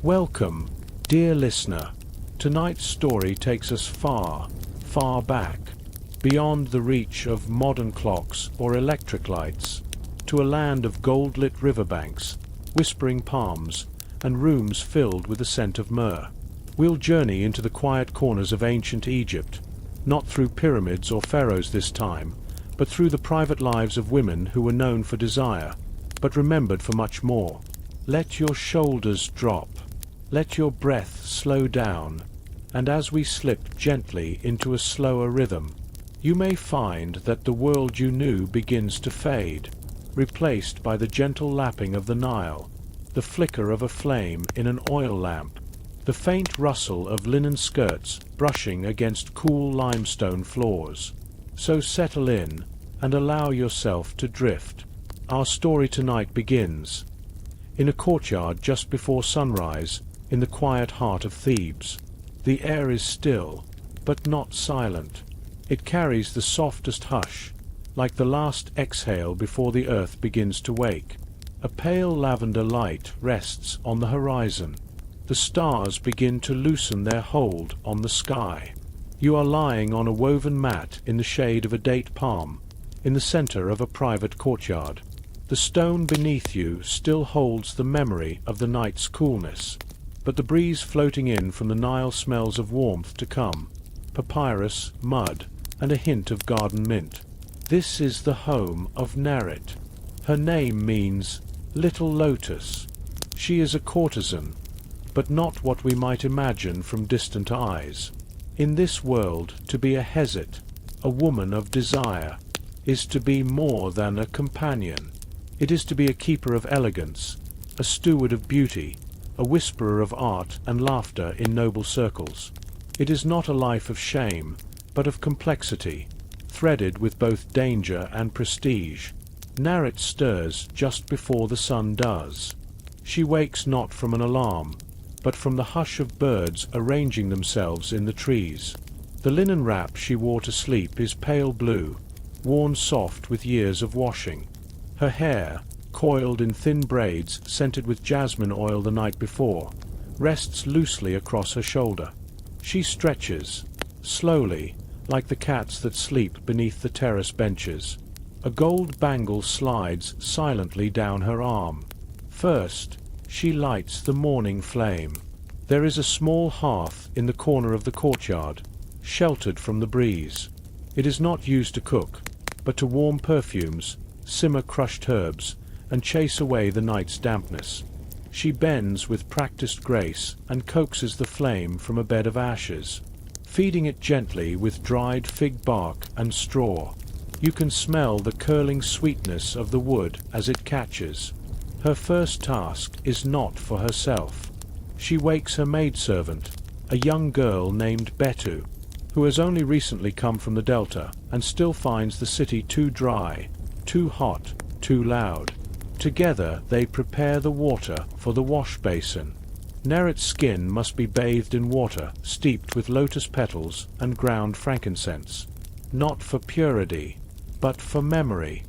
Welcome, dear listener. Tonight's story takes us far, far back, beyond the reach of modern clocks or electric lights, to a land of gold-lit riverbanks, whispering palms, and rooms filled with the scent of myrrh. We'll journey into the quiet corners of ancient Egypt, not through pyramids or pharaohs this time, but through the private lives of women who were known for desire, but remembered for much more. Let your shoulders drop, let your breath slow down, and as we slip gently into a slower rhythm, you may find that the world you knew begins to fade, replaced by the gentle lapping of the Nile, the flicker of a flame in an oil lamp, the faint rustle of linen skirts brushing against cool limestone floors. So settle in and allow yourself to drift. Our story tonight begins in a courtyard just before sunrise in the quiet heart of Thebes. The air is still, but not silent. It carries the softest hush, like the last exhale before the earth begins to wake. A pale lavender light rests on the horizon. The stars begin to loosen their hold on the sky. You are lying on a woven mat in the shade of a date palm, in the center of a private courtyard. The stone beneath you still holds the memory of the night's coolness, but the breeze floating in from the Nile smells of warmth to come, papyrus, mud, and a hint of garden mint. This is the home of Narration. Her name means little lotus. She is a courtesan, but not what we might imagine from distant eyes. In this world, to be a hezit, a woman of desire, is to be more than a companion. It is to be a keeper of elegance, a steward of beauty, a whisperer of art and laughter in noble circles. It is not a life of shame, but of complexity, threaded with both danger and prestige. Narration stirs just before the sun does. She wakes not from an alarm, but from the hush of birds arranging themselves in the trees. The linen wrap she wore to sleep is pale blue, worn soft with years of washing. Her hair, coiled in thin braids scented with jasmine oil the night before, rests loosely across her shoulder. She stretches, slowly, like the cats that sleep beneath the terrace benches. A gold bangle slides silently down her arm. First, she lights the morning flame. There is a small hearth in the corner of the courtyard, sheltered from the breeze. It is not used to cook, but to warm perfumes, simmer crushed herbs, and chase away the night's dampness. She bends with practiced grace and coaxes the flame from a bed of ashes, feeding it gently with dried fig bark and straw. You can smell the curling sweetness of the wood as it catches. Her first task is not for herself. She wakes her maidservant, a young girl named Betu, who has only recently come from the delta and still finds the city too dry, too hot, too loud. Together they prepare the water for the wash basin. Narration's skin must be bathed in water steeped with lotus petals and ground frankincense, not for purity, but for memory.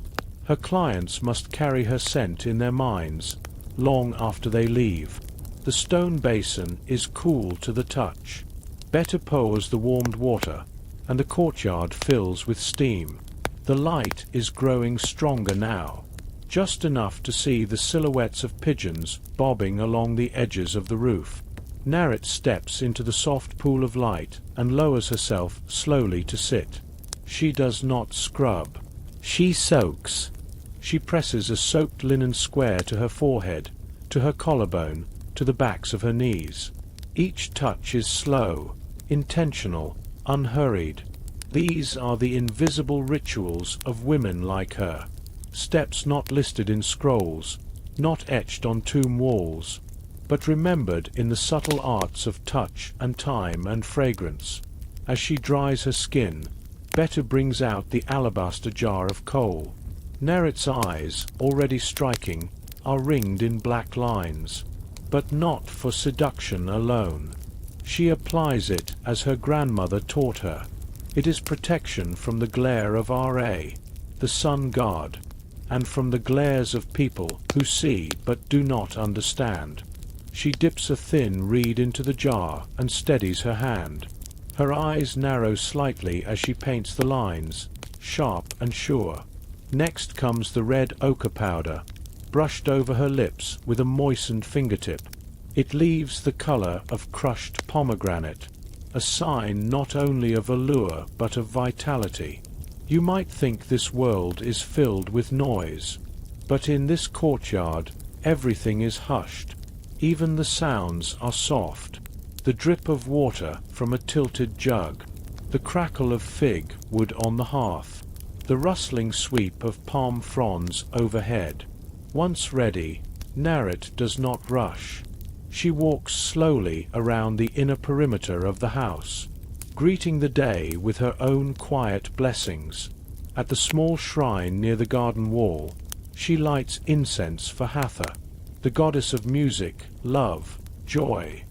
Her clients must carry her scent in their minds, long after they leave. The stone basin is cool to the touch. Betu pours the warmed water, and the courtyard fills with steam. The light is growing stronger now, just enough to see the silhouettes of pigeons bobbing along the edges of the roof. Narration steps into the soft pool of light and lowers herself slowly to sit. She does not scrub. She soaks. She presses a soaked linen square to her forehead, to her collarbone, to the backs of her knees. Each touch is slow, intentional, unhurried. These are the invisible rituals of women like her. Steps not listed in scrolls, not etched on tomb walls, but remembered in the subtle arts of touch and time and fragrance. As she dries her skin, Betu brings out the alabaster jar of kohl. Narration's eyes, already striking, are ringed in black lines, but not for seduction alone. She applies it as her grandmother taught her. It is protection from the glare of Ra, the sun god, and from the glares of people who see but do not understand. She dips a thin reed into the jar and steadies her hand. Her eyes narrow slightly as she paints the lines, sharp and sure. Next comes the red ochre powder, brushed over her lips with a moistened fingertip. It leaves the color of crushed pomegranate, a sign not only of allure but of vitality. You might think this world is filled with noise, but in this courtyard everything is hushed. Even the sounds are soft. The drip of water from a tilted jug, the crackle of fig wood on the hearth, the rustling sweep of palm fronds overhead. Once ready, Narrat does not rush. She walks slowly around the inner perimeter of the house, greeting the day with her own quiet blessings. At the small shrine near the garden wall, she lights incense for Hathor, the goddess of music, love, joy,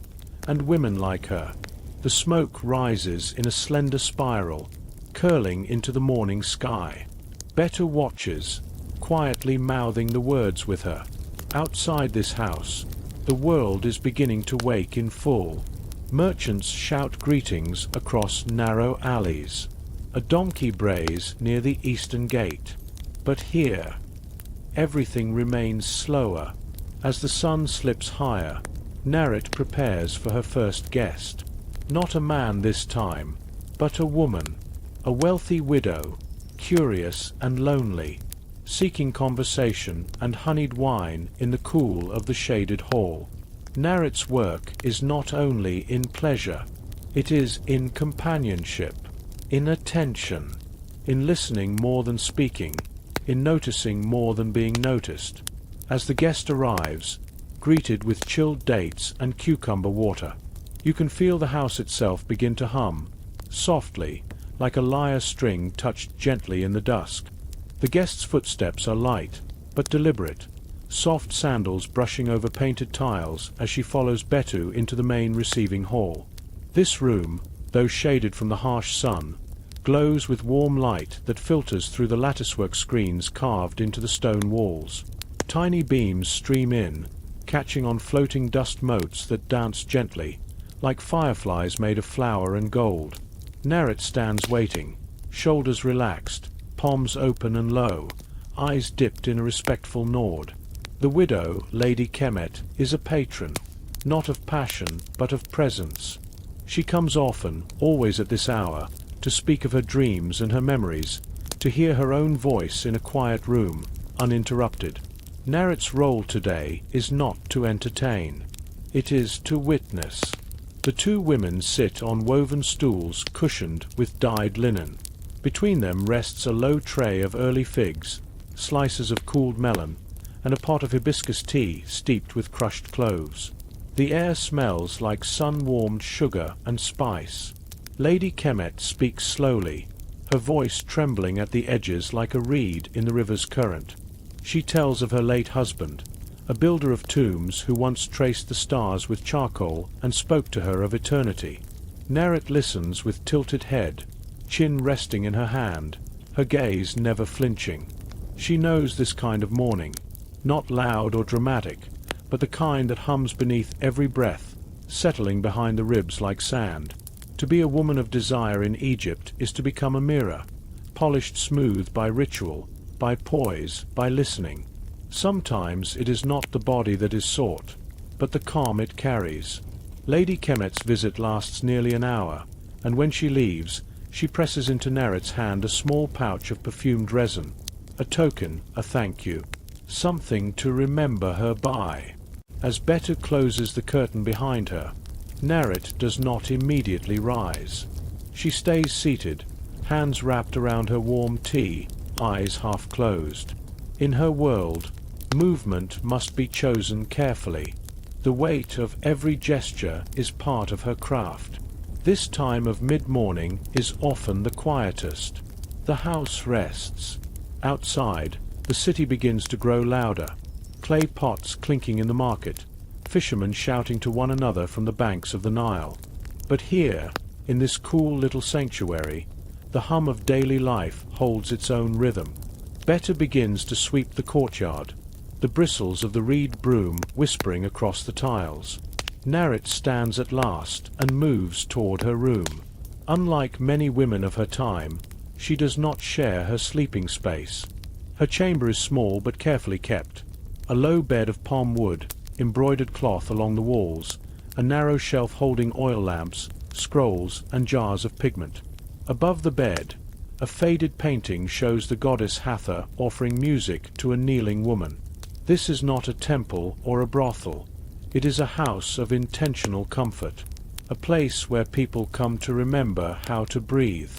and women like her. The smoke rises in a slender spiral, curling into the morning sky. Beta watches, quietly mouthing the words with her. Outside this house, the world is beginning to wake in full. Merchants shout greetings across narrow alleys. A donkey brays near the eastern gate. But here, everything remains slower. As the sun slips higher, Narrat prepares for her first guest. Not a man this time, but a woman, a wealthy widow, curious and lonely, seeking conversation and honeyed wine in the cool of the shaded hall. Narrat's work is not only in pleasure, it is in companionship, in attention, in listening more than speaking, in noticing more than being noticed. As the guest arrives, greeted with chilled dates and cucumber water, you can feel the house itself begin to hum, softly, like a lyre string touched gently in the dusk. The guest's footsteps are light, but deliberate, soft sandals brushing over painted tiles as she follows Betu into the main receiving hall. This room, though shaded from the harsh sun, glows with warm light that filters through the latticework screens carved into the stone walls. Tiny beams stream in, catching on floating dust motes that dance gently, like fireflies made of flour and gold. Narrat stands waiting, shoulders relaxed, palms open and low, eyes dipped in a respectful nod. The widow, Lady Kemet, is a patron, not of passion, but of presence. She comes often, always at this hour, to speak of her dreams and her memories, to hear her own voice in a quiet room, uninterrupted. Narrat's role today is not to entertain. It is to witness. The two women sit on woven stools cushioned with dyed linen. Between them rests a low tray of early figs, slices of cooled melon, and a pot of hibiscus tea steeped with crushed cloves. The air smells like sun-warmed sugar and spice. Lady Kemet speaks slowly, her voice trembling at the edges like a reed in the river's current. She tells of her late husband, a builder of tombs who once traced the stars with charcoal and spoke to her of eternity. Narrat listens with tilted head, chin resting in her hand, her gaze never flinching. She knows this kind of mourning, not loud or dramatic, but the kind that hums beneath every breath, settling behind the ribs like sand. To be a woman of desire in Egypt is to become a mirror, polished smooth by ritual, by poise, by listening. Sometimes it is not the body that is sought, but the calm it carries. Lady Kemet's visit lasts nearly an hour, and when she leaves, she presses into Narrat's hand a small pouch of perfumed resin, a token, a thank you, something to remember her by. As Betu closes the curtain behind her, Narrat does not immediately rise. She stays seated, hands wrapped around her warm tea, eyes half closed. In her world, movement must be chosen carefully. The weight of every gesture is part of her craft. This time of mid-morning is often the quietest. The house rests. Outside, the city begins to grow louder. Clay pots clinking in the market, fishermen shouting to one another from the banks of the Nile. But here, in this cool little sanctuary, the hum of daily life holds its own rhythm. Betu begins to sweep the courtyard, the bristles of the reed broom whispering across the tiles. Narration stands at last and moves toward her room. Unlike many women of her time, she does not share her sleeping space. Her chamber is small but carefully kept. A low bed of palm wood, embroidered cloth along the walls, a narrow shelf holding oil lamps, scrolls, and jars of pigment. Above the bed, a faded painting shows the goddess Hathor offering music to a kneeling woman. This is not a temple or a brothel. It is a house of intentional comfort, a place where people come to remember how to breathe.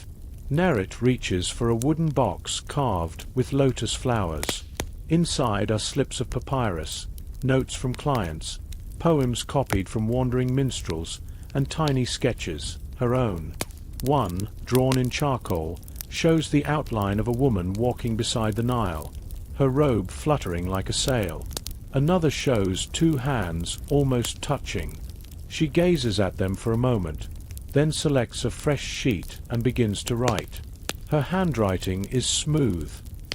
Narration reaches for a wooden box carved with lotus flowers. Inside are slips of papyrus, notes from clients, poems copied from wandering minstrels, and tiny sketches, her own. One, drawn in charcoal, shows the outline of a woman walking beside the Nile, her robe fluttering like a sail. Another shows two hands almost touching. She gazes at them for a moment, then selects a fresh sheet and begins to write. Her handwriting is smooth,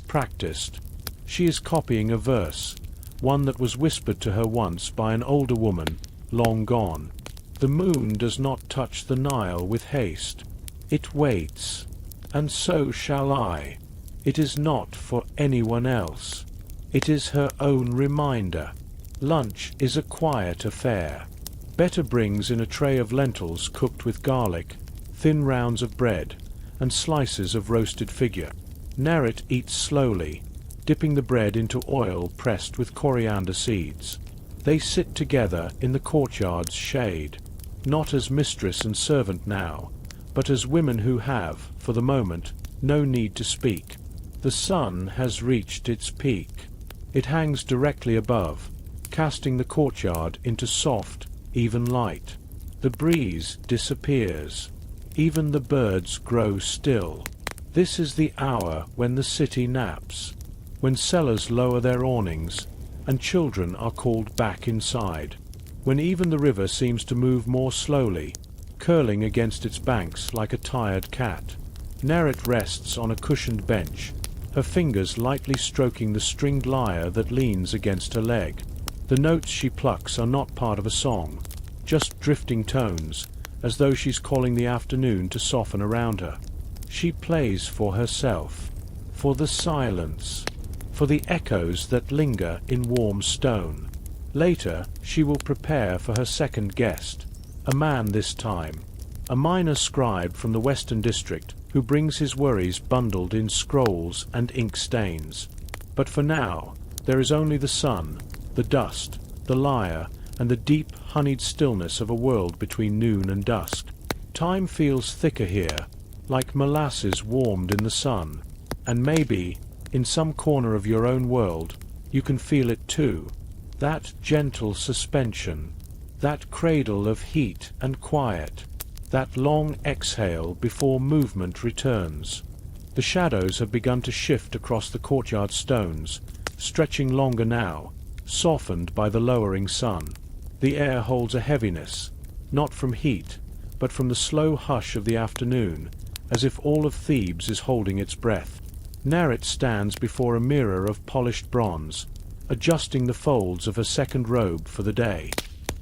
practiced. She is copying a verse, one that was whispered to her once by an older woman, long gone. The moon does not touch the Nile with haste. It waits. And so shall I. It is not for anyone else. It is her own reminder. Lunch is a quiet affair. Betta brings in a tray of lentils cooked with garlic, thin rounds of bread, and slices of roasted figure. Narration eats slowly, dipping the bread into oil pressed with coriander seeds. They sit together in the courtyard's shade, not as mistress and servant now, but as women who have, for the moment, no need to speak. The sun has reached its peak. It hangs directly above, casting the courtyard into soft, even light. The breeze disappears. Even the birds grow still. This is the hour when the city naps, when sellers lower their awnings, and children are called back inside, when even the river seems to move more slowly, curling against its banks like a tired cat. Narration rests on a cushioned bench, her fingers lightly stroking the stringed lyre that leans against her leg. The notes she plucks are not part of a song, just drifting tones, as though she's calling the afternoon to soften around her. She plays for herself, for the silence, for the echoes that linger in warm stone. Later, she will prepare for her second guest, a man this time, a minor scribe from the Western District who brings his worries bundled in scrolls and ink stains. But for now, there is only the sun, the dust, the lyre, and the deep, honeyed stillness of a world between noon and dusk. Time feels thicker here, like molasses warmed in the sun, and maybe, in some corner of your own world, you can feel it too. That gentle suspension, that cradle of heat and quiet, that long exhale before movement returns. The shadows have begun to shift across the courtyard stones, stretching longer now, softened by the lowering sun. The air holds a heaviness, not from heat, but from the slow hush of the afternoon, as if all of Thebes is holding its breath. Narration stands before a mirror of polished bronze, adjusting the folds of her second robe for the day.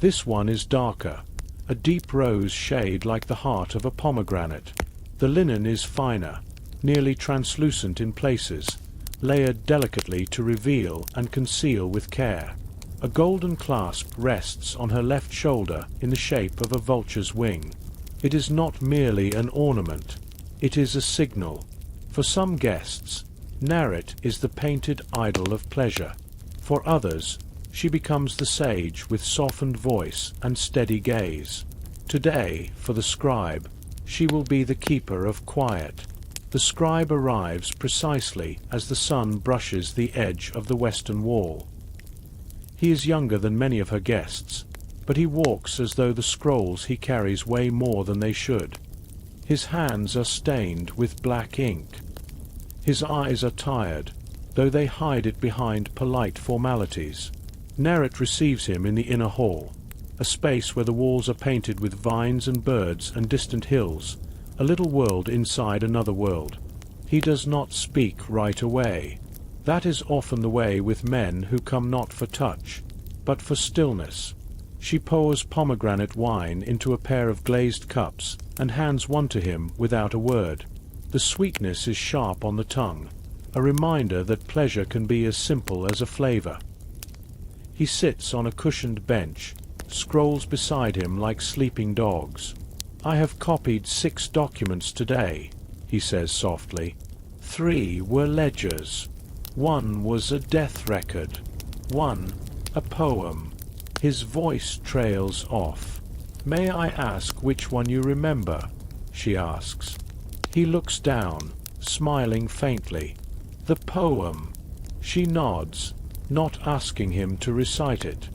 This one is darker, a deep rose shade like the heart of a pomegranate. The linen is finer, nearly translucent in places, layered delicately to reveal and conceal with care. A golden clasp rests on her left shoulder in the shape of a vulture's wing. It is not merely an ornament, it is a signal. For some guests, Narration is the painted idol of pleasure. For others, she becomes the sage with softened voice and steady gaze. Today, for the scribe, she will be the keeper of quiet. The scribe arrives precisely as the sun brushes the edge of the western wall. He is younger than many of her guests, but he walks as though the scrolls he carries weigh more than they should. His hands are stained with black ink. His eyes are tired, though they hide it behind polite formalities. Narration receives him in the inner hall, a space where the walls are painted with vines and birds and distant hills, a little world inside another world. He does not speak right away. That is often the way with men who come not for touch, but for stillness. She pours pomegranate wine into a pair of glazed cups and hands one to him without a word. The sweetness is sharp on the tongue, a reminder that pleasure can be as simple as a flavor. He sits on a cushioned bench, scrolls beside him like sleeping dogs. "I have copied 6 documents today," he says softly. 3 were ledgers. 1 was a death record. 1, a poem. His voice trails off. "May I ask which one you remember?" she asks. He looks down, smiling faintly. "The poem." She nods, not asking him to recite it.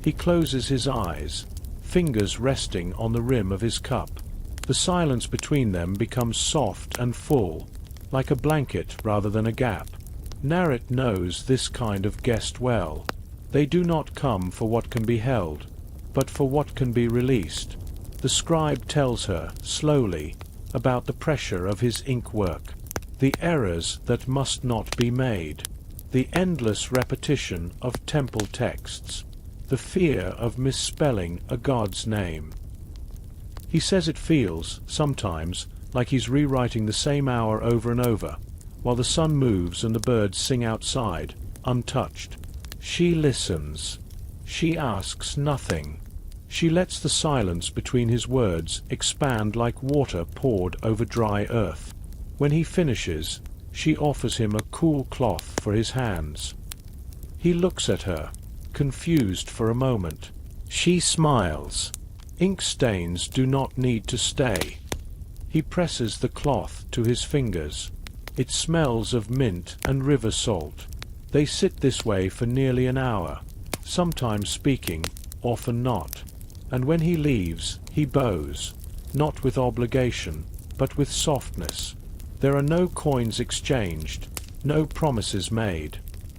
He closes his eyes, fingers resting on the rim of his cup. The silence between them becomes soft and full, like a blanket rather than a gap. Narration knows this kind of guest well. They do not come for what can be held, but for what can be released. The scribe tells her, slowly, about the pressure of his ink work, the errors that must not be made, the endless repetition of temple texts, the fear of misspelling a god's name. He says it feels, sometimes, like he's rewriting the same hour over and over, while the sun moves and the birds sing outside, untouched. She listens. She asks nothing. She lets the silence between his words expand like water poured over dry earth. When he finishes, she offers him a cool cloth for his hands. He looks at her, confused for a moment. She smiles. Ink stains do not need to stay. He presses the cloth to his fingers. It smells of mint and river salt. They sit this way for nearly an hour, sometimes speaking, often not. And when he leaves, he bows, not with obligation, but with softness. There are no coins exchanged, no promises made.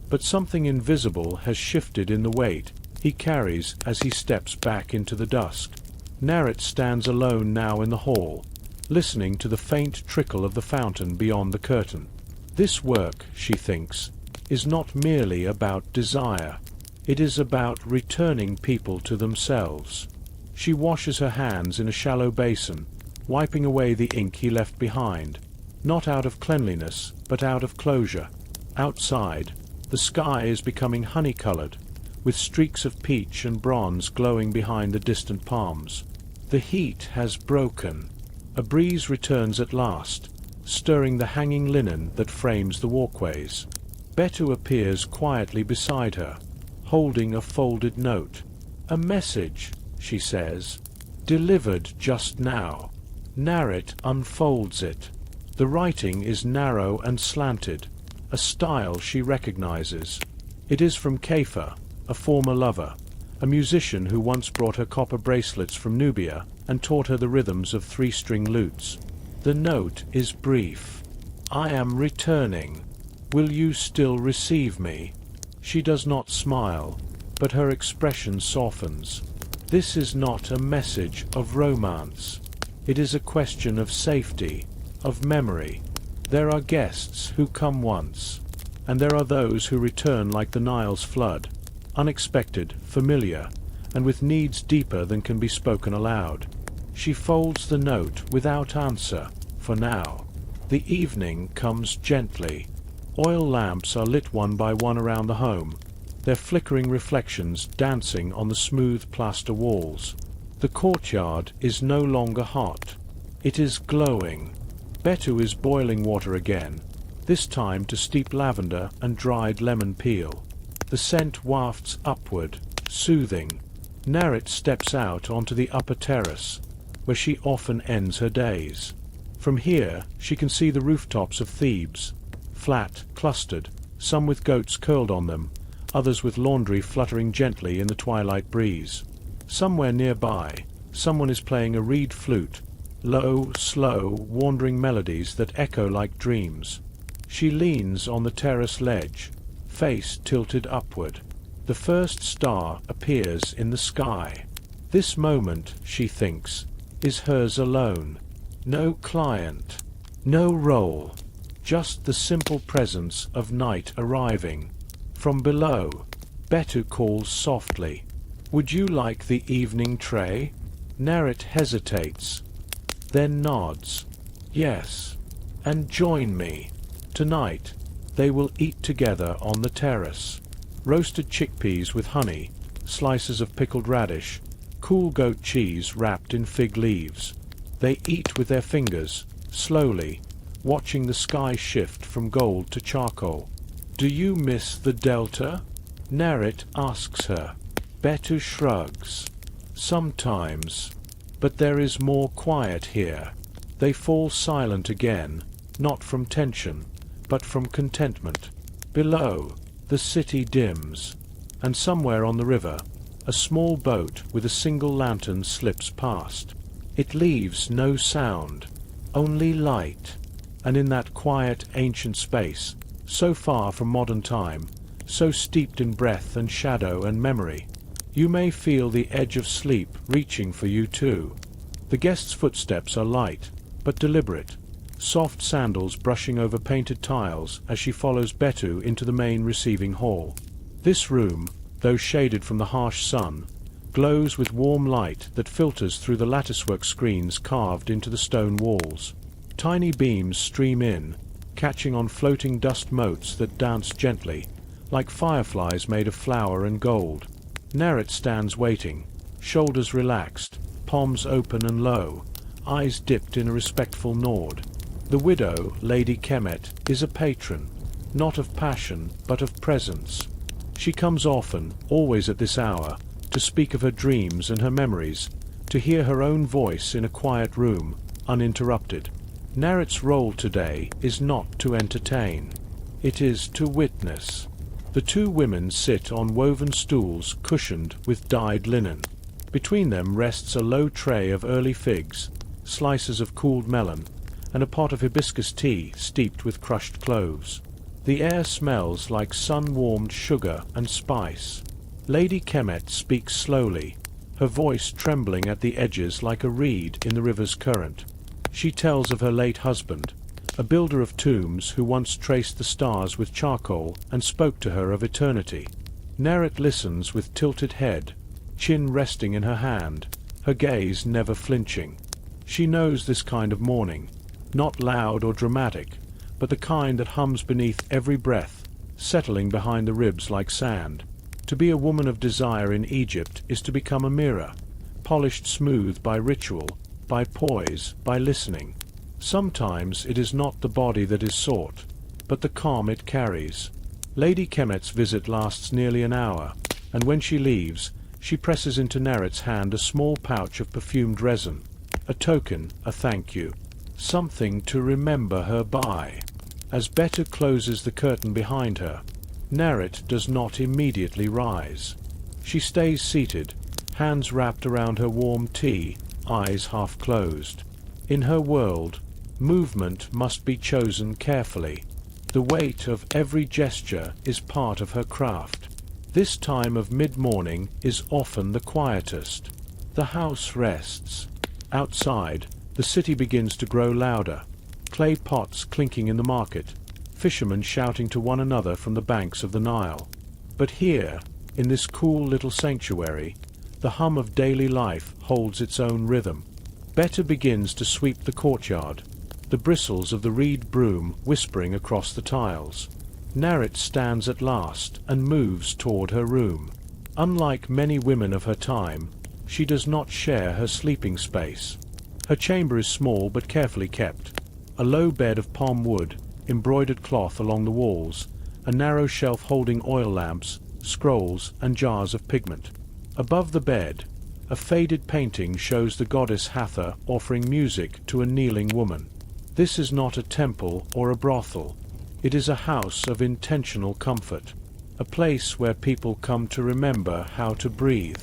But something invisible has shifted in the weight he carries as he steps back into the dusk. Narration stands alone now in the hall, listening to the faint trickle of the fountain beyond the curtain. This work, she thinks, is not merely about desire. It is about returning people to themselves. She washes her hands in a shallow basin, wiping away the ink he left behind, not out of cleanliness, but out of closure. Outside, the sky is becoming honey-colored, with streaks of peach and bronze glowing behind the distant palms. The heat has broken. A breeze returns at last, stirring the hanging linen that frames the walkways. Betu appears quietly beside her, holding a folded note. "A message," she says, "delivered just now." Narration unfolds it. The writing is narrow and slanted, a style she recognizes. It is from Kepha, a former lover, a musician who once brought her copper bracelets from Nubia and taught her the rhythms of 3-string lutes. The note is brief. "I am returning. Will you still receive me?" She does not smile, but her expression softens. This is not a message of romance. It is a question of safety, of memory. There are guests who come once, and there are those who return like the Nile's flood, unexpected, familiar, and with needs deeper than can be spoken aloud. She folds the note without answer, for now. The evening comes gently. Oil lamps are lit one by one around the home, their flickering reflections dancing on the smooth plaster walls. The courtyard is no longer hot. It is glowing. Betu is boiling water again, this time to steep lavender and dried lemon peel. The scent wafts upward, soothing. Narration steps out onto the upper terrace, where she often ends her days. From here, she can see the rooftops of Thebes, flat, clustered, some with goats curled on them, others with laundry fluttering gently in the twilight breeze. Somewhere nearby, someone is playing a reed flute, low, slow, wandering melodies that echo like dreams. She leans on the terrace ledge, face tilted upward. The first star appears in the sky. This moment, she thinks, is hers alone. No client, no role, just the simple presence of night arriving. From below, Betu calls softly, "Would you like the evening tray?" Nerit hesitates, then nods, "Yes, and join me. Tonight, they will eat together on the terrace. Roasted chickpeas with honey, slices of pickled radish, cool goat cheese wrapped in fig leaves. They eat with their fingers, slowly, watching the sky shift from gold to charcoal. Do you miss the delta?" Nerit asks her. Betu shrugs. Sometimes. But there is more quiet here. They fall silent again, not from tension, but from contentment. Below, the city dims, and somewhere on the river, a small boat with a single lantern slips past. It leaves no sound, only light, and in that quiet ancient space, so far from modern time, so steeped in breath and shadow and memory, you may feel the edge of sleep reaching for you too. The guest's footsteps are light, but deliberate, soft sandals brushing over painted tiles as she follows Betu into the main receiving hall. This room, though shaded from the harsh sun, glows with warm light that filters through the latticework screens carved into the stone walls. Tiny beams stream in, catching on floating dust motes that dance gently, like fireflies made of flour and gold. Nerit stands waiting, shoulders relaxed, palms open and low, eyes dipped in a respectful nod. The widow, Lady Kemet, is a patron, not of passion, but of presence. She comes often, always at this hour, to speak of her dreams and her memories, to hear her own voice in a quiet room, uninterrupted. Nerit's role today is not to entertain. It is to witness. The two women sit on woven stools cushioned with dyed linen. Between them rests a low tray of early figs, slices of cooled melon, and a pot of hibiscus tea steeped with crushed cloves. The air smells like sun-warmed sugar and spice. Lady Kemet speaks slowly, her voice trembling at the edges like a reed in the river's current. She tells of her late husband, a builder of tombs who once traced the stars with charcoal and spoke to her of eternity. Nerit listens with tilted head, chin resting in her hand, her gaze never flinching. She knows this kind of mourning, not loud or dramatic, but the kind that hums beneath every breath, settling behind the ribs like sand. To be a woman of desire in Egypt is to become a mirror, polished smooth by ritual, by poise, by listening. Sometimes it is not the body that is sought, but the calm it carries. Lady Kemet's visit lasts nearly an hour, and when she leaves, she presses into Nerit's hand a small pouch of perfumed resin, a token, a thank you, something to remember her by. As Betu closes the curtain behind her, Nerit does not immediately rise. She stays seated, hands wrapped around her warm tea, eyes half closed. In her world, movement must be chosen carefully. The weight of every gesture is part of her craft. This time of mid-morning is often the quietest. The house rests. Outside, the city begins to grow louder. Clay pots clinking in the market, fishermen shouting to one another from the banks of the Nile. But here, in this cool little sanctuary, the hum of daily life holds its own rhythm. Betu begins to sweep the courtyard, the bristles of the reed broom whispering across the tiles. Nerit stands at last and moves toward her room. Unlike many women of her time, she does not share her sleeping space. Her chamber is small but carefully kept. A low bed of palm wood, embroidered cloth along the walls, a narrow shelf holding oil lamps, scrolls, and jars of pigment. Above the bed, a faded painting shows the goddess Hathor offering music to a kneeling woman. This is not a temple or a brothel. It is a house of intentional comfort, a place where people come to remember how to breathe.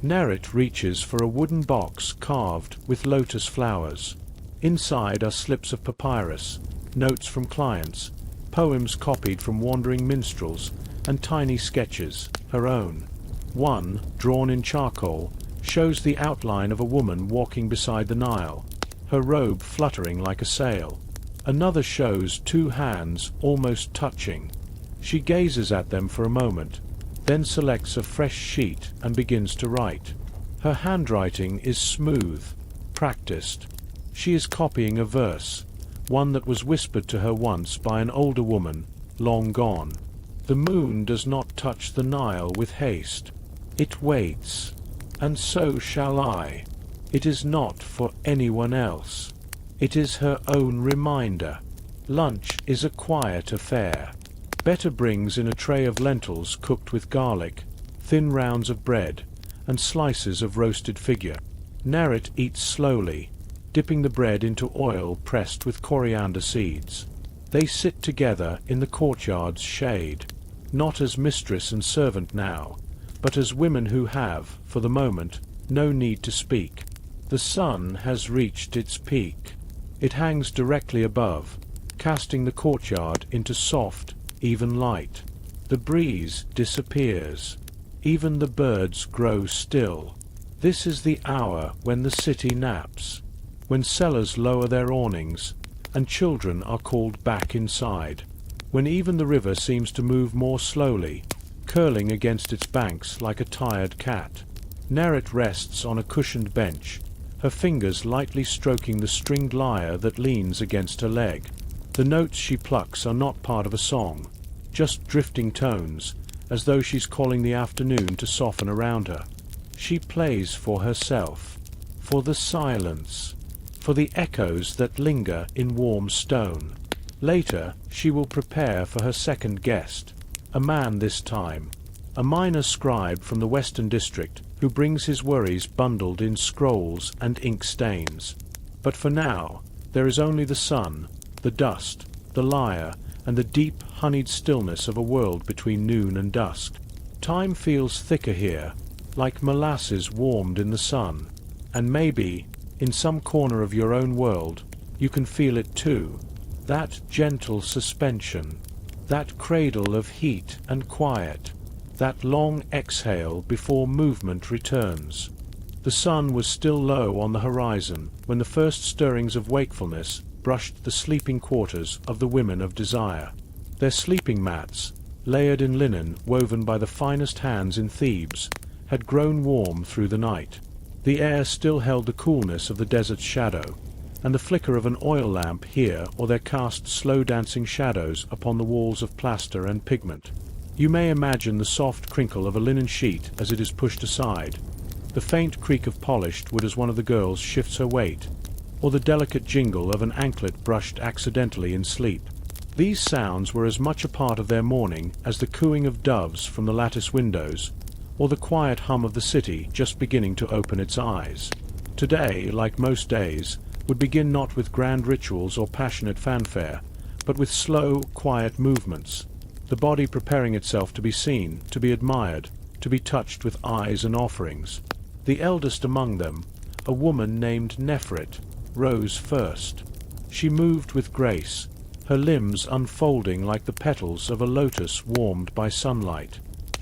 Nerit reaches for a wooden box carved with lotus flowers. Inside are slips of papyrus, notes from clients, poems copied from wandering minstrels, and tiny sketches, her own. One, drawn in charcoal, shows the outline of a woman walking beside the Nile, her robe fluttering like a sail. Another shows two hands almost touching. She gazes at them for a moment, then selects a fresh sheet and begins to write. Her handwriting is smooth, practiced. She is copying a verse, one that was whispered to her once by an older woman, long gone. The moon does not touch the Nile with haste. It waits. And so shall I. It is not for anyone else. It is her own reminder. Lunch is a quiet affair. Better brings in a tray of lentils cooked with garlic, thin rounds of bread, and slices of roasted figure. Narration eats slowly, dipping the bread into oil pressed with coriander seeds. They sit together in the courtyard's shade, not as mistress and servant now, but as women who have, for the moment, no need to speak. The sun has reached its peak. It hangs directly above, casting the courtyard into soft, even light. The breeze disappears. Even the birds grow still. This is the hour when the city naps, when sellers lower their awnings, and children are called back inside, when even the river seems to move more slowly, curling against its banks like a tired cat. Narration rests on a cushioned bench, her fingers lightly stroking the stringed lyre that leans against her leg. The notes she plucks are not part of a song, just drifting tones, as though she's calling the afternoon to soften around her. She plays for herself, for the silence, for the echoes that linger in warm stone. Later, she will prepare for her second guest, a man this time, a minor scribe from the Western District who brings his worries bundled in scrolls and ink stains. But for now, there is only the sun, the dust, the lyre, and the deep, honeyed stillness of a world between noon and dusk. Time feels thicker here, like molasses warmed in the sun, and maybe, in some corner of your own world, you can feel it too, that gentle suspension, that cradle of heat and quiet, that long exhale before movement returns. The sun was still low on the horizon when the first stirrings of wakefulness brushed the sleeping quarters of the women of desire. Their sleeping mats, layered in linen woven by the finest hands in Thebes, had grown warm through the night. The air still held the coolness of the desert's shadow, and the flicker of an oil lamp here or there cast slow-dancing shadows upon the walls of plaster and pigment. You may imagine the soft crinkle of a linen sheet as it is pushed aside, the faint creak of polished wood as one of the girls shifts her weight, or the delicate jingle of an anklet brushed accidentally in sleep. These sounds were as much a part of their morning as the cooing of doves from the lattice windows, or the quiet hum of the city just beginning to open its eyes. Today, like most days, would begin not with grand rituals or passionate fanfare, but with slow, quiet movements, the body preparing itself to be seen, to be admired, to be touched with eyes and offerings. The eldest among them, a woman named Nefret, rose first. She moved with grace, her limbs unfolding like the petals of a lotus warmed by sunlight.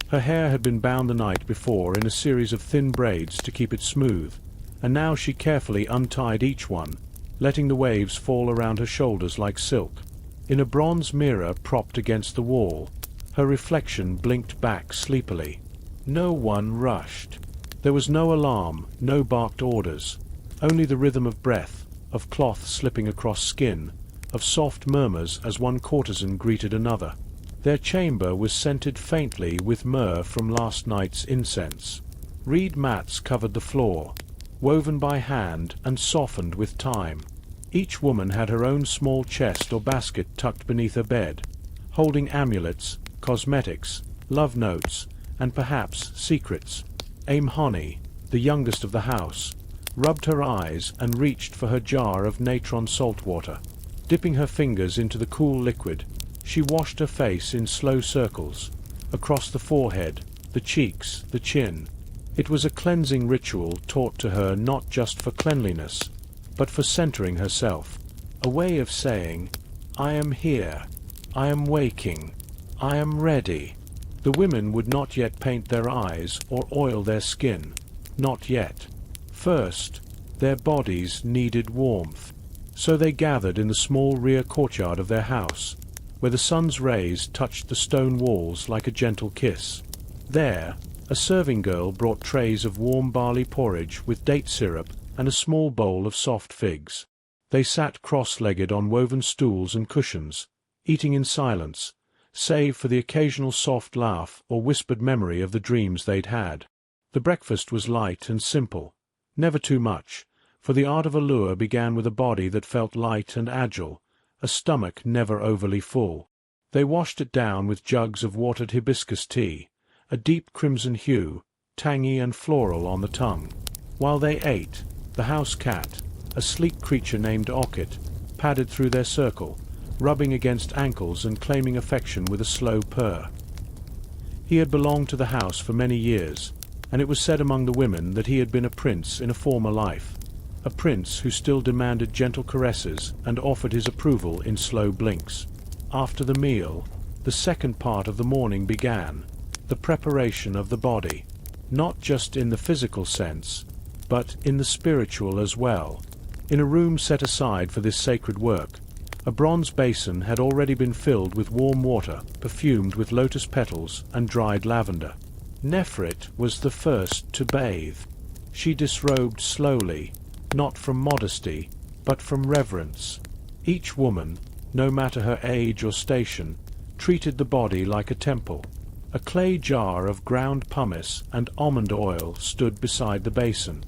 Her hair had been bound the night before in a series of thin braids to keep it smooth, and now she carefully untied each one, letting the waves fall around her shoulders like silk. In a bronze mirror propped against the wall, her reflection blinked back sleepily. No one rushed. There was no alarm, no barked orders, only the rhythm of breath, of cloth slipping across skin, of soft murmurs as one courtesan greeted another. Their chamber was scented faintly with myrrh from last night's incense. Reed mats covered the floor, woven by hand and softened with time. Each woman had her own small chest or basket tucked beneath her bed, holding amulets, cosmetics, love notes, and perhaps secrets. Amhoni, the youngest of the house, rubbed her eyes and reached for her jar of natron salt water. Dipping her fingers into the cool liquid, she washed her face in slow circles, across the forehead, the cheeks, the chin. It was a cleansing ritual taught to her not just for cleanliness, but for centering herself, a way of saying, "I am here, I am waking, I am ready." The women would not yet paint their eyes or oil their skin, not yet. First, their bodies needed warmth. So they gathered in the small rear courtyard of their house, where the sun's rays touched the stone walls like a gentle kiss. There, a serving girl brought trays of warm barley porridge with date syrup and a small bowl of soft figs. They sat cross-legged on woven stools and cushions, eating in silence, save for the occasional soft laugh or whispered memory of the dreams they'd had. The breakfast was light and simple, never too much, for the art of allure began with a body that felt light and agile, a stomach never overly full. They washed it down with jugs of watered hibiscus tea, a deep crimson hue, tangy and floral on the tongue. While they ate, the house cat, a sleek creature named Orchid, padded through their circle, rubbing against ankles and claiming affection with a slow purr. He had belonged to the house for many years, and it was said among the women that he had been a prince in a former life, a prince who still demanded gentle caresses and offered his approval in slow blinks. After the meal, the second part of the morning began, the preparation of the body, not just in the physical sense, but in the spiritual as well. In a room set aside for this sacred work, a bronze basin had already been filled with warm water, perfumed with lotus petals and dried lavender. Nefrit was the first to bathe. She disrobed slowly, not from modesty, but from reverence. Each woman, no matter her age or station, treated the body like a temple. A clay jar of ground pumice and almond oil stood beside the basin.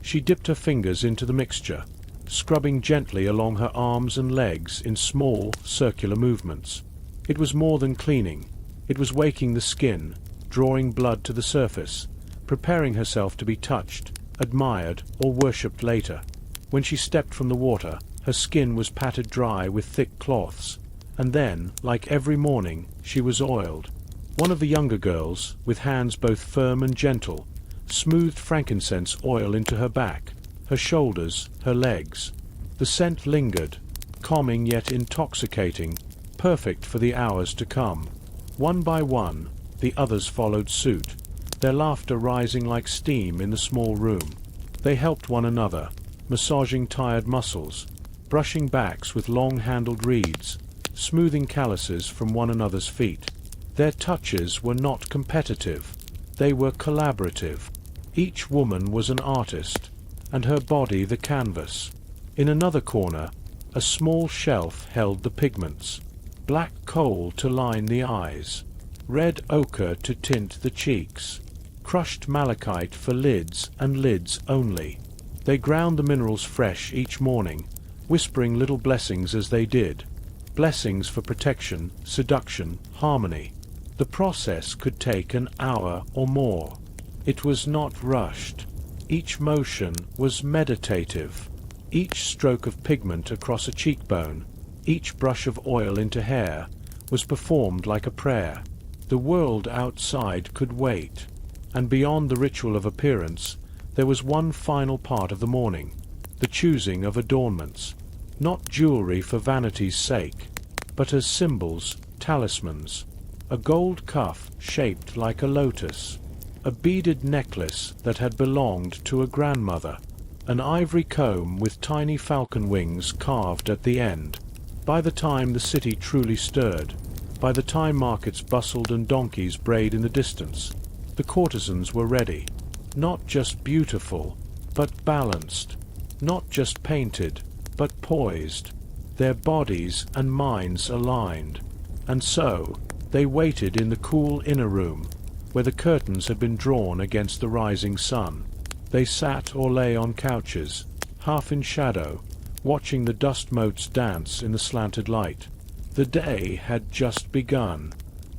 She dipped her fingers into the mixture, scrubbing gently along her arms and legs in small, circular movements. It was more than cleaning. It was waking the skin, drawing blood to the surface, preparing herself to be touched, admired, or worshipped later. When she stepped from the water, her skin was patted dry with thick cloths, and then, like every morning, she was oiled. One of the younger girls, with hands both firm and gentle, smoothed frankincense oil into her back, her shoulders, her legs. The scent lingered, calming yet intoxicating, perfect for the hours to come. One by one, the others followed suit, their laughter rising like steam in the small room. They helped one another, massaging tired muscles, brushing backs with long-handled reeds, smoothing calluses from one another's feet. Their touches were not competitive, they were collaborative. Each woman was an artist, and her body the canvas. In another corner, a small shelf held the pigments: black coal to line the eyes, red ochre to tint the cheeks, crushed malachite for lids and lids only. They ground the minerals fresh each morning, whispering little blessings as they did, blessings for protection, seduction, harmony. The process could take an hour or more. It was not rushed. Each motion was meditative. Each stroke of pigment across a cheekbone, each brush of oil into hair, was performed like a prayer. The world outside could wait, and beyond the ritual of appearance, there was one final part of the morning, the choosing of adornments. Not jewelry for vanity's sake, but as symbols, talismans. A gold cuff shaped like a lotus, a beaded necklace that had belonged to a grandmother, an ivory comb with tiny falcon wings carved at the end. By the time the city truly stirred, by the time markets bustled and donkeys brayed in the distance, the courtesans were ready. Not just beautiful, but balanced. Not just painted, but poised. Their bodies and minds aligned. And so, they waited in the cool inner room, where the curtains had been drawn against the rising sun. They sat or lay on couches, half in shadow, watching the dust motes dance in the slanted light. The day had just begun.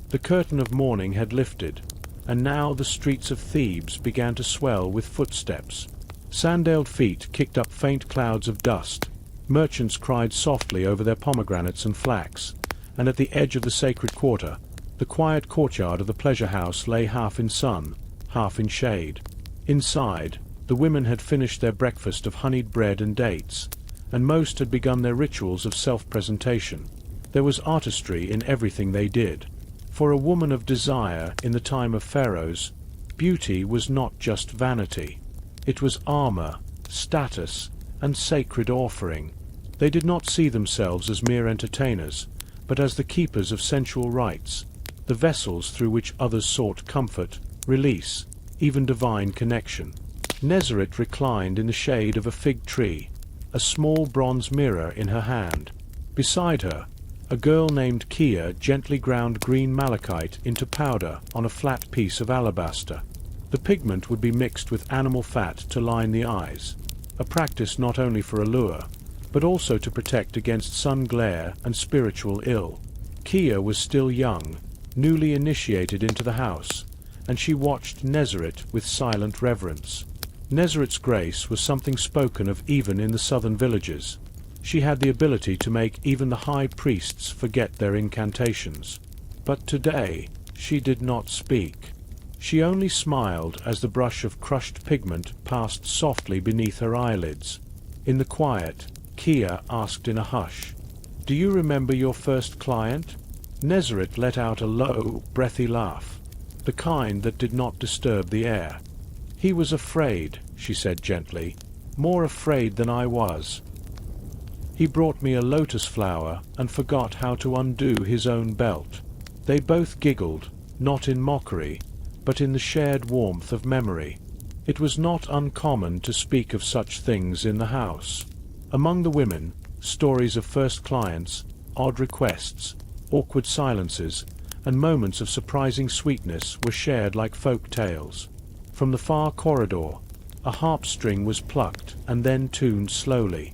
The curtain of morning had lifted, and now the streets of Thebes began to swell with footsteps. Sandaled feet kicked up faint clouds of dust. Merchants cried softly over their pomegranates and flax, and at the edge of the sacred quarter, the quiet courtyard of the pleasure house lay half in sun, half in shade. Inside, the women had finished their breakfast of honeyed bread and dates, and most had begun their rituals of self-presentation. There was artistry in everything they did. For a woman of desire in the time of Pharaohs, beauty was not just vanity. It was armor, status, and sacred offering. They did not see themselves as mere entertainers, but as the keepers of sensual rites, the vessels through which others sought comfort, release, even divine connection. Nezeret reclined in the shade of a fig tree, a small bronze mirror in her hand. Beside her, a girl named Kia gently ground green malachite into powder on a flat piece of alabaster. The pigment would be mixed with animal fat to line the eyes, a practice not only for allure, but also to protect against sun glare and spiritual ill. Kia was still young, newly initiated into the house, and she watched Nezeret with silent reverence. Nezeret's grace was something spoken of even in the southern villages. She had the ability to make even the high priests forget their incantations. But today, she did not speak. She only smiled as the brush of crushed pigment passed softly beneath her eyelids. In the quiet, Kia asked in a hush, "Do you remember your first client?" Nezeret let out a low, breathy laugh, the kind that did not disturb the air. "He was afraid," she said gently, "more afraid than I was. He brought me a lotus flower and forgot how to undo his own belt." They both giggled, not in mockery, but in the shared warmth of memory. It was not uncommon to speak of such things in the house. Among the women, stories of first clients, odd requests, awkward silences, and moments of surprising sweetness were shared like folk tales. From the far corridor, a harp string was plucked and then tuned slowly.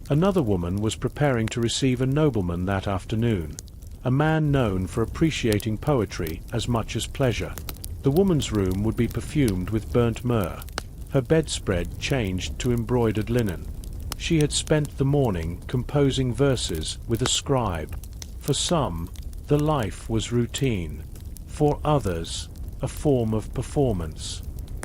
Another woman was preparing to receive a nobleman that afternoon, a man known for appreciating poetry as much as pleasure. The woman's room would be perfumed with burnt myrrh, her bedspread changed to embroidered linen. She had spent the morning composing verses with a scribe. For some, the life was routine. For others, a form of performance.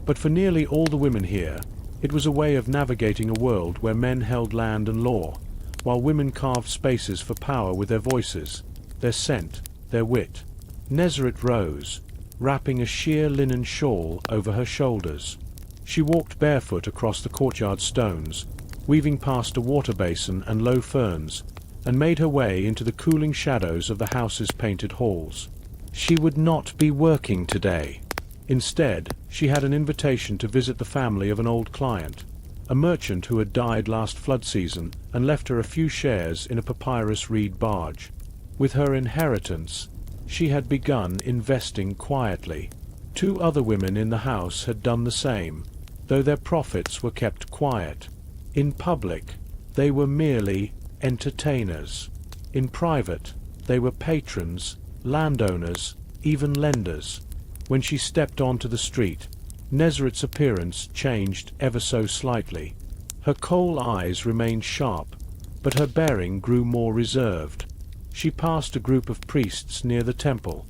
But for nearly all the women here, it was a way of navigating a world where men held land and law, while women carved spaces for power with their voices, their scent, their wit. Nezeret rose, wrapping a sheer linen shawl over her shoulders. She walked barefoot across the courtyard stones, weaving past a water basin and low ferns, and made her way into the cooling shadows of the house's painted halls. She would not be working today. Instead, she had an invitation to visit the family of an old client, a merchant who had died last flood season and left her a few shares in a papyrus reed barge. With her inheritance, she had begun investing quietly. Two other women in the house had done the same, though their profits were kept quiet. In public, they were merely entertainers. In private, they were patrons, landowners, even lenders. When she stepped onto the street, Nezeret's appearance changed ever so slightly. Her coal eyes remained sharp, but her bearing grew more reserved. She passed a group of priests near the temple,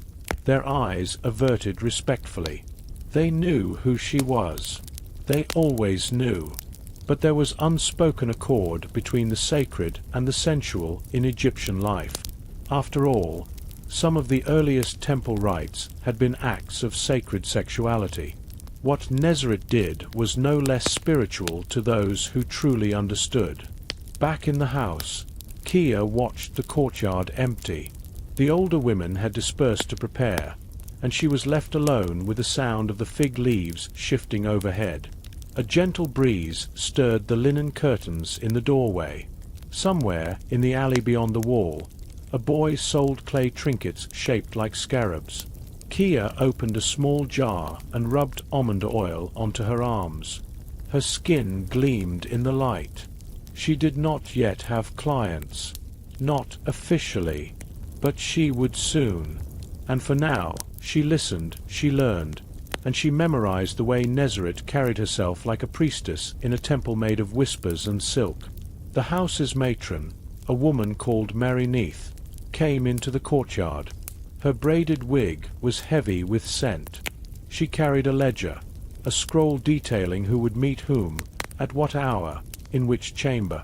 their eyes averted respectfully. They knew who she was. They always knew. But there was unspoken accord between the sacred and the sensual in Egyptian life. After all, some of the earliest temple rites had been acts of sacred sexuality. What Nezeret did was no less spiritual to those who truly understood. Back in the house, Kia watched the courtyard empty. The older women had dispersed to prepare, and she was left alone with the sound of the fig leaves shifting overhead. A gentle breeze stirred the linen curtains in the doorway. Somewhere, in the alley beyond the wall, a boy sold clay trinkets shaped like scarabs. Kia opened a small jar and rubbed almond oil onto her arms. Her skin gleamed in the light. She did not yet have clients. Not officially. But she would soon. And for now, she listened, she learned, and she memorized the way Nezeret carried herself like a priestess in a temple made of whispers and silk. The house's matron, a woman called Mary Neath, came into the courtyard. Her braided wig was heavy with scent. She carried a ledger, a scroll detailing who would meet whom, at what hour, in which chamber.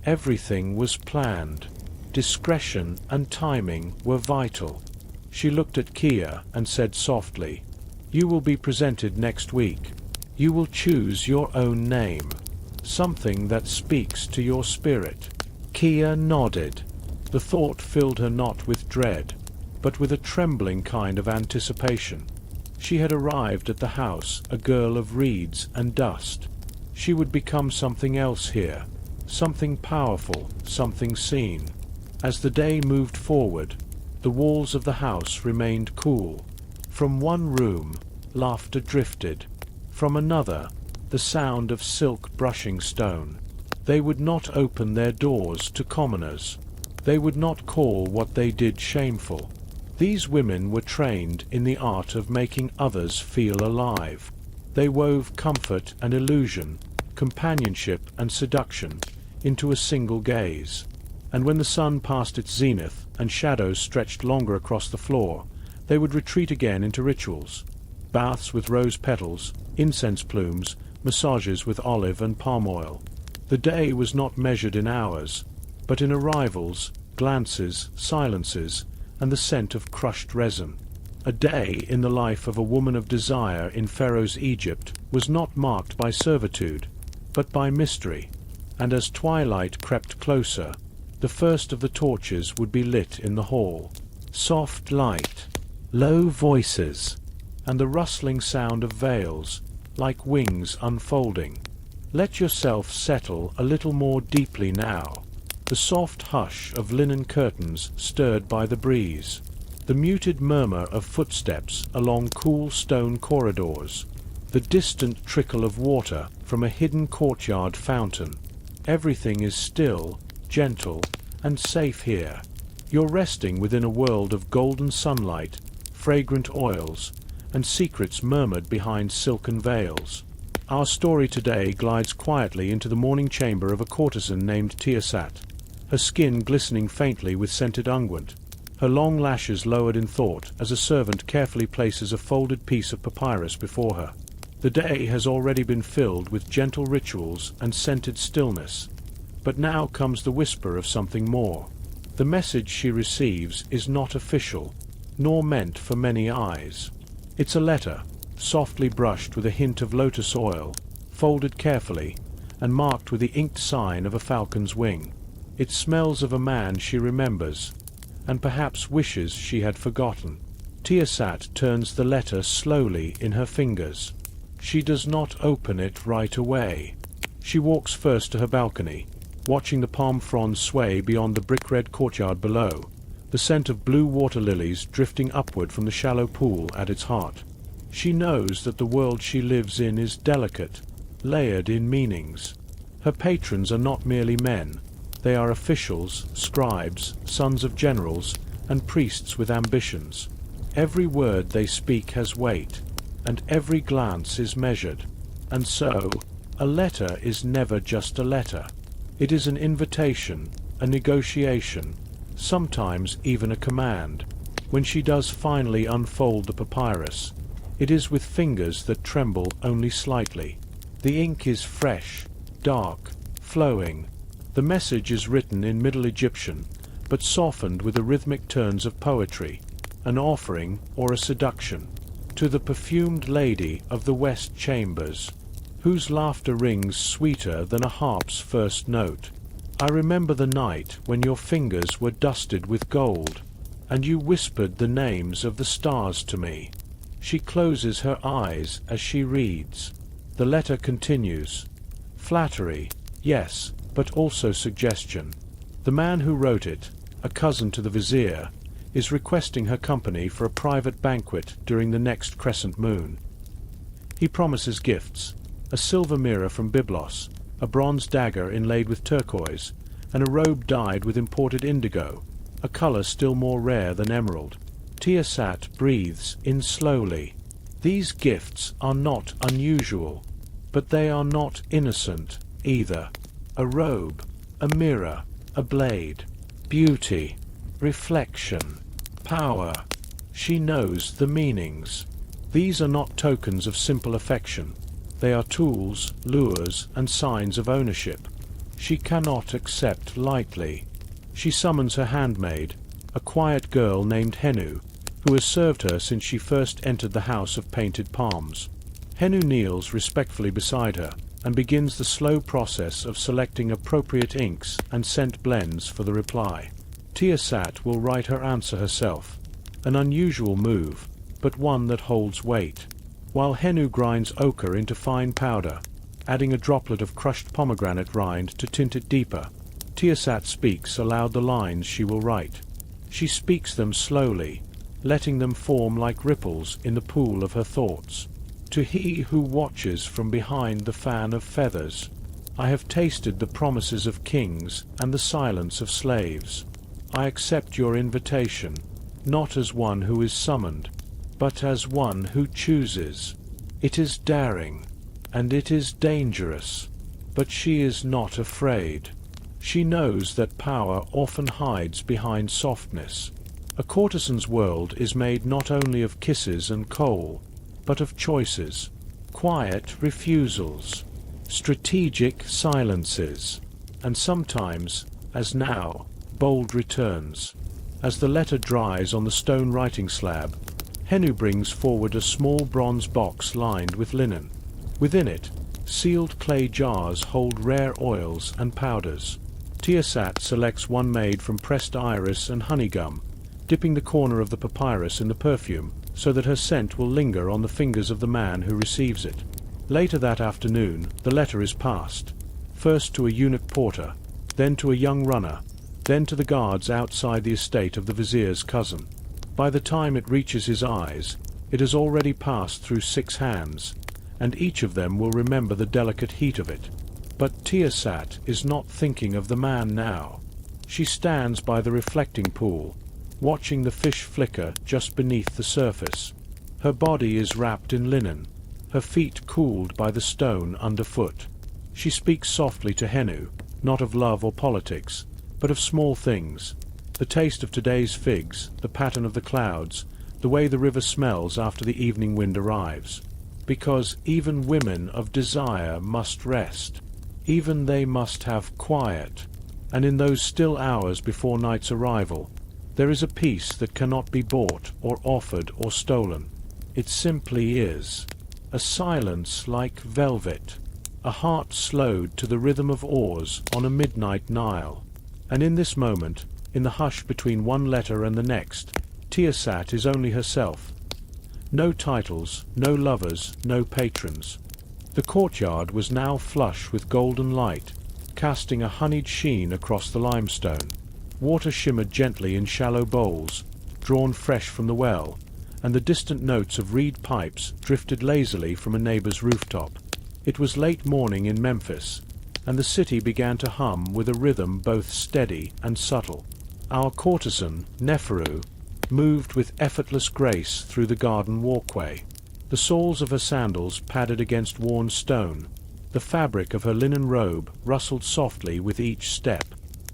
Everything was planned. Discretion and timing were vital. She looked at Kia and said softly, "You will be presented next week. You will choose your own name, something that speaks to your spirit." Kia nodded. The thought filled her not with dread, but with a trembling kind of anticipation. She had arrived at the house a girl of reeds and dust. She would become something else here, something powerful, something seen. As the day moved forward, the walls of the house remained cool. From one room, laughter drifted. From another, the sound of silk brushing stone. They would not open their doors to commoners. They would not call what they did shameful. These women were trained in the art of making others feel alive. They wove comfort and illusion, companionship and seduction, into a single gaze. And when the sun passed its zenith and shadows stretched longer across the floor, they would retreat again into rituals. Baths with rose petals, incense plumes, massages with olive and palm oil. The day was not measured in hours, but in arrivals, glances, silences, and the scent of crushed resin. A day in the life of a woman of desire in Pharaoh's Egypt was not marked by servitude, but by mystery, and as twilight crept closer, the first of the torches would be lit in the hall. Soft light, low voices, and the rustling sound of veils, like wings unfolding. Let yourself settle a little more deeply now. The soft hush of linen curtains stirred by the breeze. The muted murmur of footsteps along cool stone corridors. The distant trickle of water from a hidden courtyard fountain. Everything is still, gentle, and safe here. You're resting within a world of golden sunlight, fragrant oils, and secrets murmured behind silken veils. Our story today glides quietly into the morning chamber of a courtesan named Tiamat, her skin glistening faintly with scented unguent, her long lashes lowered in thought as a servant carefully places a folded piece of papyrus before her. The day has already been filled with gentle rituals and scented stillness, but now comes the whisper of something more. The message she receives is not official, nor meant for many eyes. It's a letter, softly brushed with a hint of lotus oil, folded carefully, and marked with the inked sign of a falcon's wing. It smells of a man she remembers, and perhaps wishes she had forgotten. Tiamat turns the letter slowly in her fingers. She does not open it right away. She walks first to her balcony, watching the palm fronds sway beyond the brick-red courtyard below, the scent of blue water lilies drifting upward from the shallow pool at its heart. She knows that the world she lives in is delicate, layered in meanings. Her patrons are not merely men. They are officials, scribes, sons of generals, and priests with ambitions. Every word they speak has weight, and every glance is measured. And so, a letter is never just a letter. It is an invitation, a negotiation, sometimes even a command. When she does finally unfold the papyrus, it is with fingers that tremble only slightly. The ink is fresh, dark, flowing. The message is written in Middle Egyptian, but softened with the rhythmic turns of poetry, an offering or a seduction. To the perfumed lady of the west chambers, whose laughter rings sweeter than a harp's first note. I remember the night when your fingers were dusted with gold, and you whispered the names of the stars to me. She closes her eyes as she reads. The letter continues. Flattery, yes, but also suggestion. The man who wrote it, a cousin to the vizier, is requesting her company for a private banquet during the next crescent moon. He promises gifts, a silver mirror from Byblos, a bronze dagger inlaid with turquoise, and a robe dyed with imported indigo, a color still more rare than emerald. Tiamat breathes in slowly. These gifts are not unusual, but they are not innocent either. A robe, a mirror, a blade, beauty, reflection, power. She knows the meanings. These are not tokens of simple affection. They are tools, lures, and signs of ownership. She cannot accept lightly. She summons her handmaid, a quiet girl named Henu, who has served her since she first entered the house of painted palms. Henu kneels respectfully beside her, and begins the slow process of selecting appropriate inks and scent blends for the reply. Tiamat will write her answer herself, an unusual move, but one that holds weight, while Henu grinds ochre into fine powder, adding a droplet of crushed pomegranate rind to tint it deeper. Tiamat speaks aloud the lines she will write. She speaks them slowly, letting them form like ripples in the pool of her thoughts. To he who watches from behind the fan of feathers, I have tasted the promises of kings and the silence of slaves. I accept your invitation, not as one who is summoned, but as one who chooses. It is daring, and it is dangerous, but she is not afraid. She knows that power often hides behind softness. A courtesan's world is made not only of kisses and coal, but of choices, quiet refusals, strategic silences, and sometimes, as now, bold returns. As the letter dries on the stone writing slab, Henu brings forward a small bronze box lined with linen. Within it, sealed clay jars hold rare oils and powders. Tiamat selects one made from pressed iris and honey-gum, dipping the corner of the papyrus in the perfume so that her scent will linger on the fingers of the man who receives it. Later that afternoon, the letter is passed, first to a eunuch porter, then to a young runner, then to the guards outside the estate of the vizier's cousin. By the time it reaches his eyes, it has already passed through 6 hands, and each of them will remember the delicate heat of it. But Tiamat is not thinking of the man now. She stands by the reflecting pool, watching the fish flicker just beneath the surface. Her body is wrapped in linen, her feet cooled by the stone underfoot. She speaks softly to Henu, not of love or politics, but of small things, the taste of today's figs, the pattern of the clouds, the way the river smells after the evening wind arrives. Because even women of desire must rest. Even they must have quiet, and in those still hours before night's arrival, there is a peace that cannot be bought or offered or stolen. It simply is. A silence like velvet, a heart slowed to the rhythm of oars on a midnight Nile. And in this moment, in the hush between one letter and the next, Tiamat is only herself. No titles, no lovers, no patrons. The courtyard was now flush with golden light, casting a honeyed sheen across the limestone. Water shimmered gently in shallow bowls, drawn fresh from the well, and the distant notes of reed pipes drifted lazily from a neighbor's rooftop. It was late morning in Memphis, and the city began to hum with a rhythm both steady and subtle. Our courtesan, Neferu, moved with effortless grace through the garden walkway. The soles of her sandals padded against worn stone. The fabric of her linen robe rustled softly with each step.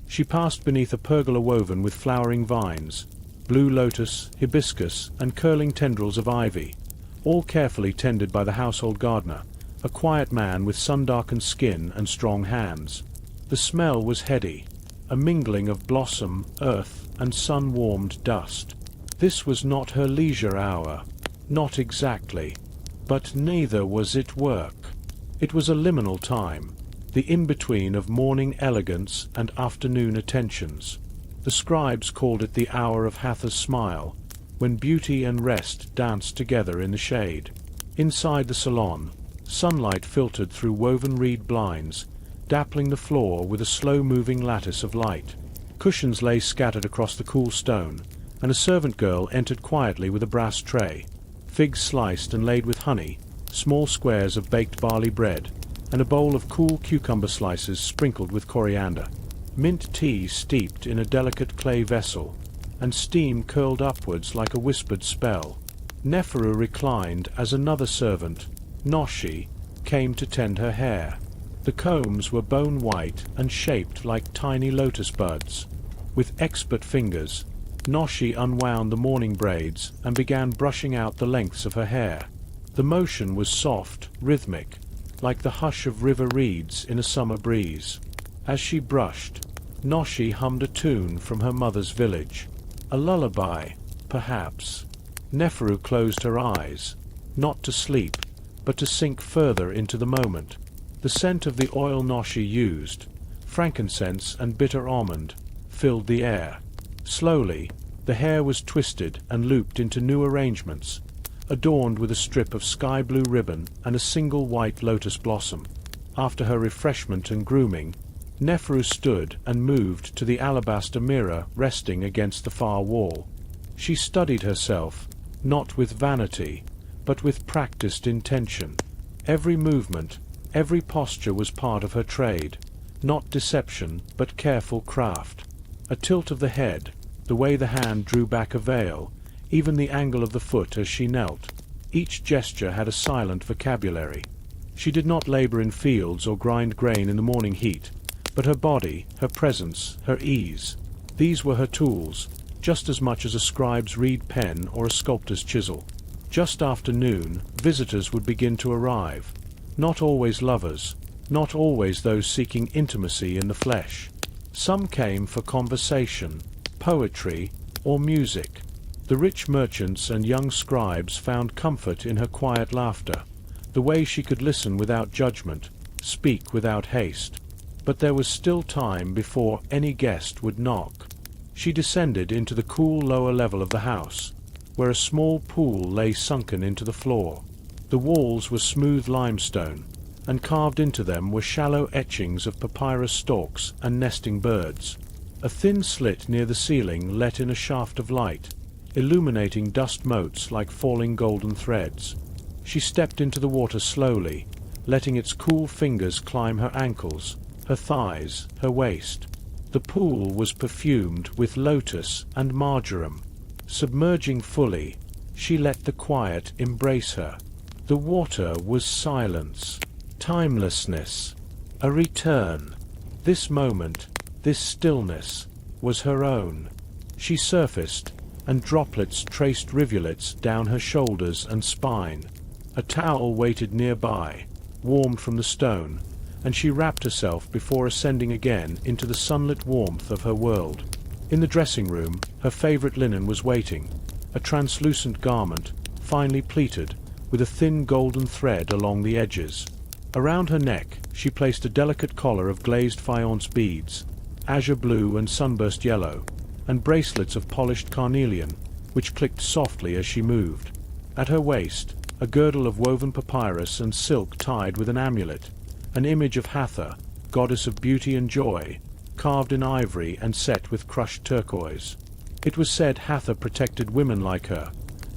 She passed beneath a pergola woven with flowering vines, blue lotus, hibiscus, and curling tendrils of ivy, all carefully tended by the household gardener, a quiet man with sun-darkened skin and strong hands. The smell was heady, a mingling of blossom, earth, and sun-warmed dust. This was not her leisure hour. Not exactly. But neither was it work. It was a liminal time, the in-between of morning elegance and afternoon attentions. The scribes called it the hour of Hathor's smile, when beauty and rest danced together in the shade. Inside the salon, sunlight filtered through woven reed blinds, dappling the floor with a slow-moving lattice of light. Cushions lay scattered across the cool stone, and a servant girl entered quietly with a brass tray, figs sliced and laid with honey, small squares of baked barley bread, and a bowl of cool cucumber slices sprinkled with coriander. Mint tea steeped in a delicate clay vessel, and steam curled upwards like a whispered spell. Neferu reclined as another servant, Noshi, came to tend her hair. The combs were bone white and shaped like tiny lotus buds. With expert fingers, Noshi unwound the morning braids and began brushing out the lengths of her hair. The motion was soft, rhythmic, like the hush of river reeds in a summer breeze. As she brushed, Noshi hummed a tune from her mother's village. A lullaby, perhaps. Neferu closed her eyes, not to sleep, but to sink further into the moment. The scent of the oil she used, frankincense and bitter almond, filled the air. Slowly, the hair was twisted and looped into new arrangements, adorned with a strip of sky-blue ribbon and a single white lotus blossom. After her refreshment and grooming, Neferu stood and moved to the alabaster mirror resting against the far wall. She studied herself, not with vanity, but with practiced intention. Every movement, every posture was part of her trade, not deception, but careful craft. A tilt of the head, the way the hand drew back a veil, even the angle of the foot as she knelt. Each gesture had a silent vocabulary. She did not labor in fields or grind grain in the morning heat, but her body, her presence, her ease, these were her tools, just as much as a scribe's reed pen or a sculptor's chisel. Just after noon, visitors would begin to arrive. Not always lovers, not always those seeking intimacy in the flesh. Some came for conversation, poetry, or music. The rich merchants and young scribes found comfort in her quiet laughter, the way she could listen without judgment, speak without haste. But there was still time before any guest would knock. She descended into the cool lower level of the house, where a small pool lay sunken into the floor. The walls were smooth limestone, and carved into them were shallow etchings of papyrus stalks and nesting birds. A thin slit near the ceiling let in a shaft of light, illuminating dust motes like falling golden threads. She stepped into the water slowly, letting its cool fingers climb her ankles, her thighs, her waist. The pool was perfumed with lotus and marjoram. Submerging fully, she let the quiet embrace her. The water was silence, timelessness, a return. This moment, this stillness, was her own. She surfaced, and droplets traced rivulets down her shoulders and spine. A towel waited nearby, warmed from the stone, and she wrapped herself before ascending again into the sunlit warmth of her world. In the dressing room, her favorite linen was waiting, a translucent garment, finely pleated, with a thin golden thread along the edges. Around her neck she placed a delicate collar of glazed faience beads, azure blue and sunburst yellow, and bracelets of polished carnelian, which clicked softly as she moved. At her waist, a girdle of woven papyrus and silk tied with an amulet, an image of Hathor, goddess of beauty and joy, carved in ivory and set with crushed turquoise. It was said Hathor protected women like her,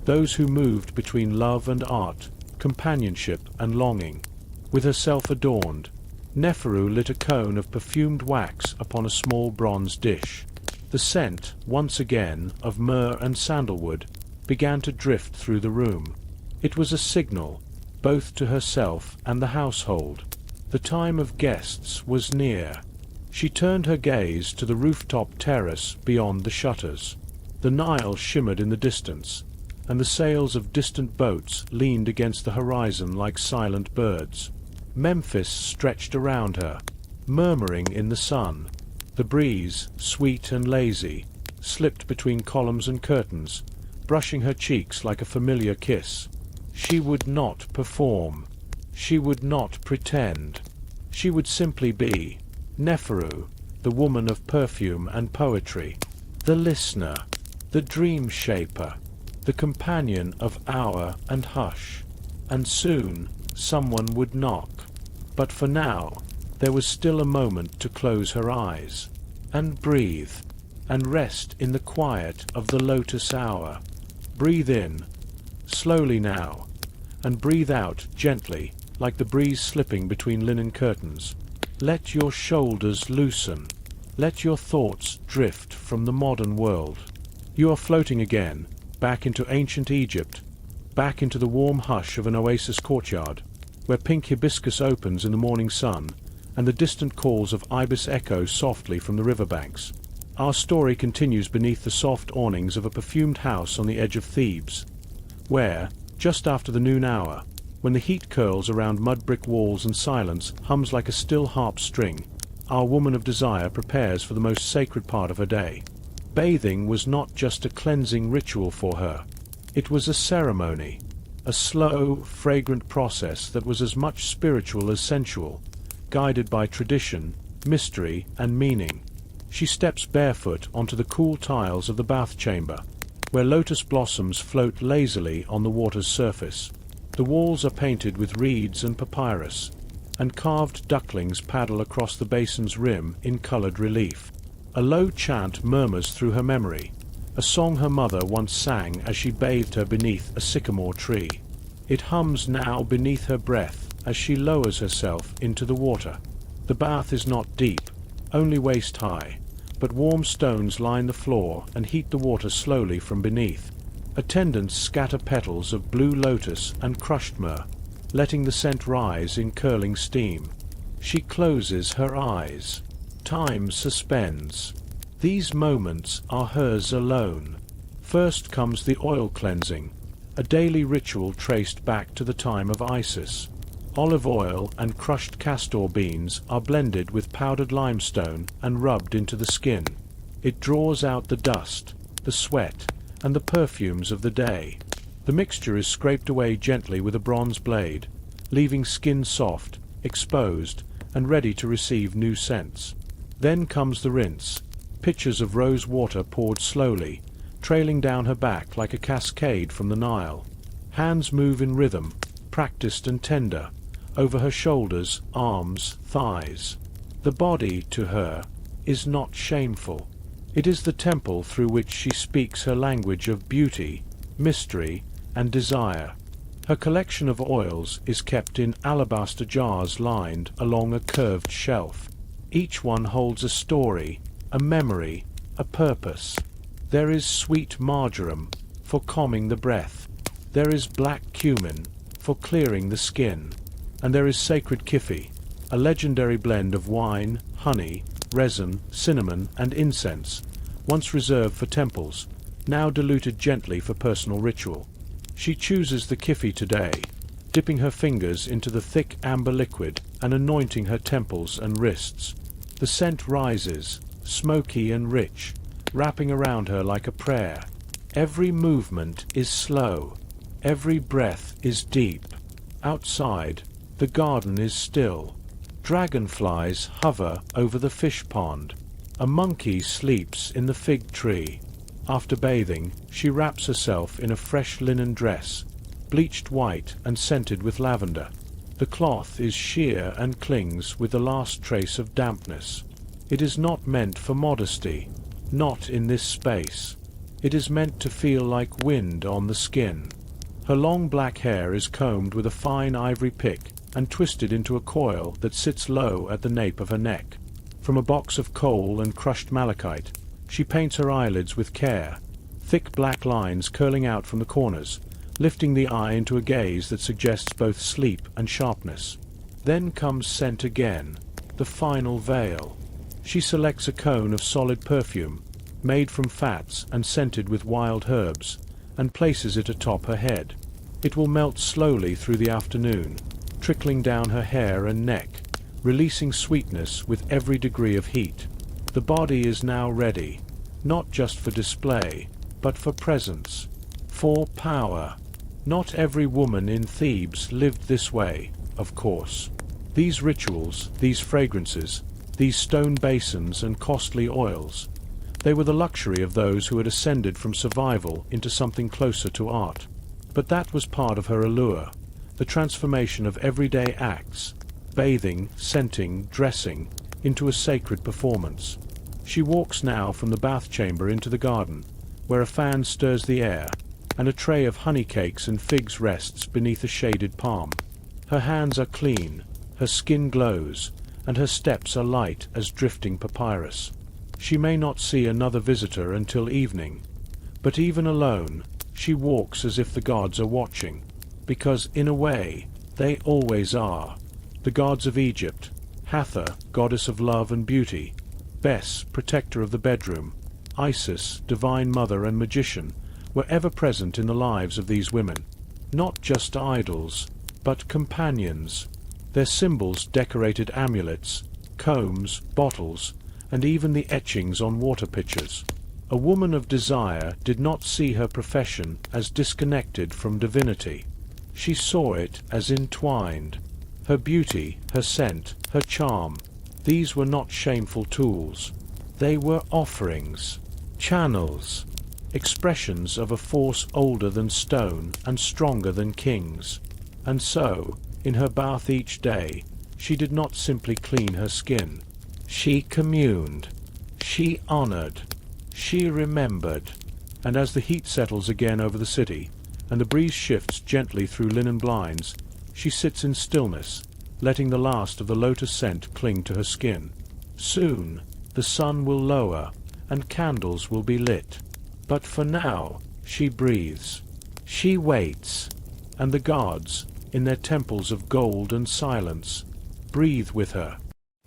those who moved between love and art, companionship and longing. With herself adorned, Neferu lit a cone of perfumed wax upon a small bronze dish. The scent, once again, of myrrh and sandalwood, began to drift through the room. It was a signal, both to herself and the household. The time of guests was near. She turned her gaze to the rooftop terrace beyond the shutters. The Nile shimmered in the distance, and the sails of distant boats leaned against the horizon like silent birds. Memphis stretched around her, murmuring in the sun. The breeze, sweet and lazy, slipped between columns and curtains, brushing her cheeks like a familiar kiss. She would not perform. She would not pretend. She would simply be Neferu, the woman of perfume and poetry, the listener, the dream shaper, the companion of hour and hush. And soon someone would knock. But for now, there was still a moment to close her eyes, and breathe, and rest in the quiet of the lotus hour. Breathe in, slowly now, and breathe out gently, like the breeze slipping between linen curtains. Let your shoulders loosen. Let your thoughts drift from the modern world. You are floating again, back into ancient Egypt, back into the warm hush of an oasis courtyard, where pink hibiscus opens in the morning sun, and the distant calls of ibis echo softly from the riverbanks. Our story continues beneath the soft awnings of a perfumed house on the edge of Thebes, where, just after the noon hour, when the heat curls around mud-brick walls and silence hums like a still harp string, our woman of desire prepares for the most sacred part of her day. Bathing was not just a cleansing ritual for her. It was a ceremony, a slow, fragrant process that was as much spiritual as sensual, guided by tradition, mystery, and meaning. She steps barefoot onto the cool tiles of the bath chamber, where lotus blossoms float lazily on the water's surface. The walls are painted with reeds and papyrus, and carved ducklings paddle across the basin's rim in colored relief. A low chant murmurs through her memory, a song her mother once sang as she bathed her beneath a sycamore tree. It hums now beneath her breath as she lowers herself into the water. The bath is not deep, only waist-high, but warm stones line the floor and heat the water slowly from beneath. Attendants scatter petals of blue lotus and crushed myrrh, letting the scent rise in curling steam. She closes her eyes. Time suspends. These moments are hers alone. First comes the oil cleansing, a daily ritual traced back to the time of Isis. Olive oil and crushed castor beans are blended with powdered limestone and rubbed into the skin. It draws out the dust, the sweat, and the perfumes of the day. The mixture is scraped away gently with a bronze blade, leaving skin soft, exposed, and ready to receive new scents. Then comes the rinse, pitchers of rose water poured slowly, trailing down her back like a cascade from the Nile. Hands move in rhythm, practiced and tender, over her shoulders, arms, thighs. The body, to her, is not shameful. It is the temple through which she speaks her language of beauty, mystery, and desire. Her collection of oils is kept in alabaster jars lined along a curved shelf. Each one holds a story, a memory, a purpose. There is sweet marjoram, for calming the breath. There is black cumin, for clearing the skin. And there is sacred kifi, a legendary blend of wine, honey, resin, cinnamon, and incense, once reserved for temples, now diluted gently for personal ritual. She chooses the kifi today, dipping her fingers into the thick amber liquid and anointing her temples and wrists. The scent rises, smoky and rich, wrapping around her like a prayer. Every movement is slow. Every breath is deep. Outside, the garden is still. Dragonflies hover over the fish pond. A monkey sleeps in the fig tree. After bathing, she wraps herself in a fresh linen dress, bleached white and scented with lavender. The cloth is sheer and clings with the last trace of dampness. It is not meant for modesty, not in this space. It is meant to feel like wind on the skin. Her long black hair is combed with a fine ivory pick and twisted into a coil that sits low at the nape of her neck. From a box of coal and crushed malachite, she paints her eyelids with care, thick black lines curling out from the corners, lifting the eye into a gaze that suggests both sleep and sharpness. Then comes scent again, the final veil. She selects a cone of solid perfume, made from fats and scented with wild herbs, and places it atop her head. It will melt slowly through the afternoon, trickling down her hair and neck, releasing sweetness with every degree of heat. The body is now ready, not just for display, but for presence, for power. Not every woman in Thebes lived this way, of course. These rituals, these fragrances, these stone basins and costly oils, they were the luxury of those who had ascended from survival into something closer to art. But that was part of her allure, the transformation of everyday acts, bathing, scenting, dressing, into a sacred performance. She walks now from the bath chamber into the garden, where a fan stirs the air, and a tray of honey cakes and figs rests beneath a shaded palm. Her hands are clean, her skin glows, and her steps are light as drifting papyrus. She may not see another visitor until evening, but even alone, she walks as if the gods are watching, because, in a way, they always are. The gods of Egypt, Hathor, goddess of love and beauty, Bes, protector of the bedroom, Isis, divine mother and magician, were ever present in the lives of these women. Not just idols, but companions. Their symbols decorated amulets, combs, bottles, and even the etchings on water pitchers. A woman of desire did not see her profession as disconnected from divinity. She saw it as entwined. Her beauty, her scent, her charm, these were not shameful tools. They were offerings, channels, expressions of a force older than stone and stronger than kings. And so, in her bath each day, she did not simply clean her skin. She communed, she honored, she remembered. And as the heat settles again over the city, and the breeze shifts gently through linen blinds, she sits in stillness, letting the last of the lotus scent cling to her skin. Soon, the sun will lower, and candles will be lit. But for now, she breathes. She waits. And the gods, in their temples of gold and silence, breathe with her.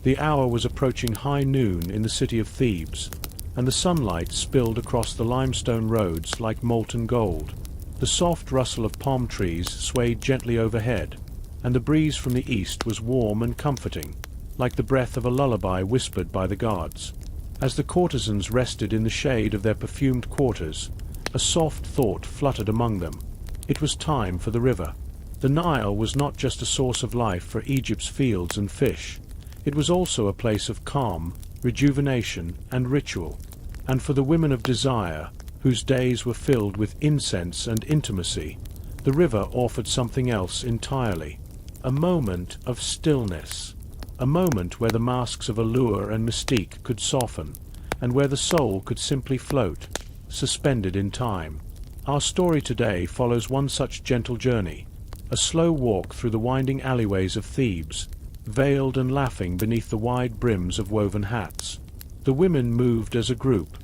The hour was approaching high noon in the city of Thebes, and the sunlight spilled across the limestone roads like molten gold. The soft rustle of palm trees swayed gently overhead, and the breeze from the east was warm and comforting, like the breath of a lullaby whispered by the gods. As the courtesans rested in the shade of their perfumed quarters, a soft thought fluttered among them. It was time for the river. The Nile was not just a source of life for Egypt's fields and fish. It was also a place of calm, rejuvenation, and ritual. And for the women of desire, whose days were filled with incense and intimacy, the river offered something else entirely. A moment of stillness. A moment where the masks of allure and mystique could soften, and where the soul could simply float, suspended in time. Our story today follows one such gentle journey, a slow walk through the winding alleyways of Thebes, veiled and laughing beneath the wide brims of woven hats. The women moved as a group,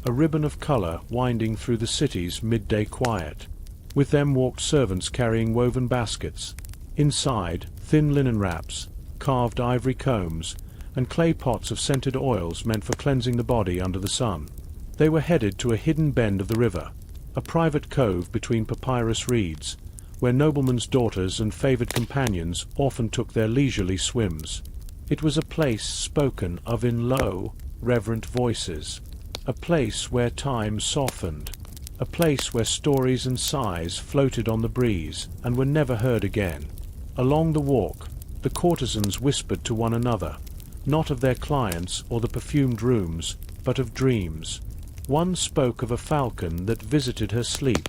a ribbon of color winding through the city's midday quiet. With them walked servants carrying woven baskets. Inside, thin linen wraps, carved ivory combs, and clay pots of scented oils meant for cleansing the body under the sun. They were headed to a hidden bend of the river, a private cove between papyrus reeds, where noblemen's daughters and favored companions often took their leisurely swims. It was a place spoken of in low, reverent voices, a place where time softened, a place where stories and sighs floated on the breeze and were never heard again. Along the walk, the courtesans whispered to one another, not of their clients or the perfumed rooms, but of dreams. One spoke of a falcon that visited her sleep,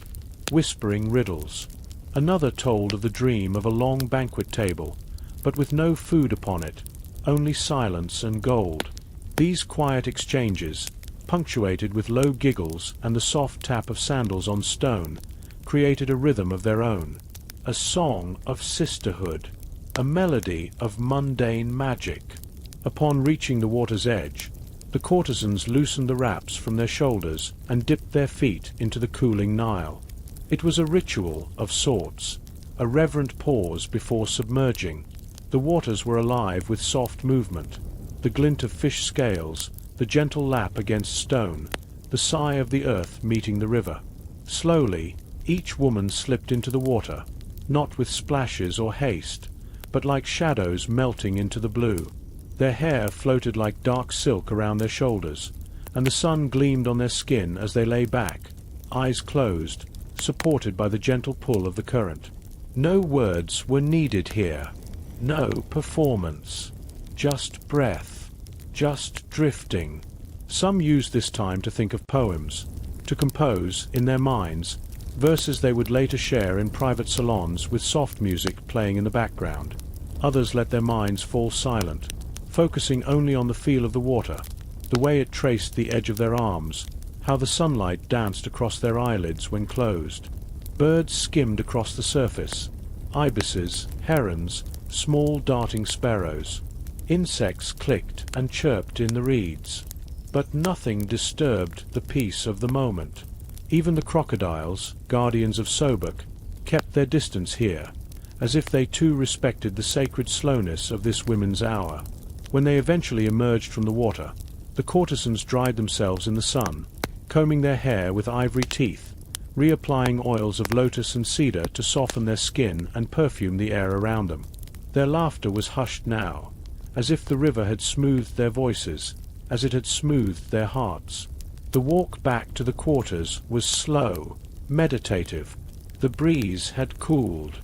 whispering riddles. Another told of the dream of a long banquet table, but with no food upon it, only silence and gold. These quiet exchanges, punctuated with low giggles and the soft tap of sandals on stone, created a rhythm of their own, a song of sisterhood, a melody of mundane magic. Upon reaching the water's edge, the courtesans loosened the wraps from their shoulders and dipped their feet into the cooling Nile. It was a ritual of sorts, a reverent pause before submerging. The waters were alive with soft movement, the glint of fish scales, the gentle lap against stone, the sigh of the earth meeting the river. Slowly, each woman slipped into the water, not with splashes or haste, but like shadows melting into the blue. Their hair floated like dark silk around their shoulders, and the sun gleamed on their skin as they lay back, eyes closed, supported by the gentle pull of the current. No words were needed here, no performance, just breath, just drifting. Some used this time to think of poems, to compose, in their minds, verses they would later share in private salons with soft music playing in the background. Others let their minds fall silent, focusing only on the feel of the water, the way it traced the edge of their arms, how the sunlight danced across their eyelids when closed. Birds skimmed across the surface, ibises, herons, small darting sparrows. Insects clicked and chirped in the reeds. But nothing disturbed the peace of the moment. Even the crocodiles, guardians of Sobek, kept their distance here, as if they too respected the sacred slowness of this women's hour. When they eventually emerged from the water, the courtesans dried themselves in the sun, combing their hair with ivory teeth, reapplying oils of lotus and cedar to soften their skin and perfume the air around them. Their laughter was hushed now, as if the river had smoothed their voices, as it had smoothed their hearts. The walk back to the quarters was slow, meditative. The breeze had cooled.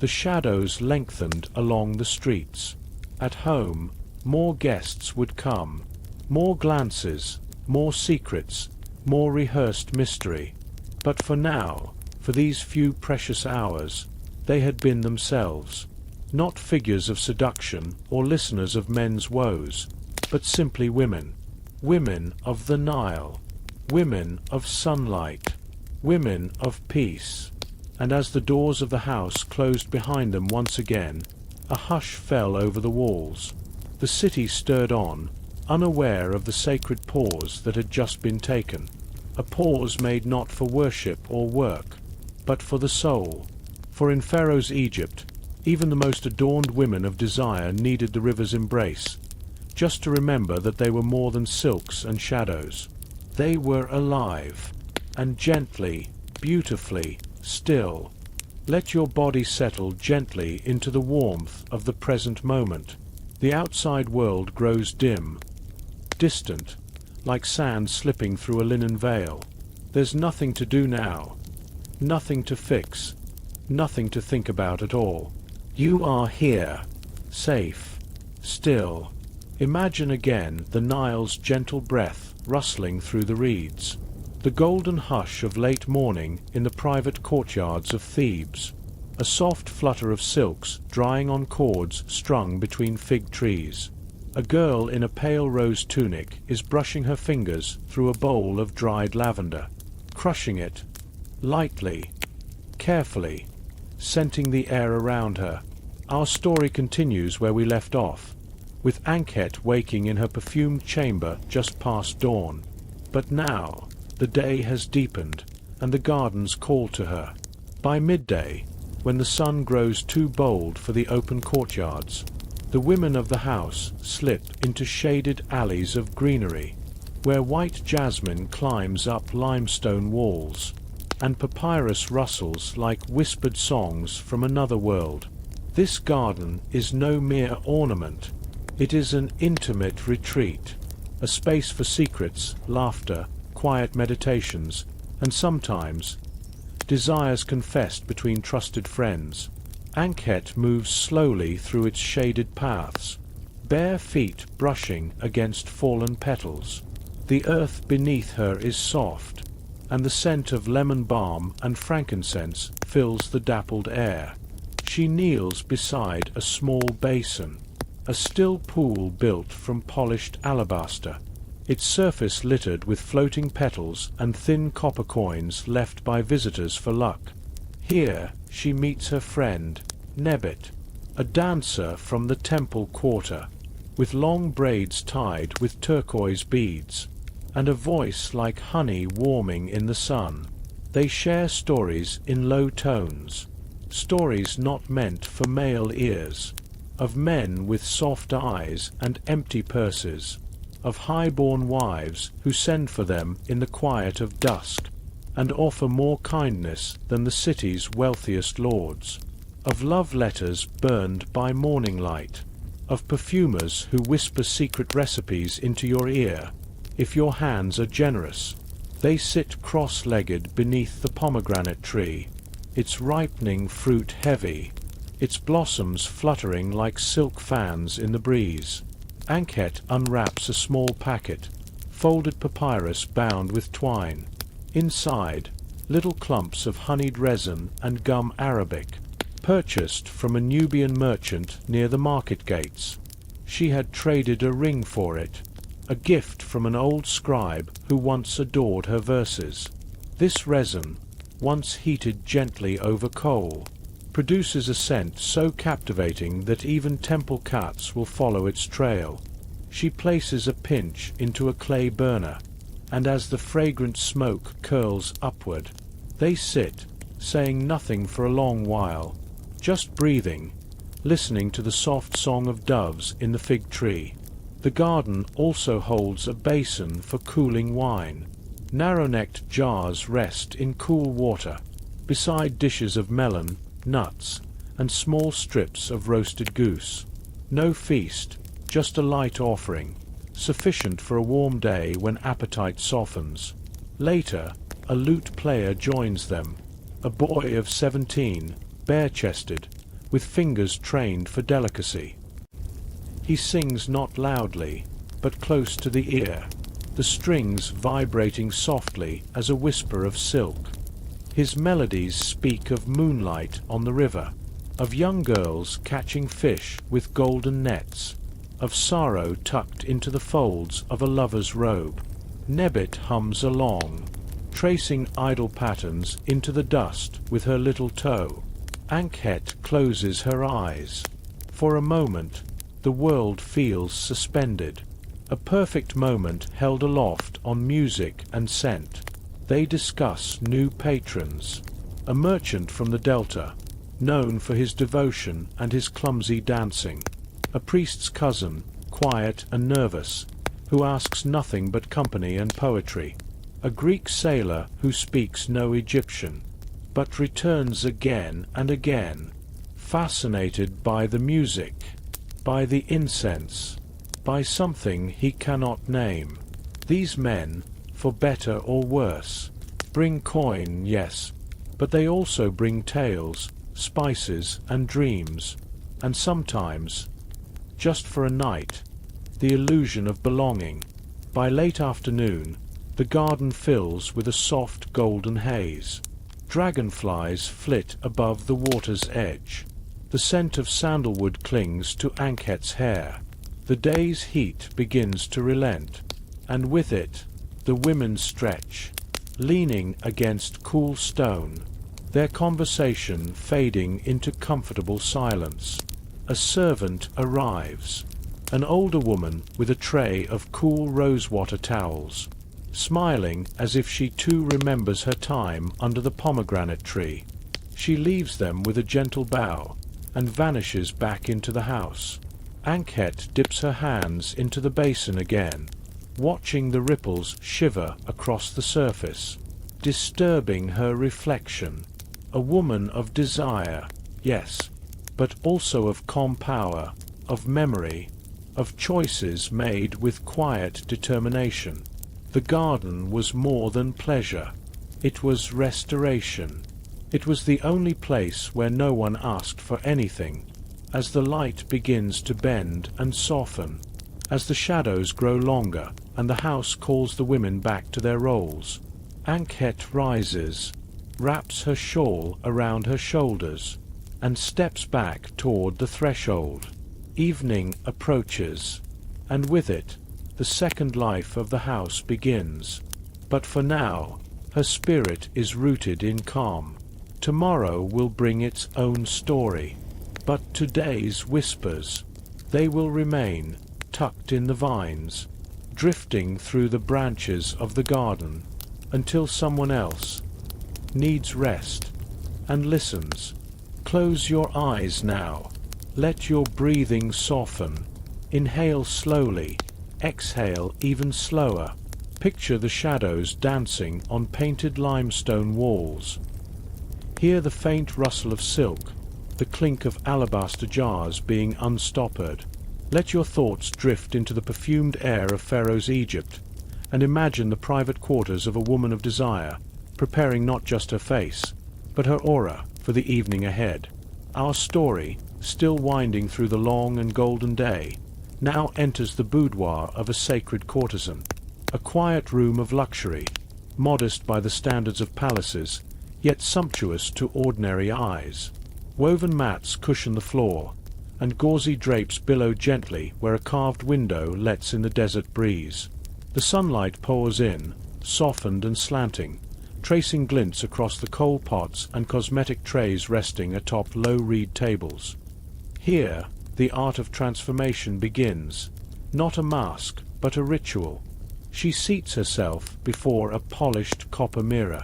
The shadows lengthened along the streets. At home, more guests would come. More glances, more secrets, more rehearsed mystery. But for now, for these few precious hours, they had been themselves. Not figures of seduction or listeners of men's woes, but simply women. Women of the Nile. Women of sunlight. Women of peace. And as the doors of the house closed behind them once again, a hush fell over the walls. The city stirred on, unaware of the sacred pause that had just been taken. A pause made not for worship or work, but for the soul. For in Pharaoh's Egypt, even the most adorned women of desire needed the river's embrace, just to remember that they were more than silks and shadows. They were alive, and gently, beautifully, still. Let your body settle gently into the warmth of the present moment. The outside world grows dim, distant, like sand slipping through a linen veil. There's nothing to do now, nothing to fix, nothing to think about at all. You are here, safe, still. Imagine again the Nile's gentle breath rustling through the reeds, the golden hush of late morning in the private courtyards of Thebes, a soft flutter of silks drying on cords strung between fig trees. A girl in a pale rose tunic is brushing her fingers through a bowl of dried lavender, crushing it, lightly, carefully, scenting the air around her. Our story continues where we left off, with Ankhet waking in her perfumed chamber just past dawn. But now, the day has deepened, and the gardens call to her. By midday, when the sun grows too bold for the open courtyards, the women of the house slip into shaded alleys of greenery, where white jasmine climbs up limestone walls, and papyrus rustles like whispered songs from another world. This garden is no mere ornament. It is an intimate retreat, a space for secrets, laughter, quiet meditations, and sometimes desires confessed between trusted friends. Ankhet moves slowly through its shaded paths, bare feet brushing against fallen petals. The earth beneath her is soft, and the scent of lemon balm and frankincense fills the dappled air. She kneels beside a small basin, a still pool built from polished alabaster, its surface littered with floating petals and thin copper coins left by visitors for luck. Here she meets her friend, Nebet, a dancer from the temple quarter, with long braids tied with turquoise beads, and a voice like honey warming in the sun. They share stories in low tones, stories not meant for male ears, of men with soft eyes and empty purses, of high-born wives who send for them in the quiet of dusk, and offer more kindness than the city's wealthiest lords, of love letters burned by morning light, of perfumers who whisper secret recipes into your ear, if your hands are generous. They sit cross-legged beneath the pomegranate tree, its ripening fruit heavy, its blossoms fluttering like silk fans in the breeze. Ankhet unwraps a small packet, folded papyrus bound with twine. Inside, little clumps of honeyed resin and gum arabic, purchased from a Nubian merchant near the market gates. She had traded a ring for it, a gift from an old scribe who once adored her verses. This resin, once heated gently over coal, produces a scent so captivating that even temple cats will follow its trail. She places a pinch into a clay burner, and as the fragrant smoke curls upward, they sit, saying nothing for a long while, just breathing, listening to the soft song of doves in the fig tree. The garden also holds a basin for cooling wine. Narrow-necked jars rest in cool water, beside dishes of melon, nuts, and small strips of roasted goose. No feast, just a light offering, sufficient for a warm day when appetite softens. Later, a lute player joins them, a boy of 17, bare-chested, with fingers trained for delicacy. He sings not loudly, but close to the ear, the strings vibrating softly as a whisper of silk. His melodies speak of moonlight on the river, of young girls catching fish with golden nets, of sorrow tucked into the folds of a lover's robe. Nebbit hums along, tracing idle patterns into the dust with her little toe. Ankhet closes her eyes. For a moment, the world feels suspended, a perfect moment held aloft on music and scent. They discuss new patrons, a merchant from the Delta, known for his devotion and his clumsy dancing, a priest's cousin, quiet and nervous, who asks nothing but company and poetry, a Greek sailor who speaks no Egyptian, but returns again and again, fascinated by the music, by the incense, by something he cannot name. These men, for better or worse, bring coin, yes, but they also bring tales, spices and dreams, and sometimes, just for a night, the illusion of belonging. By late afternoon, the garden fills with a soft golden haze. Dragonflies flit above the water's edge. The scent of sandalwood clings to Ankhet's hair. The day's heat begins to relent, and with it, the women stretch, leaning against cool stone, their conversation fading into comfortable silence. A servant arrives, an older woman with a tray of cool rosewater towels, smiling as if she too remembers her time under the pomegranate tree. She leaves them with a gentle bow, and vanishes back into the house. Ankhet dips her hands into the basin again, watching the ripples shiver across the surface, disturbing her reflection. A woman of desire, yes, but also of calm power, of memory, of choices made with quiet determination. The garden was more than pleasure. It was restoration. It was the only place where no one asked for anything. As the light begins to bend and soften, as the shadows grow longer and the house calls the women back to their roles, Ankhet rises, wraps her shawl around her shoulders, and steps back toward the threshold. Evening approaches, and with it, the second life of the house begins. But for now, her spirit is rooted in calm. Tomorrow will bring its own story. But today's whispers, they will remain, tucked in the vines, drifting through the branches of the garden, until someone else needs rest and listens. Close your eyes now. Let your breathing soften. Inhale slowly. Exhale even slower. Picture the shadows dancing on painted limestone walls. Hear the faint rustle of silk, the clink of alabaster jars being unstoppered. Let your thoughts drift into the perfumed air of Pharaoh's Egypt, and imagine the private quarters of a woman of desire, preparing not just her face, but her aura for the evening ahead. Our story, still winding through the long and golden day, now enters the boudoir of a sacred courtesan, a quiet room of luxury, modest by the standards of palaces, yet sumptuous to ordinary eyes. Woven mats cushion the floor, and gauzy drapes billow gently where a carved window lets in the desert breeze. The sunlight pours in, softened and slanting, tracing glints across the coal pots and cosmetic trays resting atop low reed tables. Here, the art of transformation begins, not a mask, but a ritual. She seats herself before a polished copper mirror,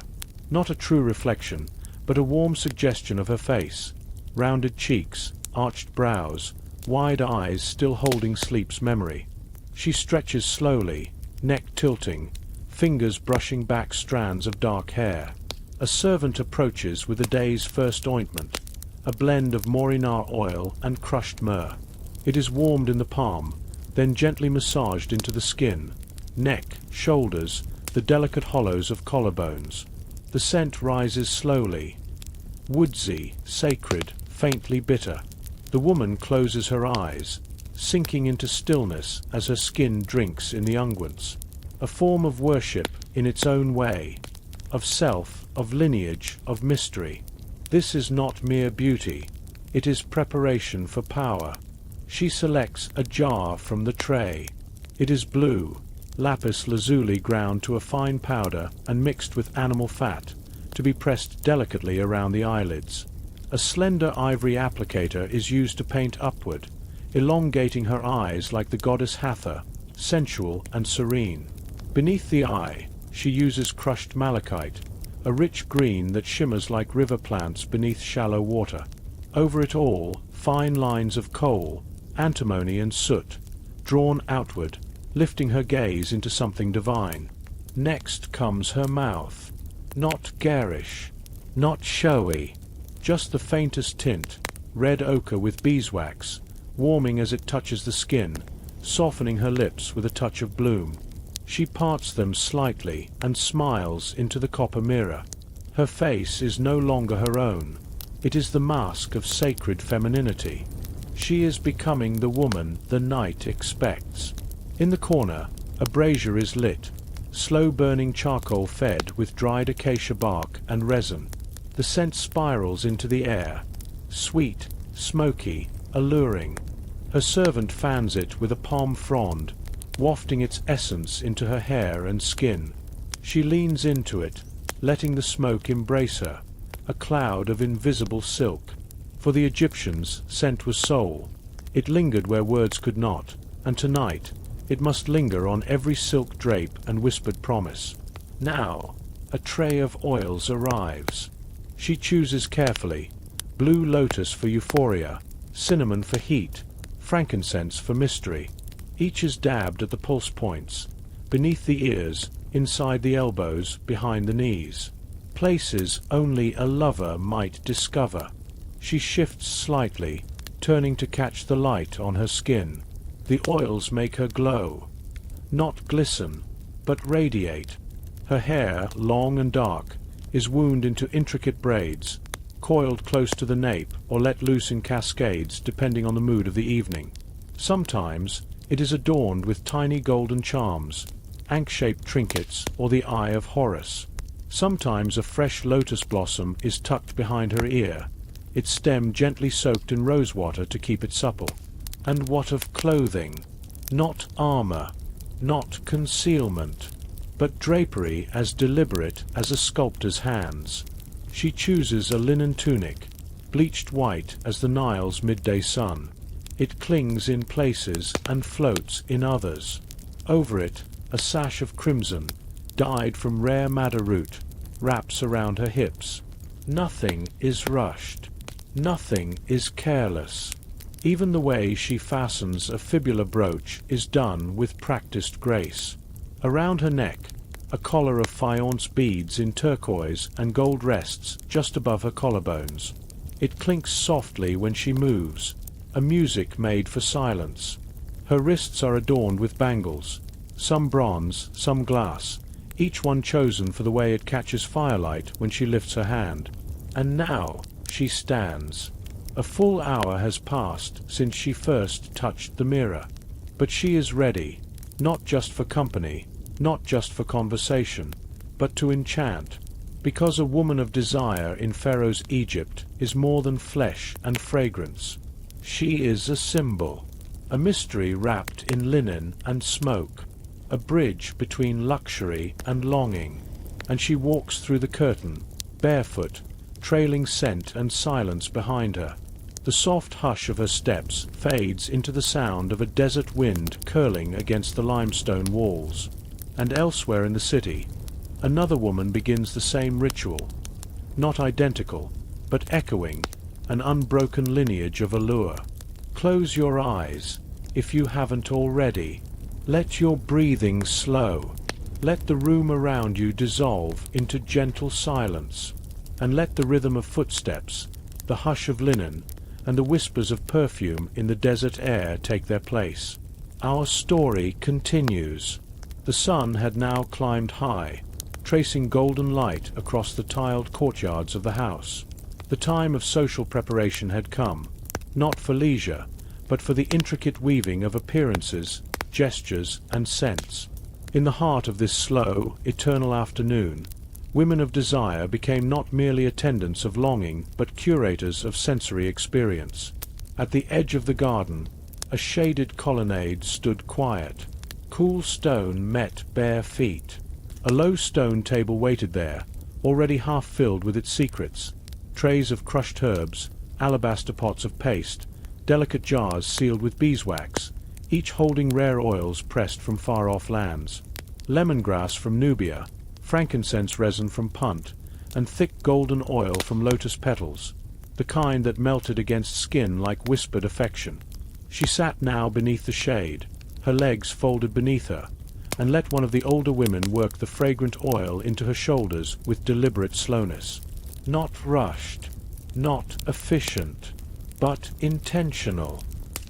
not a true reflection, but a warm suggestion of her face, rounded cheeks, arched brows, wide eyes still holding sleep's memory. She stretches slowly, neck tilting, fingers brushing back strands of dark hair. A servant approaches with the day's first ointment, a blend of morinar oil and crushed myrrh. It is warmed in the palm, then gently massaged into the skin, neck, shoulders, the delicate hollows of collarbones. The scent rises slowly, woodsy, sacred, faintly bitter. The woman closes her eyes, sinking into stillness as her skin drinks in the unguents. A form of worship in its own way, of self, of lineage, of mystery. This is not mere beauty, it is preparation for power. She selects a jar from the tray. It is blue, lapis lazuli ground to a fine powder and mixed with animal fat, to be pressed delicately around the eyelids. A slender ivory applicator is used to paint upward, elongating her eyes like the goddess Hathor, sensual and serene. Beneath the eye, she uses crushed malachite, a rich green that shimmers like river plants beneath shallow water. Over it all, fine lines of kohl, antimony and soot, drawn outward, lifting her gaze into something divine. Next comes her mouth. Not garish, not showy, just the faintest tint, red ochre with beeswax, warming as it touches the skin, softening her lips with a touch of bloom. She parts them slightly and smiles into the copper mirror. Her face is no longer her own. It is the mask of sacred femininity. She is becoming the woman the night expects. In the corner, a brazier is lit, slow-burning charcoal fed with dried acacia bark and resin. The scent spirals into the air, sweet, smoky, alluring. Her servant fans it with a palm frond, wafting its essence into her hair and skin. She leans into it, letting the smoke embrace her, a cloud of invisible silk. For the Egyptians, scent was soul. It lingered where words could not, and tonight it must linger on every silk drape and whispered promise. Now, a tray of oils arrives. She chooses carefully: blue lotus for euphoria, cinnamon for heat, frankincense for mystery. Each is dabbed at the pulse points, beneath the ears, inside the elbows, behind the knees. Places only a lover might discover. She shifts slightly, turning to catch the light on her skin. The oils make her glow. Not glisten, but radiate. Her hair, long and dark, is wound into intricate braids, coiled close to the nape or let loose in cascades depending on the mood of the evening. Sometimes it is adorned with tiny golden charms, ankh-shaped trinkets or the eye of Horus. Sometimes a fresh lotus blossom is tucked behind her ear, its stem gently soaked in rosewater to keep it supple. And what of clothing? Not armor, not concealment, but drapery as deliberate as a sculptor's hands. She chooses a linen tunic, bleached white as the Nile's midday sun. It clings in places and floats in others. Over it, a sash of crimson, dyed from rare madder root, wraps around her hips. Nothing is rushed. Nothing is careless. Even the way she fastens a fibula brooch is done with practiced grace. Around her neck, a collar of faience beads in turquoise and gold rests just above her collarbones. It clinks softly when she moves, a music made for silence. Her wrists are adorned with bangles, some bronze, some glass, each one chosen for the way it catches firelight when she lifts her hand. And now she stands. A full hour has passed since she first touched the mirror. But she is ready, not just for company, not just for conversation, but to enchant. Because a woman of desire in Pharaoh's Egypt is more than flesh and fragrance. She is a symbol, a mystery wrapped in linen and smoke, a bridge between luxury and longing. And she walks through the curtain, barefoot, trailing scent and silence behind her. The soft hush of her steps fades into the sound of a desert wind curling against the limestone walls. And elsewhere in the city, another woman begins the same ritual. Not identical, but echoing, an unbroken lineage of allure. Close your eyes, if you haven't already. Let your breathing slow. Let the room around you dissolve into gentle silence. And let the rhythm of footsteps, the hush of linen, and the whispers of perfume in the desert air take their place. Our story continues. The sun had now climbed high, tracing golden light across the tiled courtyards of the house. The time of social preparation had come, not for leisure, but for the intricate weaving of appearances, gestures, and scents. In the heart of this slow, eternal afternoon, women of desire became not merely attendants of longing, but curators of sensory experience. At the edge of the garden, a shaded colonnade stood quiet. Cool stone met bare feet. A low stone table waited there, already half filled with its secrets. Trays of crushed herbs, alabaster pots of paste, delicate jars sealed with beeswax, each holding rare oils pressed from far-off lands. Lemongrass from Nubia, frankincense resin from Punt, and thick golden oil from lotus petals, the kind that melted against skin like whispered affection. She sat now beneath the shade, her legs folded beneath her, and let one of the older women work the fragrant oil into her shoulders with deliberate slowness. Not rushed, not efficient, but intentional.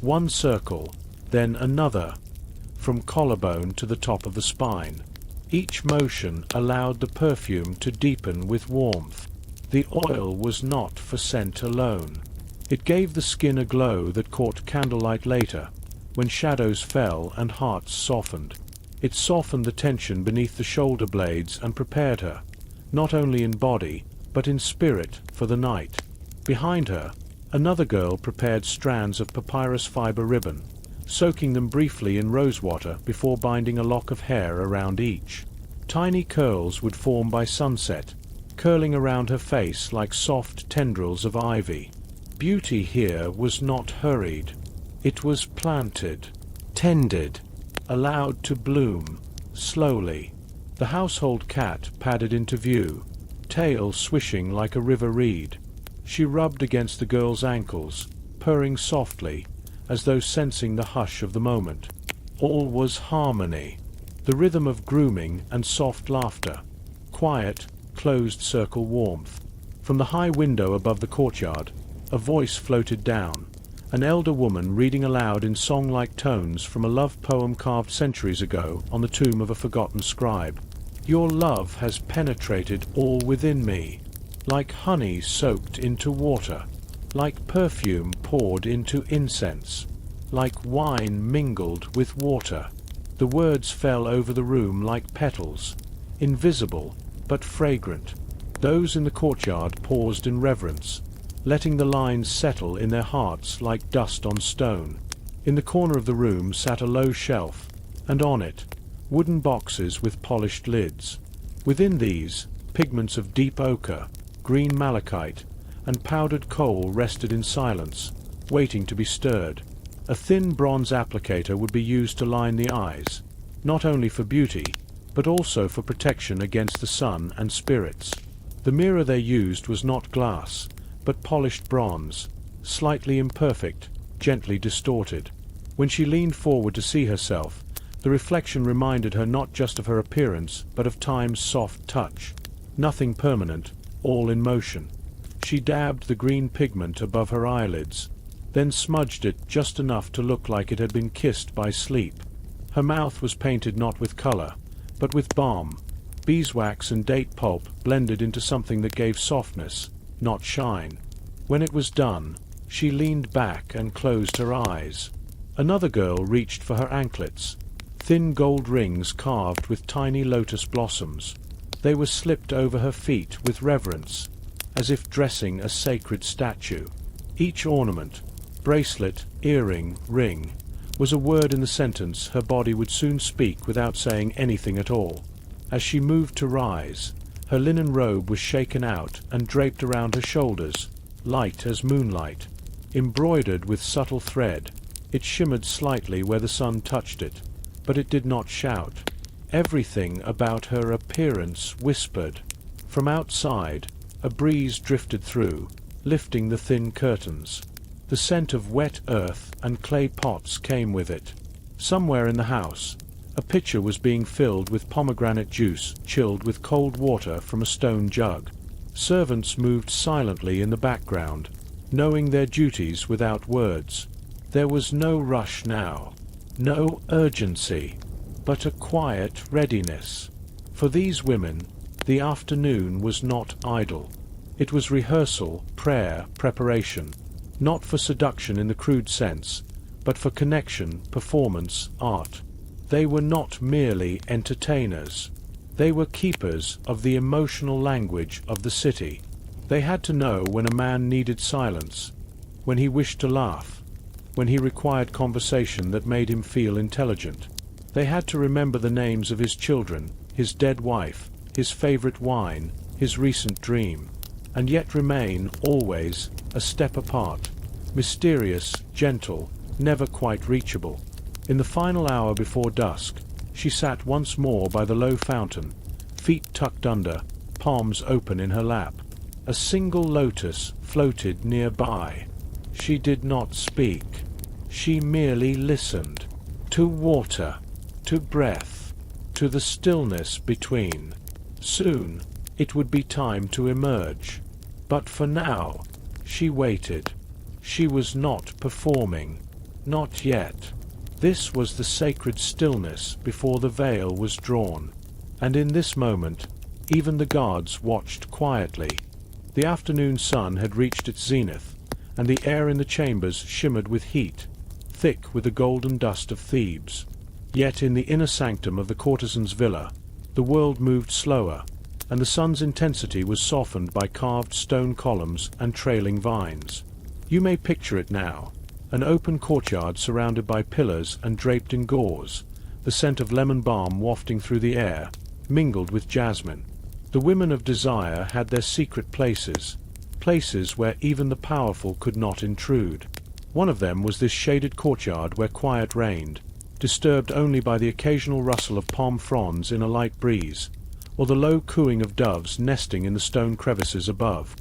One circle, then another, from collarbone to the top of the spine. Each motion allowed the perfume to deepen with warmth. The oil was not for scent alone. It gave the skin a glow that caught candlelight later, when shadows fell and hearts softened. It softened the tension beneath the shoulder blades and prepared her, not only in body, but in spirit, for the night. Behind her, another girl prepared strands of papyrus fiber ribbon, soaking them briefly in rosewater before binding a lock of hair around each. Tiny curls would form by sunset, curling around her face like soft tendrils of ivy. Beauty here was not hurried. It was planted, tended, allowed to bloom, slowly. The household cat padded into view, tail swishing like a river reed. She rubbed against the girl's ankles, purring softly, as though sensing the hush of the moment. All was harmony, the rhythm of grooming and soft laughter, quiet, closed-circle warmth. From the high window above the courtyard, a voice floated down, an elder woman reading aloud in song-like tones from a love poem carved centuries ago on the tomb of a forgotten scribe. Your love has penetrated all within me, like honey soaked into water, like perfume poured into incense, like wine mingled with water. The words fell over the room like petals, invisible but fragrant. Those in the courtyard paused in reverence, letting the lines settle in their hearts like dust on stone. In the corner of the room sat a low shelf, and on it, wooden boxes with polished lids. Within these, pigments of deep ochre, green malachite, and powdered coal rested in silence, waiting to be stirred. A thin bronze applicator would be used to line the eyes, not only for beauty, but also for protection against the sun and spirits. The mirror they used was not glass, but polished bronze, slightly imperfect, gently distorted. When she leaned forward to see herself, the reflection reminded her not just of her appearance, but of time's soft touch. Nothing permanent, all in motion. She dabbed the green pigment above her eyelids, then smudged it just enough to look like it had been kissed by sleep. Her mouth was painted not with color, but with balm. Beeswax and date pulp blended into something that gave softness, not shine. When it was done, she leaned back and closed her eyes. Another girl reached for her anklets, thin gold rings carved with tiny lotus blossoms. They were slipped over her feet with reverence, as if dressing a sacred statue. Each ornament, bracelet, earring, ring, was a word in the sentence her body would soon speak without saying anything at all. As she moved to rise, her linen robe was shaken out and draped around her shoulders, light as moonlight. Embroidered with subtle thread, it shimmered slightly where the sun touched it, but it did not shout. Everything about her appearance whispered. From outside, a breeze drifted through, lifting the thin curtains. The scent of wet earth and clay pots came with it. Somewhere in the house, a pitcher was being filled with pomegranate juice chilled with cold water from a stone jug. Servants moved silently in the background, knowing their duties without words. There was no rush now, no urgency, but a quiet readiness. For these women, the afternoon was not idle. It was rehearsal, prayer, preparation, not for seduction in the crude sense, but for connection, performance, art. They were not merely entertainers. They were keepers of the emotional language of the city. They had to know when a man needed silence, when he wished to laugh, when he required conversation that made him feel intelligent. They had to remember the names of his children, his dead wife, his favorite wine, his recent dream, and yet remain, always, a step apart, mysterious, gentle, never quite reachable. In the final hour before dusk, she sat once more by the low fountain, feet tucked under, palms open in her lap. A single lotus floated nearby. She did not speak. She merely listened. To water, to breath, to the stillness between. Soon, it would be time to emerge. But for now, she waited. She was not performing. Not yet. This was the sacred stillness before the veil was drawn. And in this moment, even the guards watched quietly. The afternoon sun had reached its zenith, and the air in the chambers shimmered with heat, thick with the golden dust of Thebes. Yet in the inner sanctum of the courtesan's villa, the world moved slower, and the sun's intensity was softened by carved stone columns and trailing vines. You may picture it now, an open courtyard surrounded by pillars and draped in gauze, the scent of lemon balm wafting through the air, mingled with jasmine. The women of desire had their secret places, places where even the powerful could not intrude. One of them was this shaded courtyard where quiet reigned, disturbed only by the occasional rustle of palm fronds in a light breeze, or the low cooing of doves nesting in the stone crevices above.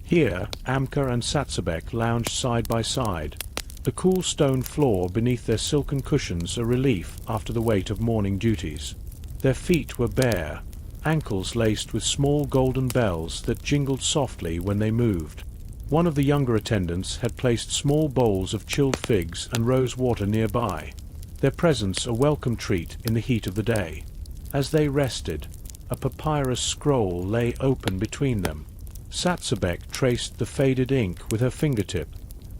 Here Amka and Satsabek lounged side by side, the cool stone floor beneath their silken cushions a relief after the weight of morning duties. Their feet were bare, ankles laced with small golden bells that jingled softly when they moved. One of the younger attendants had placed small bowls of chilled figs and rose water nearby, their presence a welcome treat in the heat of the day. As they rested, a papyrus scroll lay open between them. Satsabek traced the faded ink with her fingertip,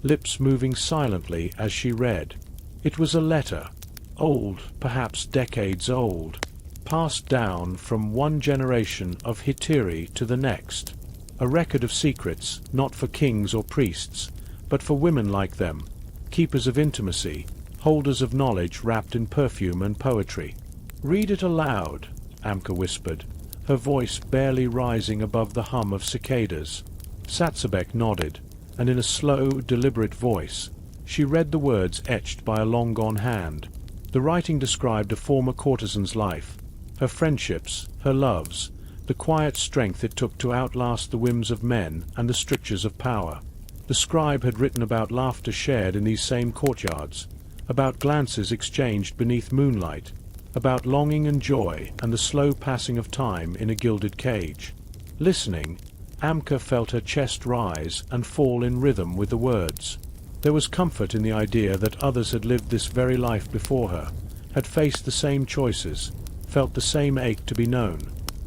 lips moving silently as she read. It was a letter, old, perhaps decades old, passed down from one generation of Hetiri to the next, a record of secrets not for kings or priests, but for women like them, keepers of intimacy, holders of knowledge wrapped in perfume and poetry. "Read it aloud," Amka whispered, her voice barely rising above the hum of cicadas. Satsabek nodded, and in a slow, deliberate voice, she read the words etched by a long-gone hand. The writing described a former courtesan's life, her friendships, her loves, the quiet strength it took to outlast the whims of men and the strictures of power. The scribe had written about laughter shared in these same courtyards, about glances exchanged beneath moonlight, about longing and joy and the slow passing of time in a gilded cage. Listening, Amka felt her chest rise and fall in rhythm with the words. There was comfort in the idea that others had lived this very life before her, had faced the same choices, felt the same ache to be known,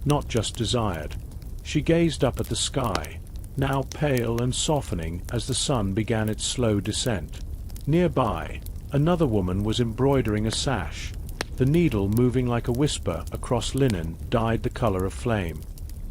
not just desired. She gazed up at the sky, now pale and softening as the sun began its slow descent. Nearby, another woman was embroidering a sash, the needle moving like a whisper across linen dyed the color of flame.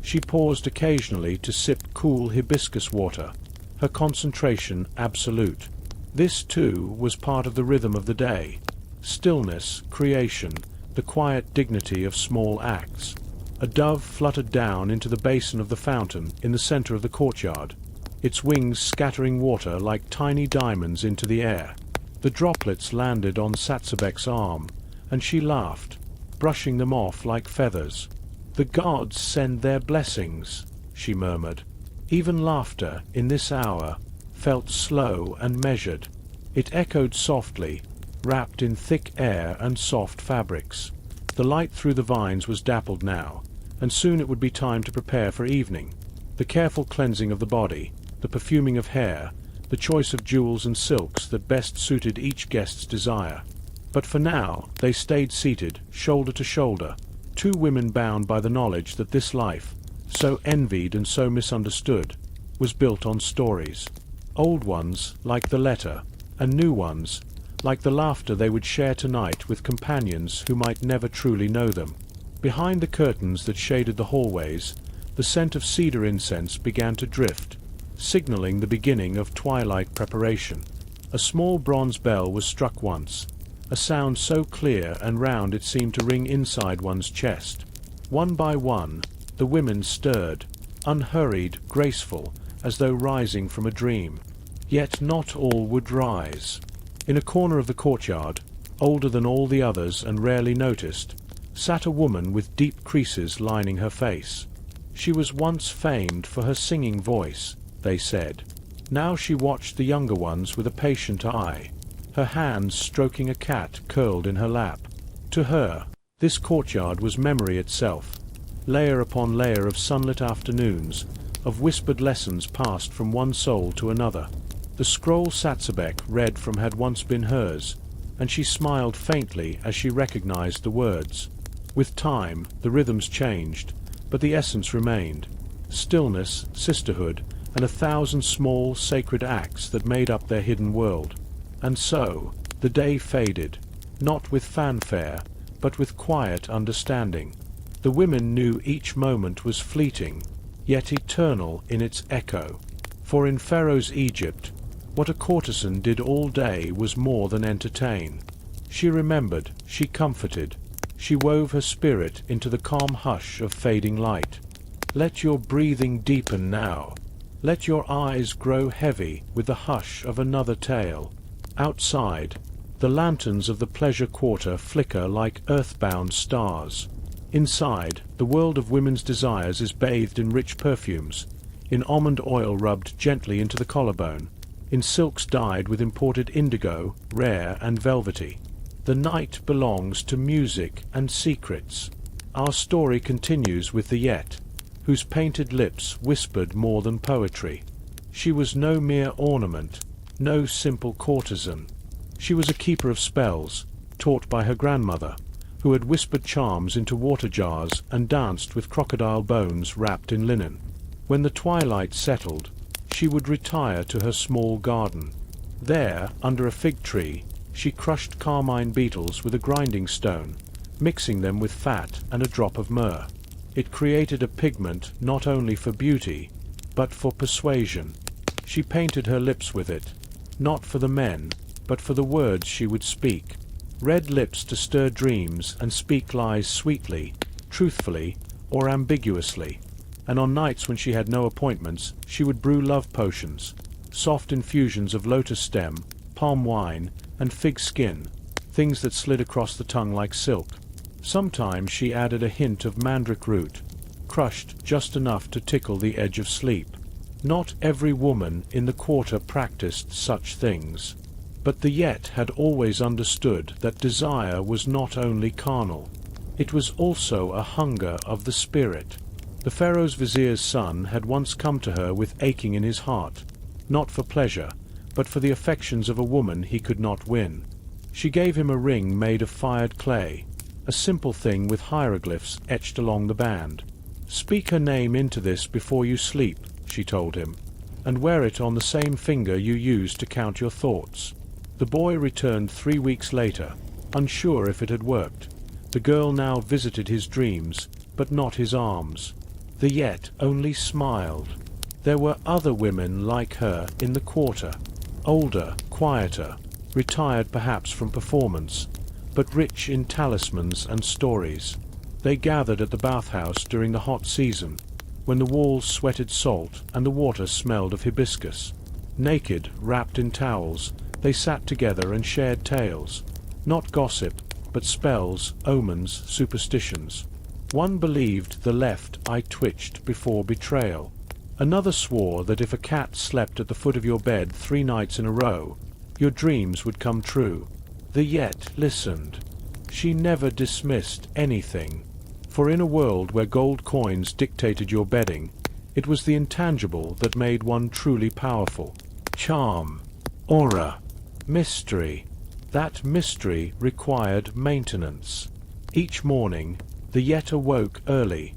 She paused occasionally to sip cool hibiscus water, her concentration absolute. This, too, was part of the rhythm of the day. Stillness, creation, the quiet dignity of small acts. A dove fluttered down into the basin of the fountain in the center of the courtyard, its wings scattering water like tiny diamonds into the air. The droplets landed on Satsabek's arm, and she laughed, brushing them off like feathers. "The gods send their blessings," she murmured. Even laughter, in this hour, felt slow and measured. It echoed softly, wrapped in thick air and soft fabrics. The light through the vines was dappled now, and soon it would be time to prepare for evening. The careful cleansing of the body, the perfuming of hair, the choice of jewels and silks that best suited each guest's desire. But for now they stayed seated, shoulder to shoulder, two women bound by the knowledge that this life, so envied and so misunderstood, was built on stories. Old ones, like the letter, and new ones, like the laughter they would share tonight with companions who might never truly know them. Behind the curtains that shaded the hallways, the scent of cedar incense began to drift, signaling the beginning of twilight preparation. A small bronze bell was struck once, a sound so clear and round it seemed to ring inside one's chest. One by one, the women stirred, unhurried, graceful, as though rising from a dream. Yet not all would rise. In a corner of the courtyard, older than all the others and rarely noticed, sat a woman with deep creases lining her face. She was once famed for her singing voice, they said. Now she watched the younger ones with a patient eye, her hands stroking a cat curled in her lap. To her, this courtyard was memory itself, layer upon layer of sunlit afternoons, of whispered lessons passed from one soul to another. The scroll Satsabek read from had once been hers, and she smiled faintly as she recognized the words. With time, the rhythms changed, but the essence remained. Stillness, sisterhood, and 1,000 small, sacred acts that made up their hidden world. And so, the day faded, not with fanfare, but with quiet understanding. The women knew each moment was fleeting, yet eternal in its echo. For in Pharaoh's Egypt, what a courtesan did all day was more than entertain. She remembered, she comforted, she wove her spirit into the calm hush of fading light. Let your breathing deepen now. Let your eyes grow heavy with the hush of another tale. Outside, the lanterns of the pleasure quarter flicker like earthbound stars. Inside, the world of women's desires is bathed in rich perfumes, in almond oil rubbed gently into the collarbone, in silks dyed with imported indigo, rare and velvety. The night belongs to music and secrets. Our story continues with the Yet, whose painted lips whispered more than poetry. She was no mere ornament, no simple courtesan. She was a keeper of spells, taught by her grandmother, who had whispered charms into water jars and danced with crocodile bones wrapped in linen. When the twilight settled, she would retire to her small garden. There, under a fig tree, she crushed carmine beetles with a grinding stone, mixing them with fat and a drop of myrrh. It created a pigment not only for beauty, but for persuasion. She painted her lips with it, not for the men, but for the words she would speak. Red lips to stir dreams and speak lies sweetly, truthfully, or ambiguously. And on nights when she had no appointments, she would brew love potions, soft infusions of lotus stem, palm wine, and fig skin, things that slid across the tongue like silk. Sometimes she added a hint of mandrake root, crushed just enough to tickle the edge of sleep. Not every woman in the quarter practiced such things. But the Yet had always understood that desire was not only carnal. It was also a hunger of the spirit. The Pharaoh's vizier's son had once come to her with aching in his heart, not for pleasure, but for the affections of a woman he could not win. She gave him a ring made of fired clay, a simple thing with hieroglyphs etched along the band. "Speak her name into this before you sleep," she told him, "and wear it on the same finger you use to count your thoughts." The boy returned 3 weeks later, unsure if it had worked. The girl now visited his dreams, but not his arms. The Yet only smiled. There were other women like her in the quarter, older, quieter, retired perhaps from performance, but rich in talismans and stories. They gathered at the bathhouse during the hot season, when the walls sweated salt and the water smelled of hibiscus. Naked, wrapped in towels, they sat together and shared tales, not gossip, but spells, omens, superstitions. One believed the left eye twitched before betrayal. Another swore that if a cat slept at the foot of your bed 3 nights in a row, your dreams would come true. The Yet listened. She never dismissed anything. For in a world where gold coins dictated your bedding, it was the intangible that made one truly powerful. Charm, aura, mystery. That mystery required maintenance. Each morning, the Yet awoke early,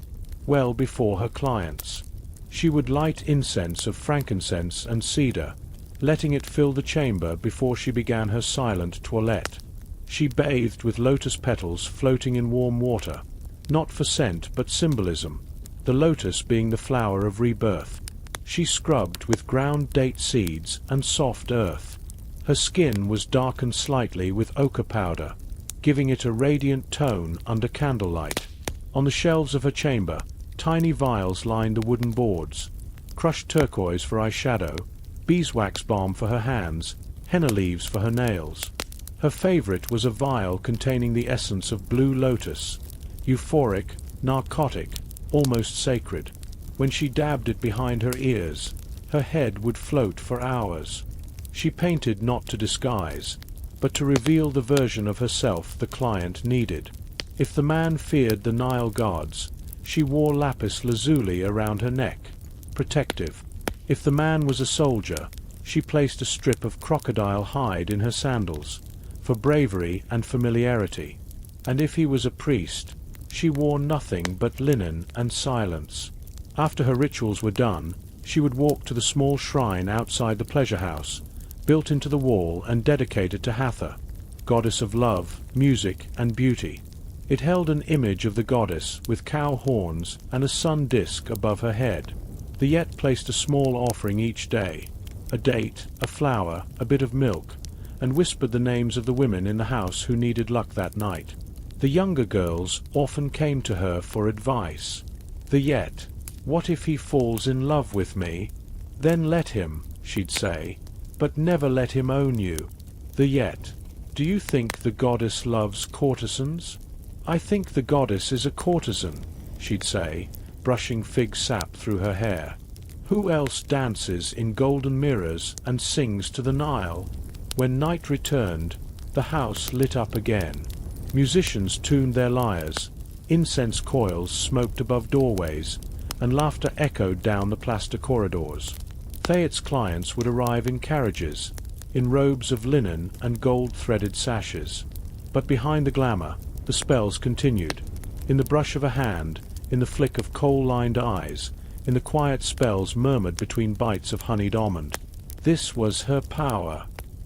well before her clients. She would light incense of frankincense and cedar, letting it fill the chamber before she began her silent toilette. She bathed with lotus petals floating in warm water, not for scent but symbolism, the lotus being the flower of rebirth. She scrubbed with ground date seeds and soft earth. Her skin was darkened slightly with ochre powder, giving it a radiant tone under candlelight. On the shelves of her chamber, tiny vials lined the wooden boards, crushed turquoise for eyeshadow, beeswax balm for her hands, henna leaves for her nails. Her favorite was a vial containing the essence of blue lotus, euphoric, narcotic, almost sacred. When she dabbed it behind her ears, her head would float for hours. She painted not to disguise, but to reveal the version of herself the client needed. If the man feared the Nile gods, she wore lapis lazuli around her neck, protective. If the man was a soldier, she placed a strip of crocodile hide in her sandals, for bravery and familiarity. And if he was a priest, she wore nothing but linen and silence. After her rituals were done, she would walk to the small shrine outside the pleasure house, built into the wall and dedicated to Hathor, goddess of love, music, and beauty. It held an image of the goddess with cow horns and a sun disk above her head. The Yet placed a small offering each day, a date, a flower, a bit of milk, and whispered the names of the women in the house who needed luck that night. The younger girls often came to her for advice. The Yet, what if he falls in love with me? Then let him, she'd say, but never let him own you. The Yet, do you think the goddess loves courtesans? I think the goddess is a courtesan, she'd say, brushing fig sap through her hair. Who else dances in golden mirrors and sings to the Nile? When night returned, the house lit up again. Musicians tuned their lyres, incense coils smoked above doorways, and laughter echoed down the plaster corridors. Thayet's clients would arrive in carriages, in robes of linen and gold-threaded sashes. But behind the glamour, the spells continued. In the brush of a hand, in the flick of coal-lined eyes, in the quiet spells murmured between bites of honeyed almond. This was her power,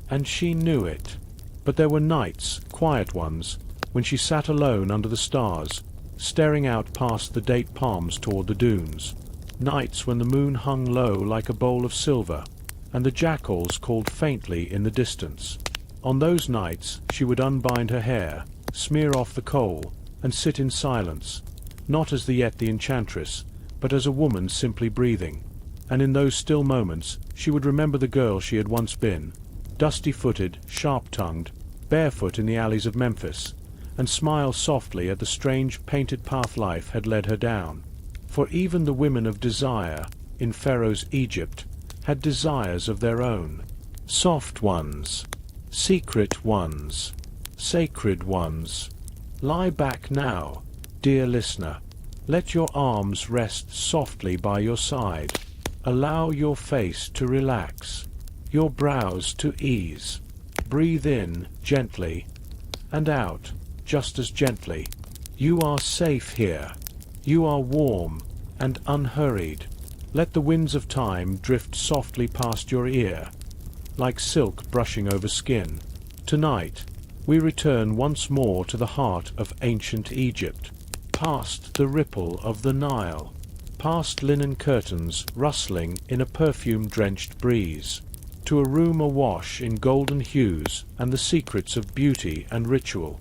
and she knew it. But there were nights, quiet ones, when she sat alone under the stars, staring out past the date palms toward the dunes. Nights when the moon hung low like a bowl of silver, and the jackals called faintly in the distance. On those nights she would unbind her hair, smear off the coal, and sit in silence, not as the Yet the enchantress, but as a woman simply breathing. And in those still moments she would remember the girl she had once been, dusty-footed, sharp-tongued, barefoot in the alleys of Memphis, and smile softly at the strange painted path life had led her down. For even the women of desire, in Pharaoh's Egypt, had desires of their own. Soft ones, secret ones, sacred ones. Lie back now, dear listener. Let your arms rest softly by your side. Allow your face to relax, your brows to ease. Breathe in gently, and out just as gently. You are safe here. You are warm and unhurried. Let the winds of time drift softly past your ear, like silk brushing over skin. Tonight, we return once more to the heart of ancient Egypt, past the ripple of the Nile, past linen curtains rustling in a perfume-drenched breeze, to a room awash in golden hues and the secrets of beauty and ritual.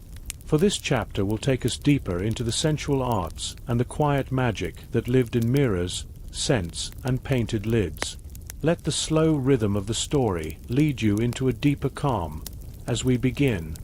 For this chapter will take us deeper into the sensual arts and the quiet magic that lived in mirrors, scents, and painted lids. Let the slow rhythm of the story lead you into a deeper calm as we begin.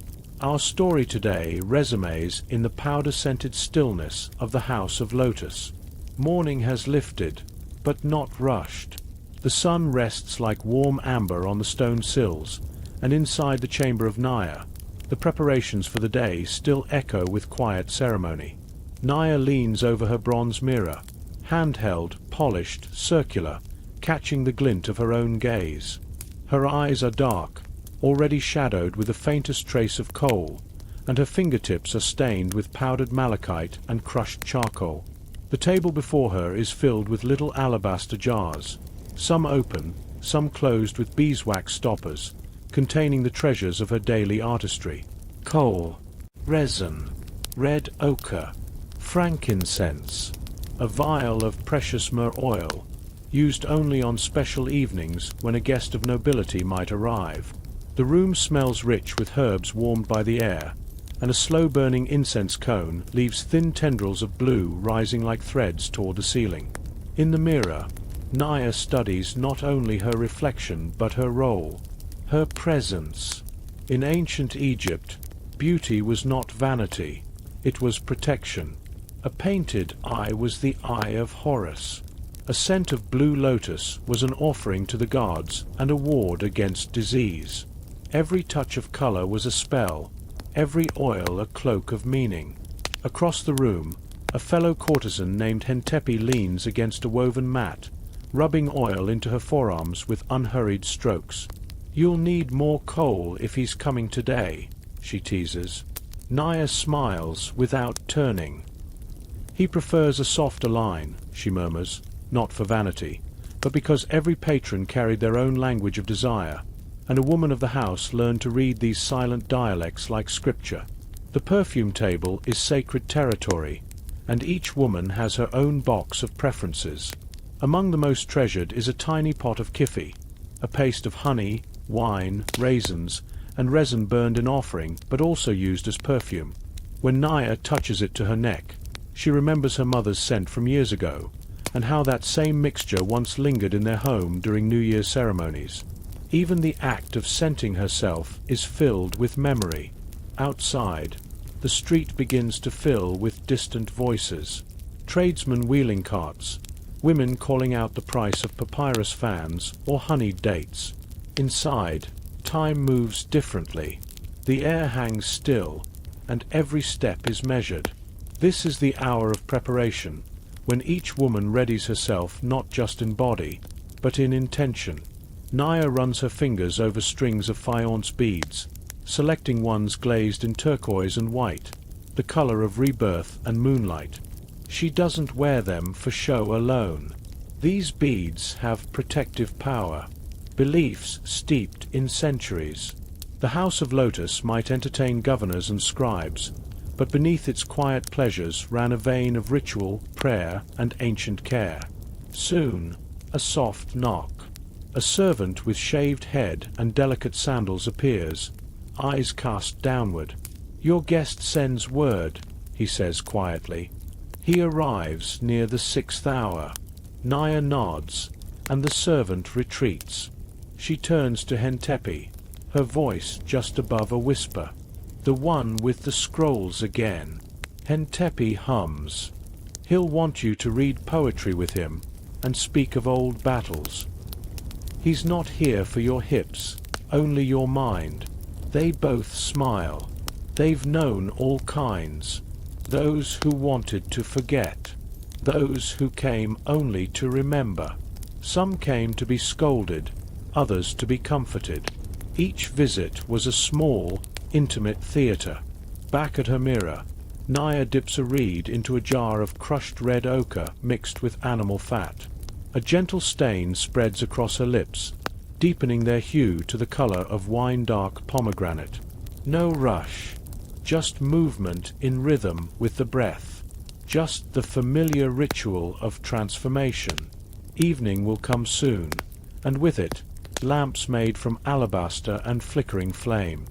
Our story today resumes in the powder-scented stillness of the House of Lotus. Morning has lifted, but not rushed. The sun rests like warm amber on the stone sills, and inside the chamber of Nile, the preparations for the day still echo with quiet ceremony. Naya leans over her bronze mirror, handheld, polished, circular, catching the glint of her own gaze. Her eyes are dark, already shadowed with the faintest trace of kohl, and her fingertips are stained with powdered malachite and crushed charcoal. The table before her is filled with little alabaster jars, some open, some closed with beeswax stoppers, containing the treasures of her daily artistry: coal, resin, red ochre, frankincense, a vial of precious myrrh oil, used only on special evenings when a guest of nobility might arrive. The room smells rich with herbs warmed by the air, and a slow-burning incense cone leaves thin tendrils of blue rising like threads toward the ceiling. In the mirror, Naya studies not only her reflection but her role, her presence. In ancient Egypt, beauty was not vanity, it was protection. A painted eye was the eye of Horus. A scent of blue lotus was an offering to the gods and a ward against disease. Every touch of color was a spell, every oil a cloak of meaning. Across the room, a fellow courtesan named Hentepe leans against a woven mat, rubbing oil into her forearms with unhurried strokes. "You'll need more coal if he's coming today," she teases. Naya smiles without turning. "He prefers a softer line," she murmurs, not for vanity, but because every patron carried their own language of desire, and a woman of the house learned to read these silent dialects like scripture. The perfume table is sacred territory, and each woman has her own box of preferences. Among the most treasured is a tiny pot of kifi, a paste of honey, wine, raisins, and resin burned in offering but also used as perfume. When Naya touches it to her neck, she remembers her mother's scent from years ago, and how that same mixture once lingered in their home during New Year's ceremonies. Even the act of scenting herself is filled with memory. Outside, the street begins to fill with distant voices. Tradesmen wheeling carts, women calling out the price of papyrus fans or honeyed dates. Inside, time moves differently. The air hangs still, and every step is measured. This is the hour of preparation, when each woman readies herself not just in body, but in intention. Naya runs her fingers over strings of faience beads, selecting ones glazed in turquoise and white, the color of rebirth and moonlight. She doesn't wear them for show alone. These beads have protective power, beliefs steeped in centuries. The House of Lotus might entertain governors and scribes, but beneath its quiet pleasures ran a vein of ritual, prayer, and ancient care. Soon, a soft knock. A servant with shaved head and delicate sandals appears, eyes cast downward. "Your guest sends word," he says quietly. He arrives near the 6th hour. Naya nods, and the servant retreats. She turns to Hentepe, her voice just above a whisper. "The one with the scrolls again." Hentepe hums. "He'll want you to read poetry with him, and speak of old battles. He's not here for your hips, only your mind." They both smile. They've known all kinds. Those who wanted to forget. Those who came only to remember. Some came to be scolded, others to be comforted. Each visit was a small, intimate theater. Back at her mirror, Naya dips a reed into a jar of crushed red ochre mixed with animal fat. A gentle stain spreads across her lips, deepening their hue to the color of wine-dark pomegranate. No rush, just movement in rhythm with the breath, just the familiar ritual of transformation. Evening will come soon, and with it, lamps made from alabaster and flickering flame.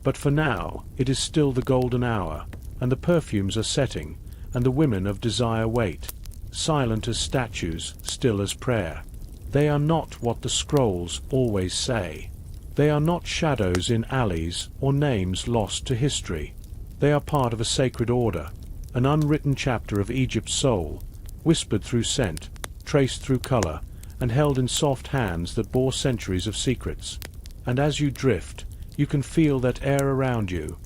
But for now, it is still the golden hour, and the perfumes are setting, and the women of desire wait, silent as statues, still as prayer. They are not what the scrolls always say. They are not shadows in alleys or names lost to history. They are part of a sacred order, an unwritten chapter of Egypt's soul, whispered through scent, traced through color, and held in soft hands that bore centuries of secrets. And as you drift, you can feel that air around you,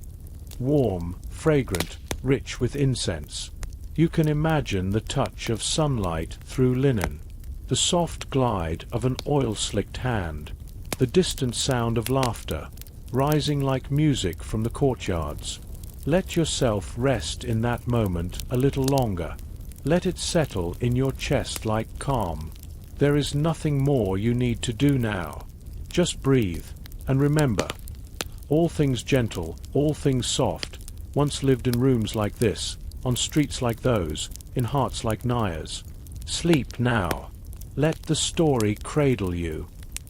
warm, fragrant, rich with incense. You can imagine the touch of sunlight through linen, the soft glide of an oil-slicked hand, the distant sound of laughter, rising like music from the courtyards. Let yourself rest in that moment a little longer. Let it settle in your chest like calm. There is nothing more you need to do now. Just breathe, and remember, all things gentle, all things soft, once lived in rooms like this, on streets like those, in hearts like Nile's. Sleep now. Let the story cradle you.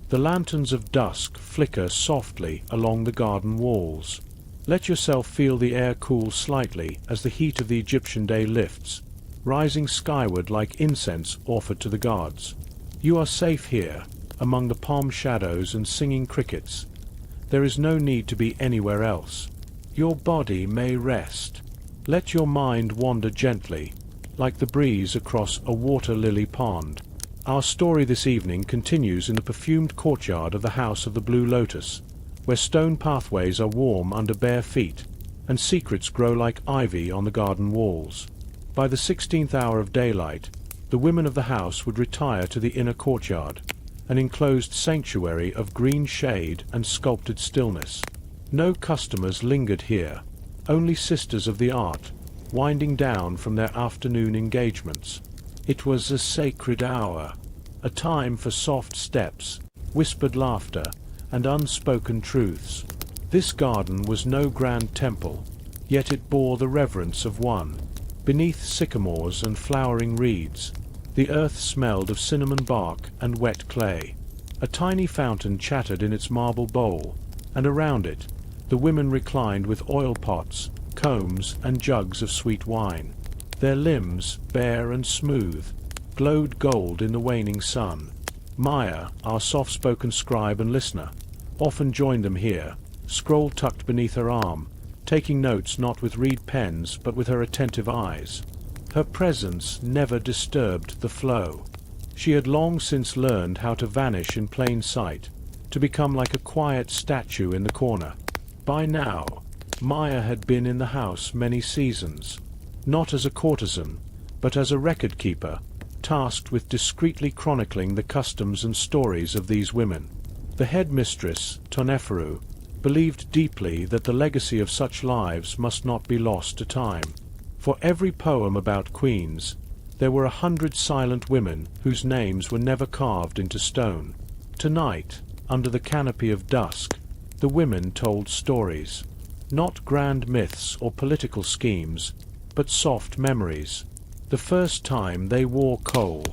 The lanterns of dusk flicker softly along the garden walls. Let yourself feel the air cool slightly as the heat of the Egyptian day lifts, rising skyward like incense offered to the gods. You are safe here, among the palm shadows and singing crickets. There is no need to be anywhere else. Your body may rest. Let your mind wander gently, like the breeze across a water-lily pond. Our story this evening continues in the perfumed courtyard of the House of the Blue Lotus, where stone pathways are warm under bare feet, and secrets grow like ivy on the garden walls. By the 16th hour of daylight, the women of the house would retire to the inner courtyard, an enclosed sanctuary of green shade and sculpted stillness. No customers lingered here, only sisters of the art, winding down from their afternoon engagements. It was a sacred hour, a time for soft steps, whispered laughter, and unspoken truths. This garden was no grand temple, yet it bore the reverence of one. Beneath sycamores and flowering reeds, the earth smelled of cinnamon bark and wet clay. A tiny fountain chattered in its marble bowl, and around it, the women reclined with oil pots, combs, and jugs of sweet wine. Their limbs, bare and smooth, glowed gold in the waning sun. Maya, our soft-spoken scribe and listener, often joined them here, scroll tucked beneath her arm, taking notes not with reed pens but with her attentive eyes. Her presence never disturbed the flow. She had long since learned how to vanish in plain sight, to become like a quiet statue in the corner. By now, Maya had been in the house many seasons, not as a courtesan, but as a record-keeper, tasked with discreetly chronicling the customs and stories of these women. The head-mistress, Pharaoh, believed deeply that the legacy of such lives must not be lost to time. For every poem about queens, there were 100 silent women whose names were never carved into stone. Tonight, under the canopy of dusk, the women told stories. Not grand myths or political schemes, but soft memories. The first time they wore kohl,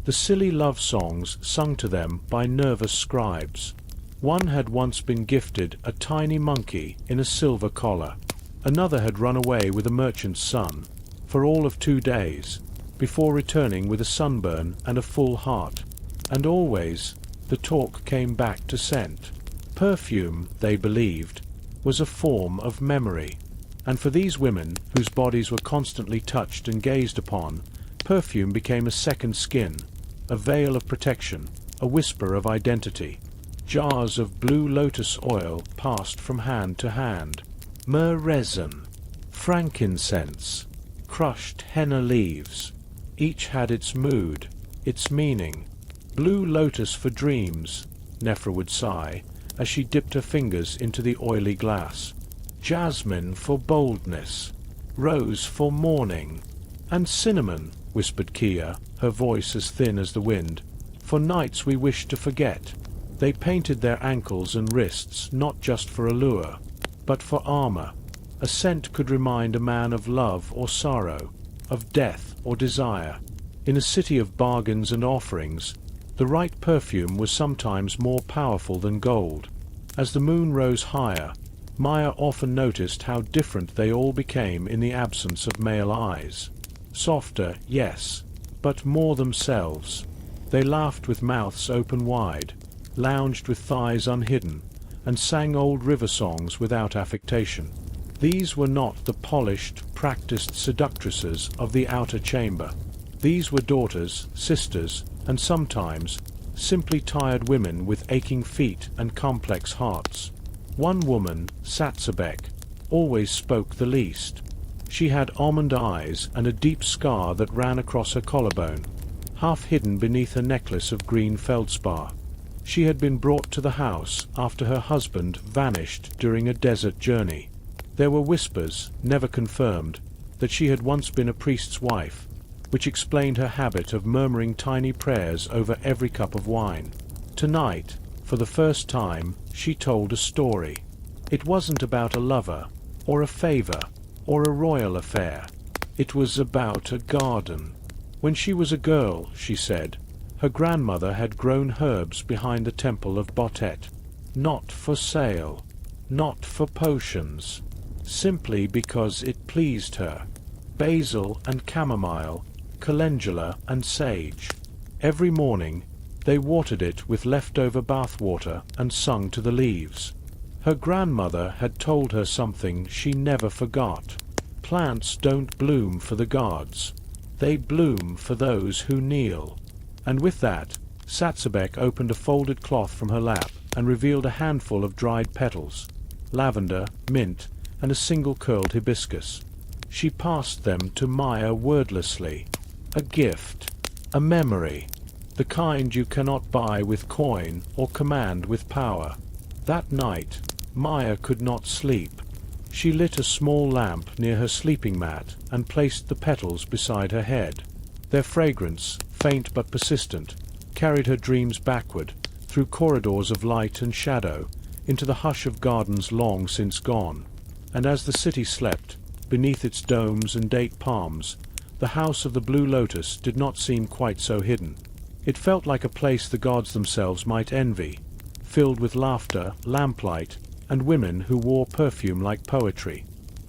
the silly love songs sung to them by nervous scribes. One had once been gifted a tiny monkey in a silver collar. Another had run away with a merchant's son, for all of 2 days, before returning with a sunburn and a full heart. And always, the talk came back to scent. Perfume, they believed, was a form of memory. And for these women, whose bodies were constantly touched and gazed upon, perfume became a second skin, a veil of protection, a whisper of identity. Jars of blue lotus oil passed from hand to hand. Myrrh resin, frankincense, crushed henna leaves. Each had its mood, its meaning. Blue lotus for dreams, Nephra would sigh, as she dipped her fingers into the oily glass. Jasmine for boldness, rose for mourning, and cinnamon, whispered Kia, her voice as thin as the wind, for nights we wish to forget. They painted their ankles and wrists not just for allure, but for armor. A scent could remind a man of love or sorrow, of death or desire. In a city of bargains and offerings, the right perfume was sometimes more powerful than gold. As the moon rose higher, Maya often noticed how different they all became in the absence of male eyes. Softer, yes, but more themselves. They laughed with mouths open wide, lounged with thighs unhidden, and sang old river songs without affectation. These were not the polished, practiced seductresses of the outer chamber. These were daughters, sisters, and sometimes simply tired women with aching feet and complex hearts. One woman, Satsabek, always spoke the least. She had almond eyes and a deep scar that ran across her collarbone, half hidden beneath a necklace of green feldspar. She had been brought to the house after her husband vanished during a desert journey. There were whispers, never confirmed, that she had once been a priest's wife, which explained her habit of murmuring tiny prayers over every cup of wine. Tonight, for the first time, she told a story. It wasn't about a lover, or a favor, or a royal affair. It was about a garden. When she was a girl, she said, her grandmother had grown herbs behind the temple of Botet. Not for sale, not for potions, simply because it pleased her. Basil and chamomile, calendula and sage. Every morning, they watered it with leftover bath water and sung to the leaves. Her grandmother had told her something she never forgot. Plants don't bloom for the gods. They bloom for those who kneel. And with that, Satsabek opened a folded cloth from her lap and revealed a handful of dried petals, lavender, mint, and a single curled hibiscus. She passed them to Maya wordlessly. A gift, a memory, the kind you cannot buy with coin or command with power. That night, Maya could not sleep. She lit a small lamp near her sleeping mat and placed the petals beside her head. Their fragrance, faint but persistent, carried her dreams backward, through corridors of light and shadow, into the hush of gardens long since gone. And as the city slept, beneath its domes and date palms, the house of the Blue Lotus did not seem quite so hidden. It felt like a place the gods themselves might envy, filled with laughter, lamplight, and women who wore perfume like poetry.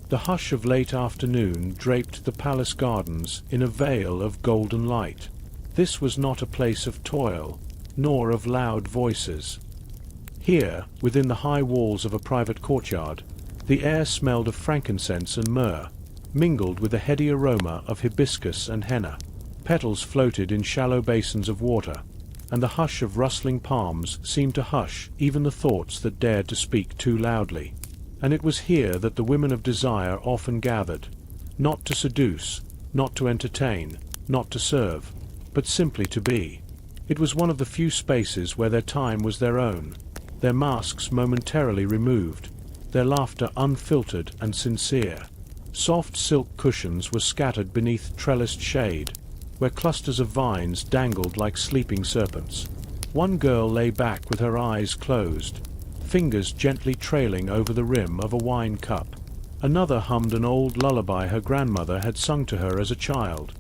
The hush of late afternoon draped the palace gardens in a veil of golden light. This was not a place of toil, nor of loud voices. Here, within the high walls of a private courtyard, the air smelled of frankincense and myrrh, mingled with the heady aroma of hibiscus and henna. Petals floated in shallow basins of water, and the hush of rustling palms seemed to hush even the thoughts that dared to speak too loudly. And it was here that the women of desire often gathered, not to seduce, not to entertain, not to serve, but simply to be. It was one of the few spaces where their time was their own, their masks momentarily removed, their laughter unfiltered and sincere. Soft silk cushions were scattered beneath trellised shade, where clusters of vines dangled like sleeping serpents. One girl lay back with her eyes closed, fingers gently trailing over the rim of a wine cup. Another hummed an old lullaby her grandmother had sung to her as a child,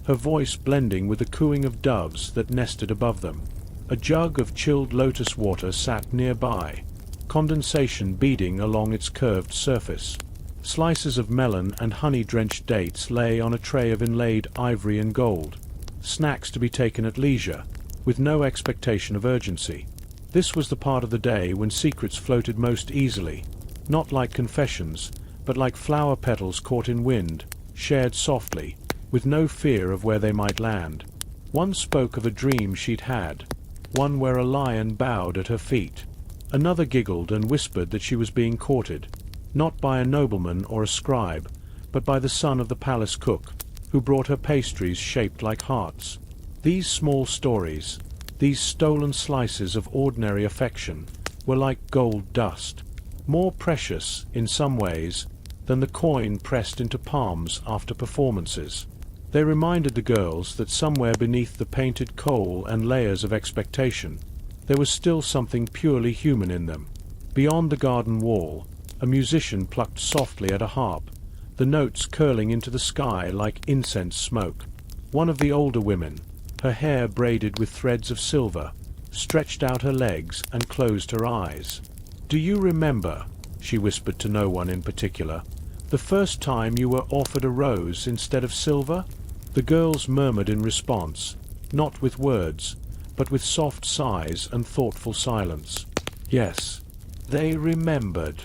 her voice blending with the cooing of doves that nested above them. A jug of chilled lotus water sat nearby, condensation beading along its curved surface. Slices of melon and honey-drenched dates lay on a tray of inlaid ivory and gold, snacks to be taken at leisure, with no expectation of urgency. This was the part of the day when secrets floated most easily, not like confessions, but like flower petals caught in wind, shared softly, with no fear of where they might land. One spoke of a dream she'd had, one where a lion bowed at her feet. Another giggled and whispered that she was being courted, not by a nobleman or a scribe, but by the son of the palace cook, who brought her pastries shaped like hearts. These small stories, these stolen slices of ordinary affection, were like gold dust, more precious, in some ways, than the coin pressed into palms after performances. They reminded the girls that somewhere beneath the painted kohl and layers of expectation, there was still something purely human in them. Beyond the garden wall, a musician plucked softly at a harp, the notes curling into the sky like incense smoke. One of the older women, her hair braided with threads of silver, stretched out her legs and closed her eyes. "Do you remember," she whispered to no one in particular, "the first time you were offered a rose instead of silver?" The girls murmured in response, not with words, but with soft sighs and thoughtful silence. Yes, they remembered.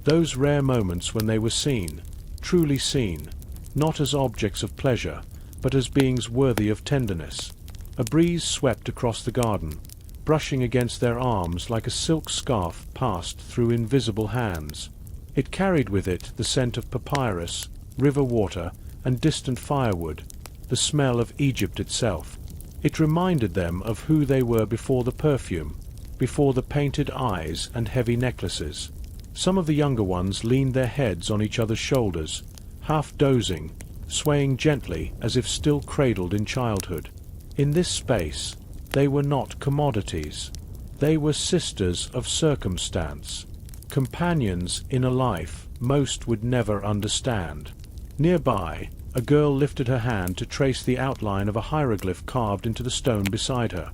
Those rare moments when they were seen, truly seen, not as objects of pleasure, but as beings worthy of tenderness. A breeze swept across the garden, brushing against their arms like a silk scarf passed through invisible hands. It carried with it the scent of papyrus, river water, and distant firewood, the smell of Egypt itself. It reminded them of who they were before the perfume, before the painted eyes and heavy necklaces. Some of the younger ones leaned their heads on each other's shoulders, half dozing, swaying gently as if still cradled in childhood. In this space, they were not commodities. They were sisters of circumstance, companions in a life most would never understand. Nearby, a girl lifted her hand to trace the outline of a hieroglyph carved into the stone beside her,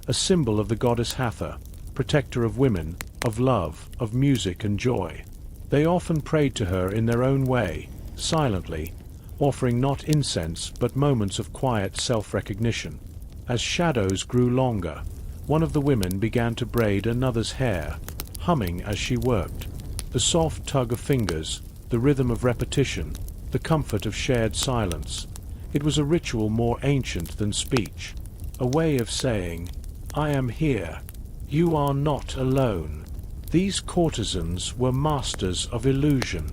a symbol of the goddess Hathor, protector of women, of love, of music and joy. They often prayed to her in their own way, silently, offering not incense but moments of quiet self-recognition. As shadows grew longer, one of the women began to braid another's hair, humming as she worked. The soft tug of fingers, the rhythm of repetition, the comfort of shared silence. It was a ritual more ancient than speech, a way of saying, "I am here. You are not alone." These courtesans were masters of illusion.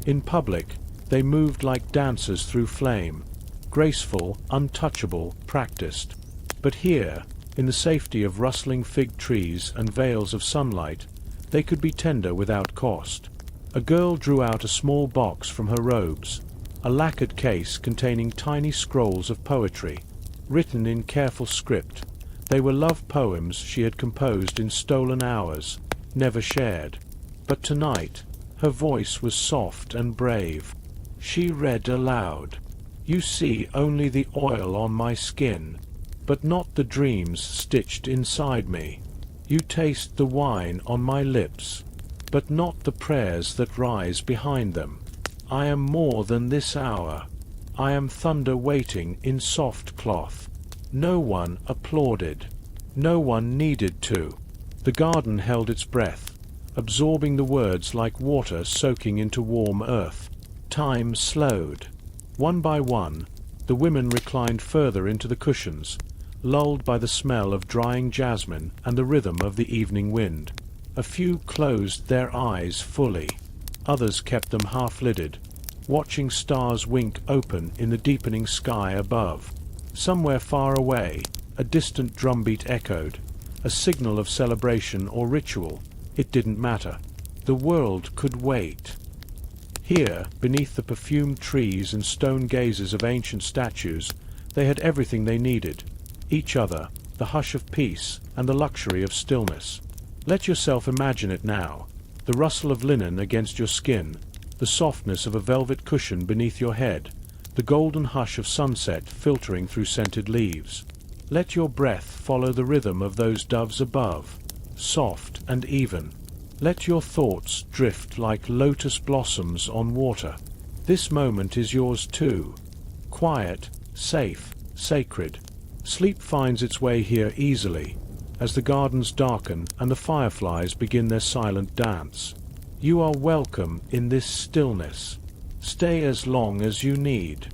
In public, they moved like dancers through flame, graceful, untouchable, practiced. But here, in the safety of rustling fig trees and veils of sunlight, they could be tender without cost. A girl drew out a small box from her robes, a lacquered case containing tiny scrolls of poetry, written in careful script. They were love poems she had composed in stolen hours, never shared. But tonight, her voice was soft and brave. She read aloud. "You see only the oil on my skin, but not the dreams stitched inside me. You taste the wine on my lips, but not the prayers that rise behind them. I am more than this hour. I am thunder waiting in soft cloth." No one applauded. No one needed to. The garden held its breath, absorbing the words like water soaking into warm earth. Time slowed. One by one, the women reclined further into the cushions, lulled by the smell of drying jasmine and the rhythm of the evening wind. A few closed their eyes fully. Others kept them half-lidded, watching stars wink open in the deepening sky above. Somewhere far away, a distant drumbeat echoed, a signal of celebration or ritual. It didn't matter. The world could wait. Here, beneath the perfumed trees and stone gazes of ancient statues, they had everything they needed: each other, the hush of peace, and the luxury of stillness. Let yourself imagine it now: the rustle of linen against your skin, the softness of a velvet cushion beneath your head, the golden hush of sunset filtering through scented leaves. Let your breath follow the rhythm of those doves above, soft and even. Let your thoughts drift like lotus blossoms on water. This moment is yours too. Quiet, safe, sacred. Sleep finds its way here easily, as the gardens darken and the fireflies begin their silent dance. You are welcome in this stillness. Stay as long as you need.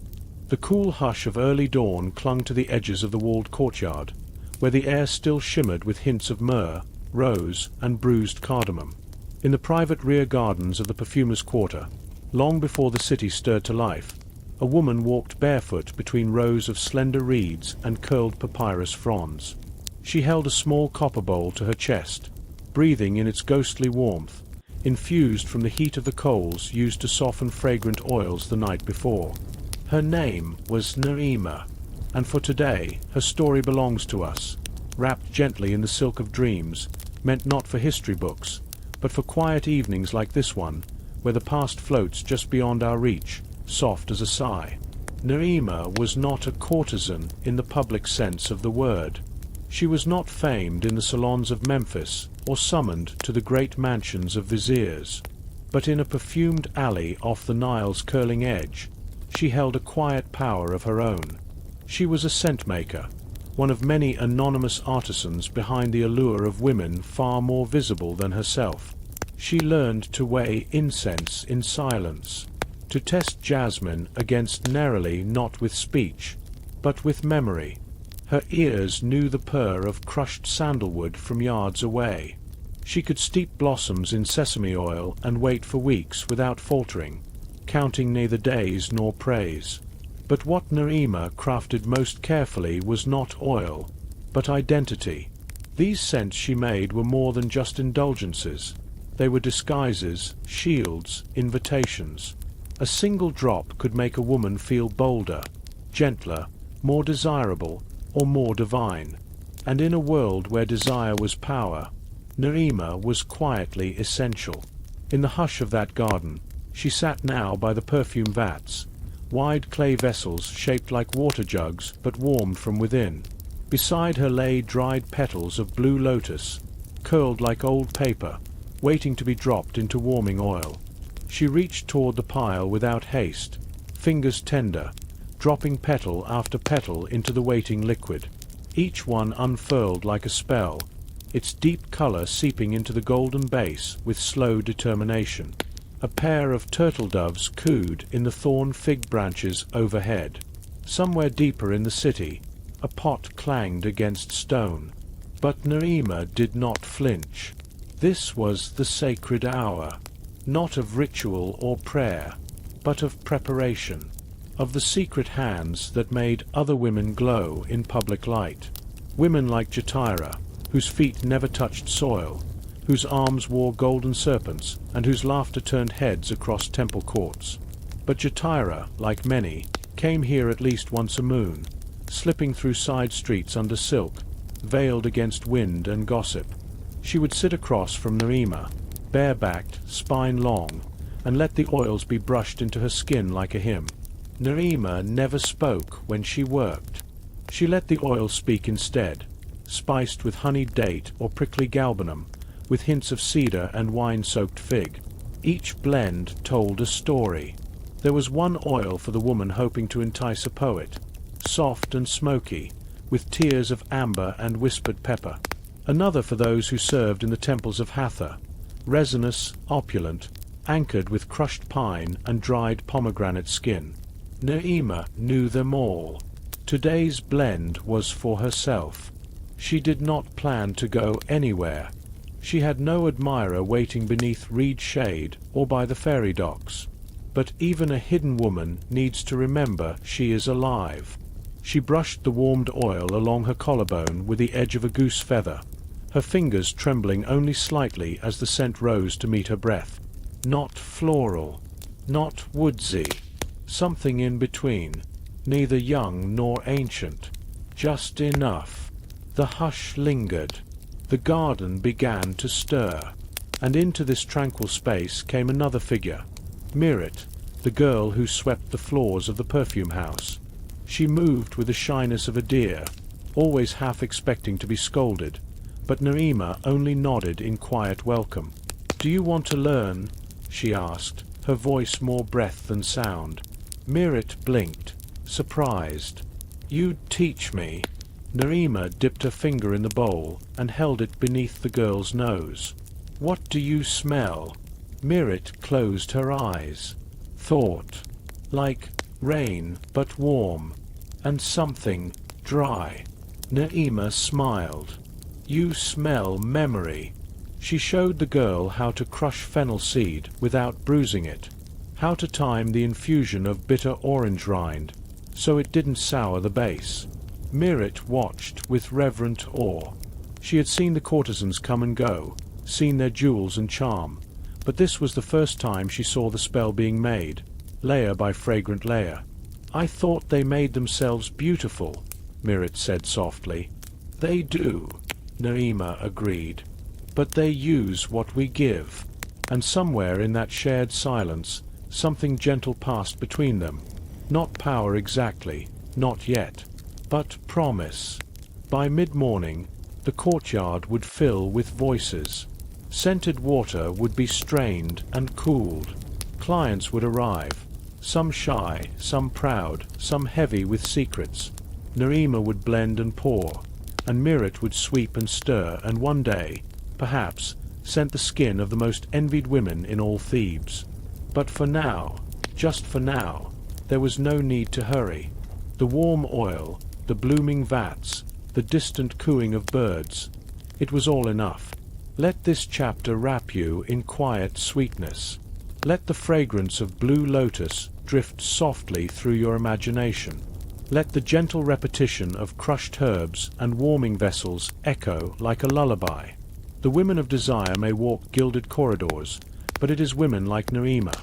The cool hush of early dawn clung to the edges of the walled courtyard, where the air still shimmered with hints of myrrh, rose, and bruised cardamom. In the private rear gardens of the perfumers' quarter, long before the city stirred to life, a woman walked barefoot between rows of slender reeds and curled papyrus fronds. She held a small copper bowl to her chest, breathing in its ghostly warmth, infused from the heat of the coals used to soften fragrant oils the night before. Her name was Naima, and for today her story belongs to us, wrapped gently in the silk of dreams, meant not for history books, but for quiet evenings like this one, where the past floats just beyond our reach, soft as a sigh. Naima was not a courtesan in the public sense of the word. She was not famed in the salons of Memphis or summoned to the great mansions of viziers. But in a perfumed alley off the Nile's curling edge, she held a quiet power of her own. She was a scent-maker, one of many anonymous artisans behind the allure of women far more visible than herself. She learned to weigh incense in silence, to test jasmine against neroli not with speech, but with memory. Her ears knew the purr of crushed sandalwood from yards away. She could steep blossoms in sesame oil and wait for weeks without faltering, counting neither days nor praise. But what Naima crafted most carefully was not oil, but identity. These scents she made were more than just indulgences. They were disguises, shields, invitations. A single drop could make a woman feel bolder, gentler, more desirable, or more divine. And in a world where desire was power, Naima was quietly essential. In the hush of that garden, she sat now by the perfume vats, wide clay vessels shaped like water jugs but warmed from within. Beside her lay dried petals of blue lotus, curled like old paper, waiting to be dropped into warming oil. She reached toward the pile without haste, fingers tender, dropping petal after petal into the waiting liquid. Each one unfurled like a spell, its deep color seeping into the golden base with slow determination. A pair of turtle doves cooed in the thorn fig branches overhead. Somewhere deeper in the city, a pot clanged against stone. But Naima did not flinch. This was the sacred hour, not of ritual or prayer, but of preparation, of the secret hands that made other women glow in public light. Women like Jatira, whose feet never touched soil, whose arms wore golden serpents, and whose laughter turned heads across temple courts. But Jatira, like many, came here at least once a moon, slipping through side streets under silk, veiled against wind and gossip. She would sit across from Naima, bare-backed, spine long, and let the oils be brushed into her skin like a hymn. Naima never spoke when she worked. She let the oil speak instead, spiced with honeyed date or prickly galbanum, with hints of cedar and wine-soaked fig. Each blend told a story. There was one oil for the woman hoping to entice a poet, soft and smoky, with tears of amber and whispered pepper. Another for those who served in the temples of Hathor, resinous, opulent, anchored with crushed pine and dried pomegranate skin. Naima knew them all. Today's blend was for herself. She did not plan to go anywhere. She had no admirer waiting beneath reed shade or by the ferry docks. But even a hidden woman needs to remember she is alive. She brushed the warmed oil along her collarbone with the edge of a goose feather, her fingers trembling only slightly as the scent rose to meet her breath. Not floral, not woodsy, something in between, neither young nor ancient, just enough. The hush lingered. The garden began to stir, and into this tranquil space came another figure, Mirit, the girl who swept the floors of the perfume house. She moved with the shyness of a deer, always half expecting to be scolded, but Naima only nodded in quiet welcome. "Do you want to learn?" she asked, her voice more breath than sound. Mirit blinked, surprised. "You'd teach me." Naima dipped her finger in the bowl and held it beneath the girl's nose. "What do you smell?" Mirit closed her eyes. "Thought. Like rain, but warm. And something dry." Naima smiled. "You smell memory." She showed the girl how to crush fennel seed without bruising it, how to time the infusion of bitter orange rind, so it didn't sour the base. Mirit watched with reverent awe. She had seen the courtesans come and go, seen their jewels and charm, but this was the first time she saw the spell being made, layer by fragrant layer. "I thought they made themselves beautiful," Mirit said softly. "They do," Naima agreed. "But they use what we give." And somewhere in that shared silence, something gentle passed between them. Not power exactly, not yet, but promise. By mid-morning, the courtyard would fill with voices. Scented water would be strained and cooled. Clients would arrive, some shy, some proud, some heavy with secrets. Naima would blend and pour, and Mirit would sweep and stir, and one day, perhaps, scent the skin of the most envied women in all Thebes. But for now, just for now, there was no need to hurry. The warm oil, the blooming vats, the distant cooing of birds, it was all enough. Let this chapter wrap you in quiet sweetness. Let the fragrance of blue lotus drift softly through your imagination. Let the gentle repetition of crushed herbs and warming vessels echo like a lullaby. The women of desire may walk gilded corridors, but it is women like Naima,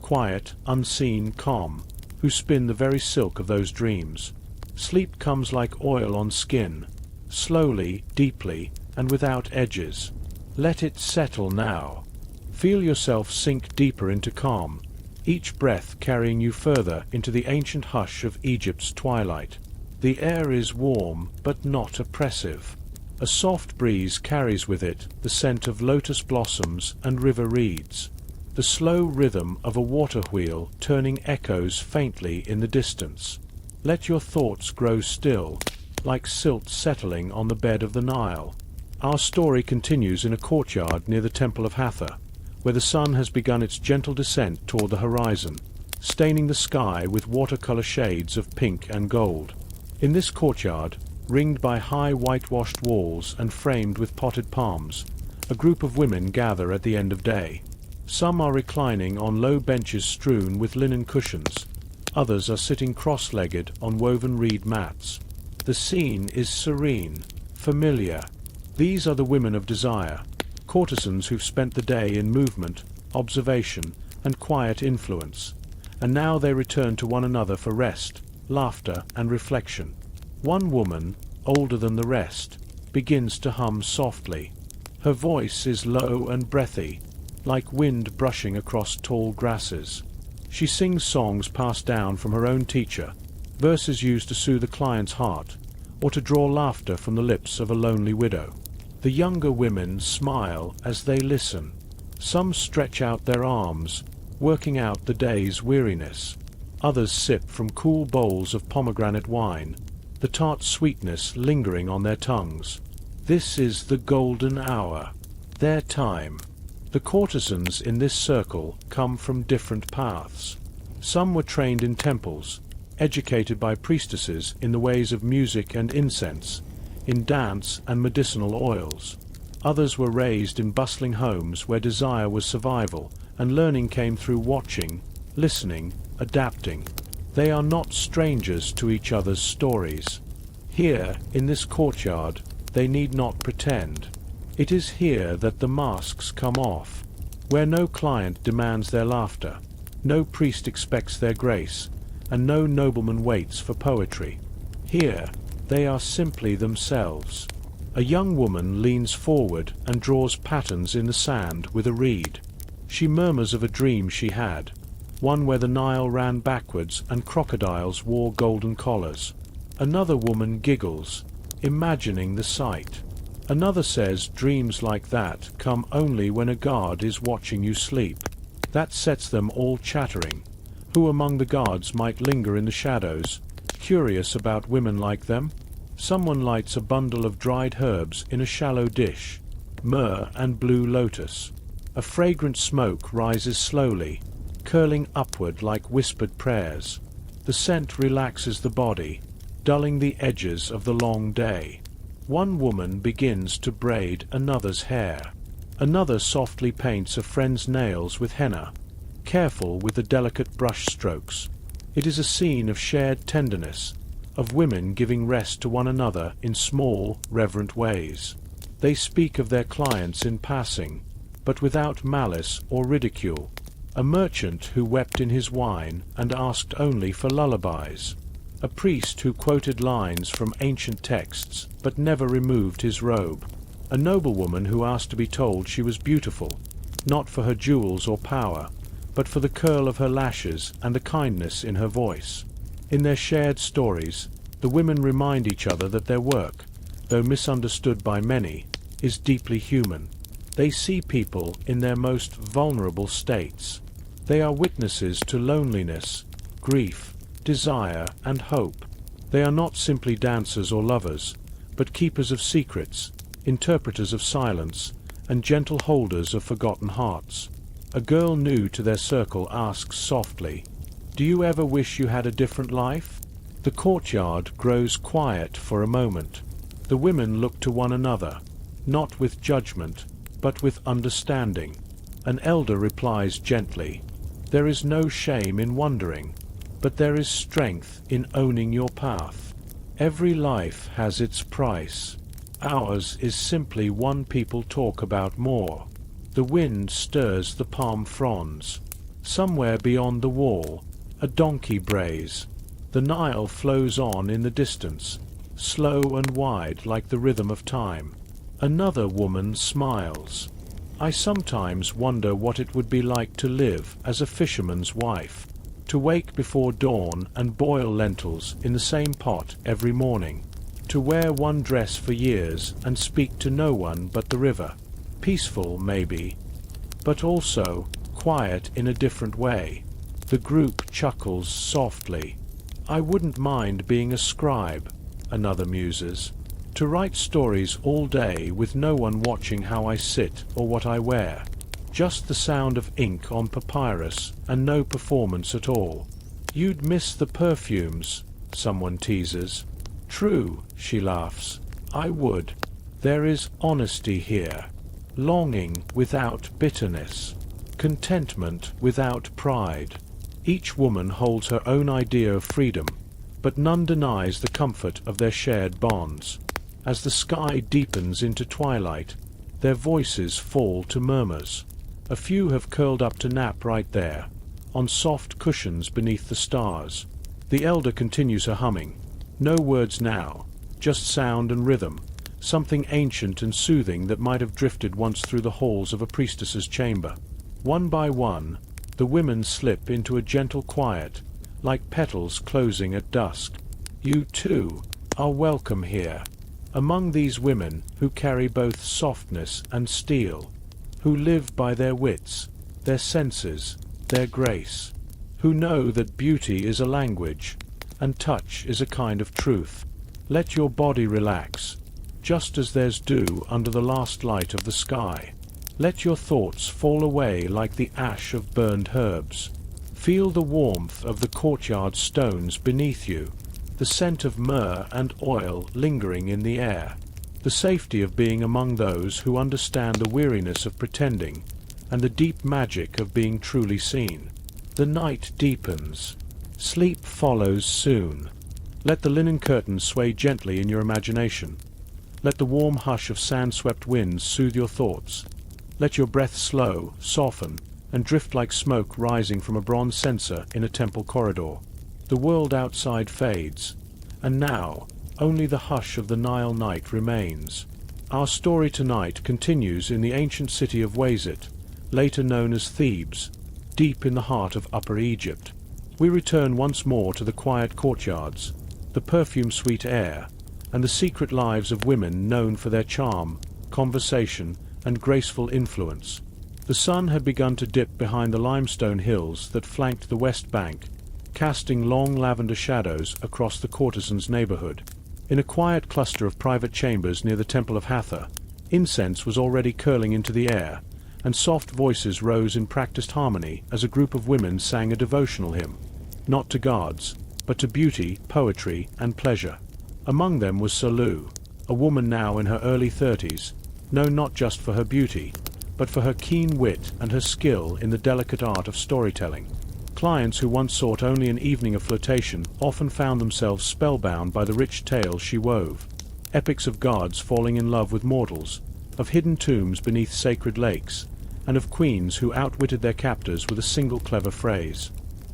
quiet, unseen, calm, who spin the very silk of those dreams. Sleep comes like oil on skin, slowly, deeply, and without edges. Let it settle now. Feel yourself sink deeper into calm, each breath carrying you further into the ancient hush of Egypt's twilight. The air is warm, but not oppressive. A soft breeze carries with it the scent of lotus blossoms and river reeds, the slow rhythm of a water wheel turning echoes faintly in the distance. Let your thoughts grow still, like silt settling on the bed of the Nile. Our story continues in a courtyard near the Temple of Hathor, where the sun has begun its gentle descent toward the horizon, staining the sky with watercolor shades of pink and gold. In this courtyard, ringed by high whitewashed walls and framed with potted palms, a group of women gather at the end of day. Some are reclining on low benches strewn with linen cushions. Others are sitting cross-legged on woven reed mats. The scene is serene, familiar. These are the women of desire, courtesans who've spent the day in movement, observation, and quiet influence, and now they return to one another for rest, laughter, and reflection. One woman, older than the rest, begins to hum softly. Her voice is low and breathy, like wind brushing across tall grasses. She sings songs passed down from her own teacher, verses used to soothe a client's heart, or to draw laughter from the lips of a lonely widow. The younger women smile as they listen. Some stretch out their arms, working out the day's weariness. Others sip from cool bowls of pomegranate wine, the tart sweetness lingering on their tongues. This is the golden hour, their time. The courtesans in this circle come from different paths. Some were trained in temples, educated by priestesses in the ways of music and incense, in dance and medicinal oils. Others were raised in bustling homes where desire was survival, and learning came through watching, listening, adapting. They are not strangers to each other's stories. Here, in this courtyard, they need not pretend. It is here that the masks come off, where no client demands their laughter, no priest expects their grace, and no nobleman waits for poetry. Here, they are simply themselves. A young woman leans forward and draws patterns in the sand with a reed. She murmurs of a dream she had, one where the Nile ran backwards and crocodiles wore golden collars. Another woman giggles, imagining the sight. Another says dreams like that come only when a guard is watching you sleep. That sets them all chattering. Who among the guards might linger in the shadows, curious about women like them? Someone lights a bundle of dried herbs in a shallow dish, myrrh and blue lotus. A fragrant smoke rises slowly, curling upward like whispered prayers. The scent relaxes the body, dulling the edges of the long day. One woman begins to braid another's hair. Another softly paints a friend's nails with henna, careful with the delicate brush strokes. It is a scene of shared tenderness, of women giving rest to one another in small, reverent ways. They speak of their clients in passing, but without malice or ridicule. A merchant who wept in his wine and asked only for lullabies. A priest who quoted lines from ancient texts but never removed his robe. A noblewoman who asked to be told she was beautiful, not for her jewels or power, but for the curl of her lashes and the kindness in her voice. In their shared stories, the women remind each other that their work, though misunderstood by many, is deeply human. They see people in their most vulnerable states. They are witnesses to loneliness, grief, desire, and hope. They are not simply dancers or lovers, but keepers of secrets, interpreters of silence, and gentle holders of forgotten hearts. A girl new to their circle asks softly, "Do you ever wish you had a different life?" The courtyard grows quiet for a moment. The women look to one another, not with judgment, but with understanding. An elder replies gently, "There is no shame in wondering, but there is strength in owning your path. Every life has its price. Ours is simply one people talk about more." The wind stirs the palm fronds. Somewhere beyond the wall, a donkey brays. The Nile flows on in the distance, slow and wide like the rhythm of time. Another woman smiles. I sometimes wonder what it would be like to live as a fisherman's wife, to wake before dawn and boil lentils in the same pot every morning, to wear one dress for years and speak to no one but the river. Peaceful, maybe, but also quiet in a different way. The group chuckles softly. I wouldn't mind being a scribe, another muses, to write stories all day with no one watching how I sit or what I wear. Just the sound of ink on papyrus and no performance at all. You'd miss the perfumes, someone teases. True, she laughs. I would. There is honesty here. Longing without bitterness. Contentment without pride. Each woman holds her own idea of freedom, but none denies the comfort of their shared bonds. As the sky deepens into twilight, their voices fall to murmurs. A few have curled up to nap right there, on soft cushions beneath the stars. The elder continues her humming. No words now, just sound and rhythm, something ancient and soothing that might have drifted once through the halls of a priestess's chamber. One by one, the women slip into a gentle quiet, like petals closing at dusk. You, too, are welcome here, among these women who carry both softness and steel, who live by their wits, their senses, their grace, who know that beauty is a language, and touch is a kind of truth. Let your body relax, just as there's dew under the last light of the sky. Let your thoughts fall away like the ash of burned herbs. Feel the warmth of the courtyard stones beneath you, the scent of myrrh and oil lingering in the air, the safety of being among those who understand the weariness of pretending, and the deep magic of being truly seen. The night deepens. Sleep follows soon. Let the linen curtains sway gently in your imagination. Let the warm hush of sand-swept winds soothe your thoughts. Let your breath slow, soften, and drift like smoke rising from a bronze censer in a temple corridor. The world outside fades, and now only the hush of the Nile night remains. Our story tonight continues in the ancient city of Wazit, later known as Thebes, deep in the heart of Upper Egypt. We return once more to the quiet courtyards, the perfume-sweet air, and the secret lives of women known for their charm, conversation, and graceful influence. The sun had begun to dip behind the limestone hills that flanked the west bank, casting long lavender shadows across the Courtesans' neighborhood. In a quiet cluster of private chambers near the Temple of Hathor, incense was already curling into the air, and soft voices rose in practiced harmony as a group of women sang a devotional hymn, not to gods, but to beauty, poetry, and pleasure. Among them was Salu, a woman now in her early 30s, known not just for her beauty, but for her keen wit and her skill in the delicate art of storytelling. Clients who once sought only an evening of flirtation often found themselves spellbound by the rich tales she wove, epics of gods falling in love with mortals, of hidden tombs beneath sacred lakes, and of queens who outwitted their captors with a single clever phrase.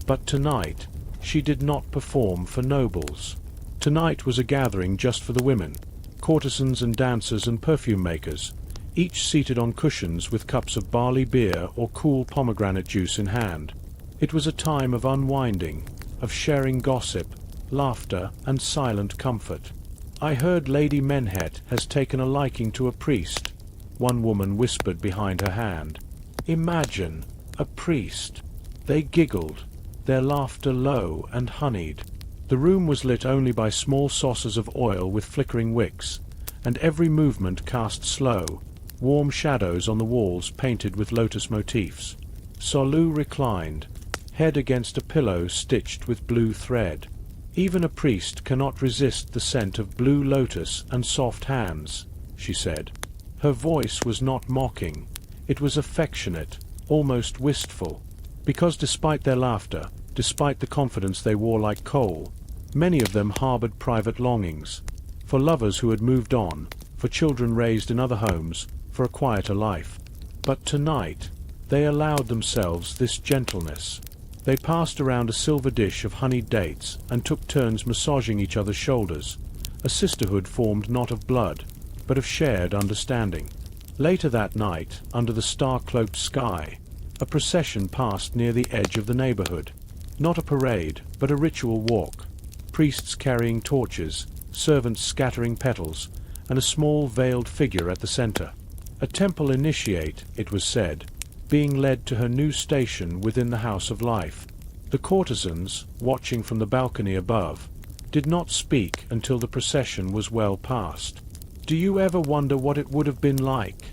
But tonight, she did not perform for nobles. Tonight was a gathering just for the women, courtesans and dancers and perfume makers, each seated on cushions with cups of barley beer or cool pomegranate juice in hand. It was a time of unwinding, of sharing gossip, laughter, and silent comfort. "I heard Lady Menhet has taken a liking to a priest," one woman whispered behind her hand. "Imagine, a priest!" They giggled, their laughter low and honeyed. The room was lit only by small saucers of oil with flickering wicks, and every movement cast slow, warm shadows on the walls painted with lotus motifs. Salu reclined, head against a pillow stitched with blue thread. "Even a priest cannot resist the scent of blue lotus and soft hands," she said. Her voice was not mocking, it was affectionate, almost wistful, because despite their laughter, despite the confidence they wore like coal, many of them harbored private longings, for lovers who had moved on, for children raised in other homes, for a quieter life. But tonight, They allowed themselves this gentleness. They passed around a silver dish of honeyed dates and took turns massaging each other's shoulders, a sisterhood formed not of blood, but of shared understanding. Later that night, under the star-cloaked sky, a procession passed near the edge of the neighborhood. Not a parade, but a ritual walk. Priests carrying torches, servants scattering petals, and a small veiled figure at the center. A temple initiate, it was said, being led to her new station within the House of Life. The courtesans, watching from the balcony above, did not speak until the procession was well past. "Do you ever wonder what it would have been like,"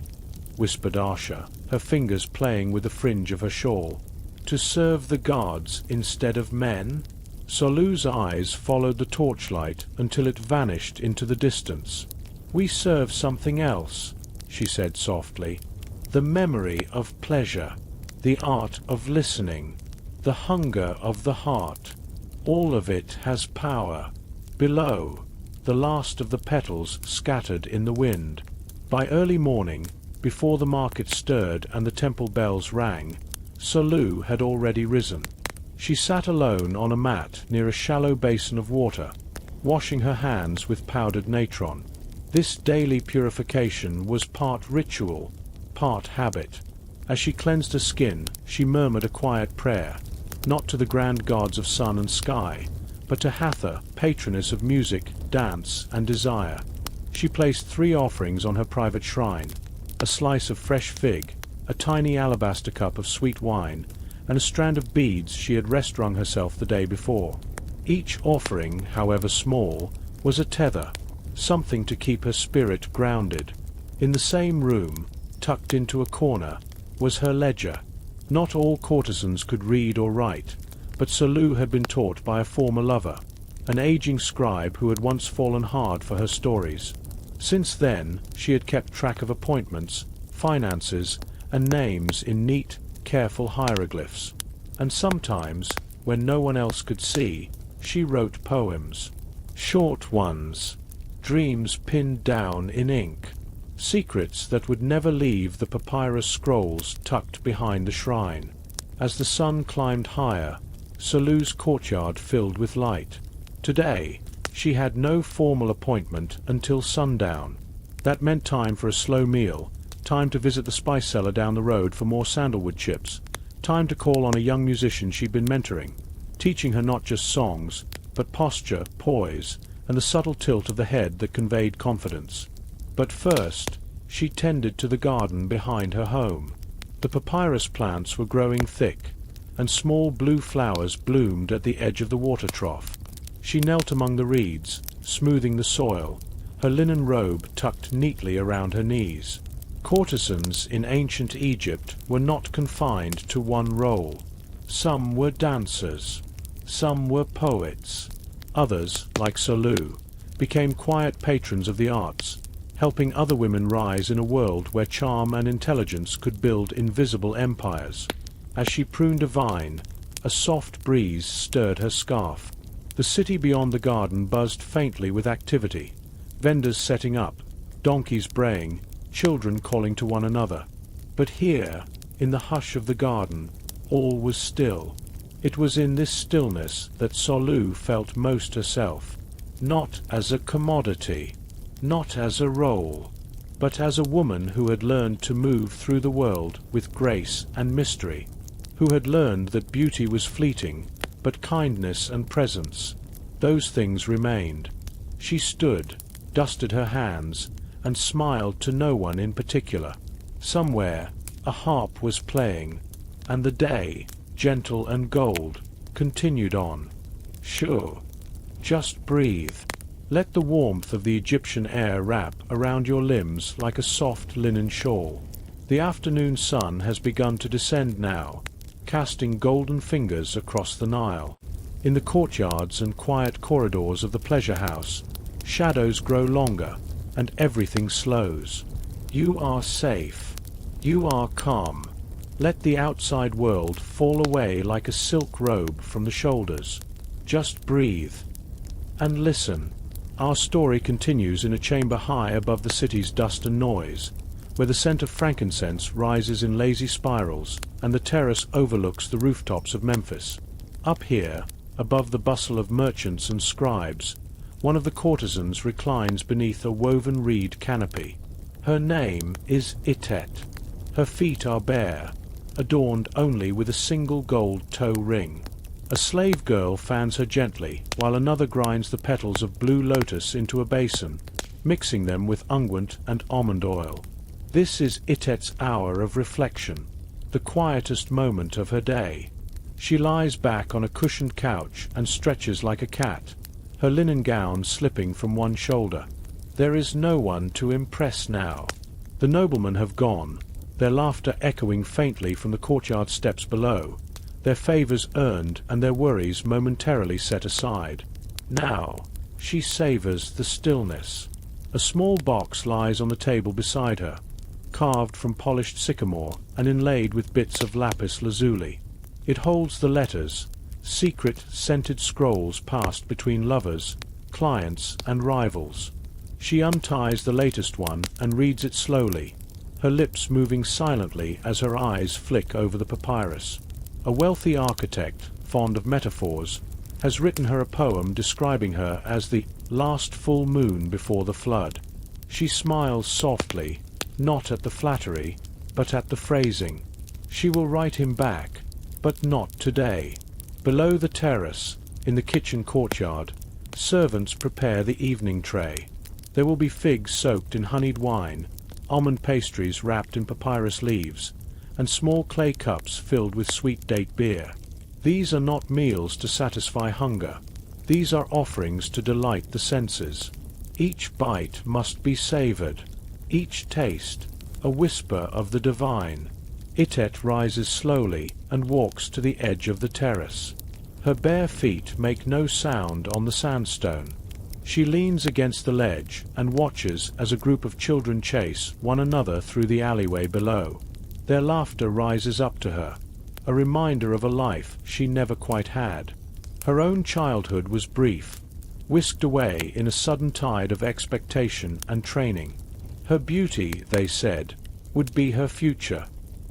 whispered Asha, her fingers playing with the fringe of her shawl, "to serve the gods instead of men?" Solu's eyes followed the torchlight until it vanished into the distance. "We serve something else," she said softly. "The memory of pleasure, the art of listening, the hunger of the heart. All of it has power." Below, the last of the petals scattered in the wind. By early morning, before the market stirred and the temple bells rang, Solu had already risen. She sat alone on a mat near a shallow basin of water, washing her hands with powdered natron. This daily purification was part ritual, part habit. As she cleansed her skin, she murmured a quiet prayer, not to the grand gods of sun and sky, but to Hathor, patroness of music, dance, and desire. She placed 3 offerings on her private shrine: a slice of fresh fig, a tiny alabaster cup of sweet wine, and a strand of beads she had rest-wrung herself the day before. Each offering, however small, was a tether, something to keep her spirit grounded. In the same room, tucked into a corner, was her ledger. Not all courtesans could read or write, but Solu had been taught by a former lover, an aging scribe who had once fallen hard for her stories. Since then, she had kept track of appointments, finances, and names in neat, careful hieroglyphs. And sometimes, when no one else could see, she wrote poems. Short ones, dreams pinned down in ink, secrets that would never leave the papyrus scrolls tucked behind the shrine. As the sun climbed higher, Solu's courtyard filled with light. Today, she had no formal appointment until sundown. That meant time for a slow meal, time to visit the spice cellar down the road for more sandalwood chips, time to call on a young musician she'd been mentoring, teaching her not just songs, but posture, poise, and the subtle tilt of the head that conveyed confidence. But first, she tended to the garden behind her home. The papyrus plants were growing thick, and small blue flowers bloomed at the edge of the water trough. She knelt among the reeds, smoothing the soil, her linen robe tucked neatly around her knees. Courtesans in ancient Egypt were not confined to one role. Some were dancers, some were poets. Others, like Solu, became quiet patrons of the arts, helping other women rise in a world where charm and intelligence could build invisible empires. As she pruned a vine, a soft breeze stirred her scarf. The city beyond the garden buzzed faintly with activity, vendors setting up, donkeys braying, children calling to one another. But here, in the hush of the garden, all was still. It was in this stillness that Solu felt most herself, not as a commodity, not as a role, but as a woman who had learned to move through the world with grace and mystery, who had learned that beauty was fleeting, but kindness and presence, those things remained. She stood, dusted her hands, and smiled to no one in particular. Somewhere, a harp was playing, and the day, gentle and gold, continued on. Sure. Just breathe. Let the warmth of the Egyptian air wrap around your limbs like a soft linen shawl. The afternoon sun has begun to descend now, casting golden fingers across the Nile. In the courtyards and quiet corridors of the pleasure house, shadows grow longer, and everything slows. You are safe. You are calm. Let the outside world fall away like a silk robe from the shoulders. Just breathe. And listen. Our story continues in a chamber high above the city's dust and noise. where the scent of frankincense rises in lazy spirals, and the terrace overlooks the rooftops of Memphis. Up here, above the bustle of merchants and scribes, one of the courtesans reclines beneath a woven reed canopy. Her name is Itet. Her feet are bare, adorned only with a single gold toe ring. A slave girl fans her gently, while another grinds the petals of blue lotus into a basin, mixing them with unguent and almond oil. This is Itet's hour of reflection, the quietest moment of her day. She lies back on a cushioned couch and stretches like a cat, her linen gown slipping from one shoulder. There is no one to impress now. The noblemen have gone, their laughter echoing faintly from the courtyard steps below, their favors earned and their worries momentarily set aside. Now, she savors the stillness. A small box lies on the table beside her, carved from polished sycamore and inlaid with bits of lapis lazuli. It holds the letters, secret scented scrolls passed between lovers, clients, and rivals. She unties the latest one and reads it slowly, her lips moving silently as her eyes flick over the papyrus. A wealthy architect, fond of metaphors, has written her a poem describing her as the last full moon before the flood. She smiles softly, not at the flattery, but at the phrasing. She will write him back, but not today. Below the terrace, in the kitchen courtyard, servants prepare the evening tray. There will be figs soaked in honeyed wine, almond pastries wrapped in papyrus leaves, and small clay cups filled with sweet date beer. These are not meals to satisfy hunger. These are offerings to delight the senses. Each bite must be savored, each taste a whisper of the divine. Itet rises slowly and walks to the edge of the terrace. Her bare feet make no sound on the sandstone. She leans against the ledge and watches as a group of children chase one another through the alleyway below. Their laughter rises up to her, a reminder of a life she never quite had. Her own childhood was brief, whisked away in a sudden tide of expectation and training. Her beauty, they said, would be her future,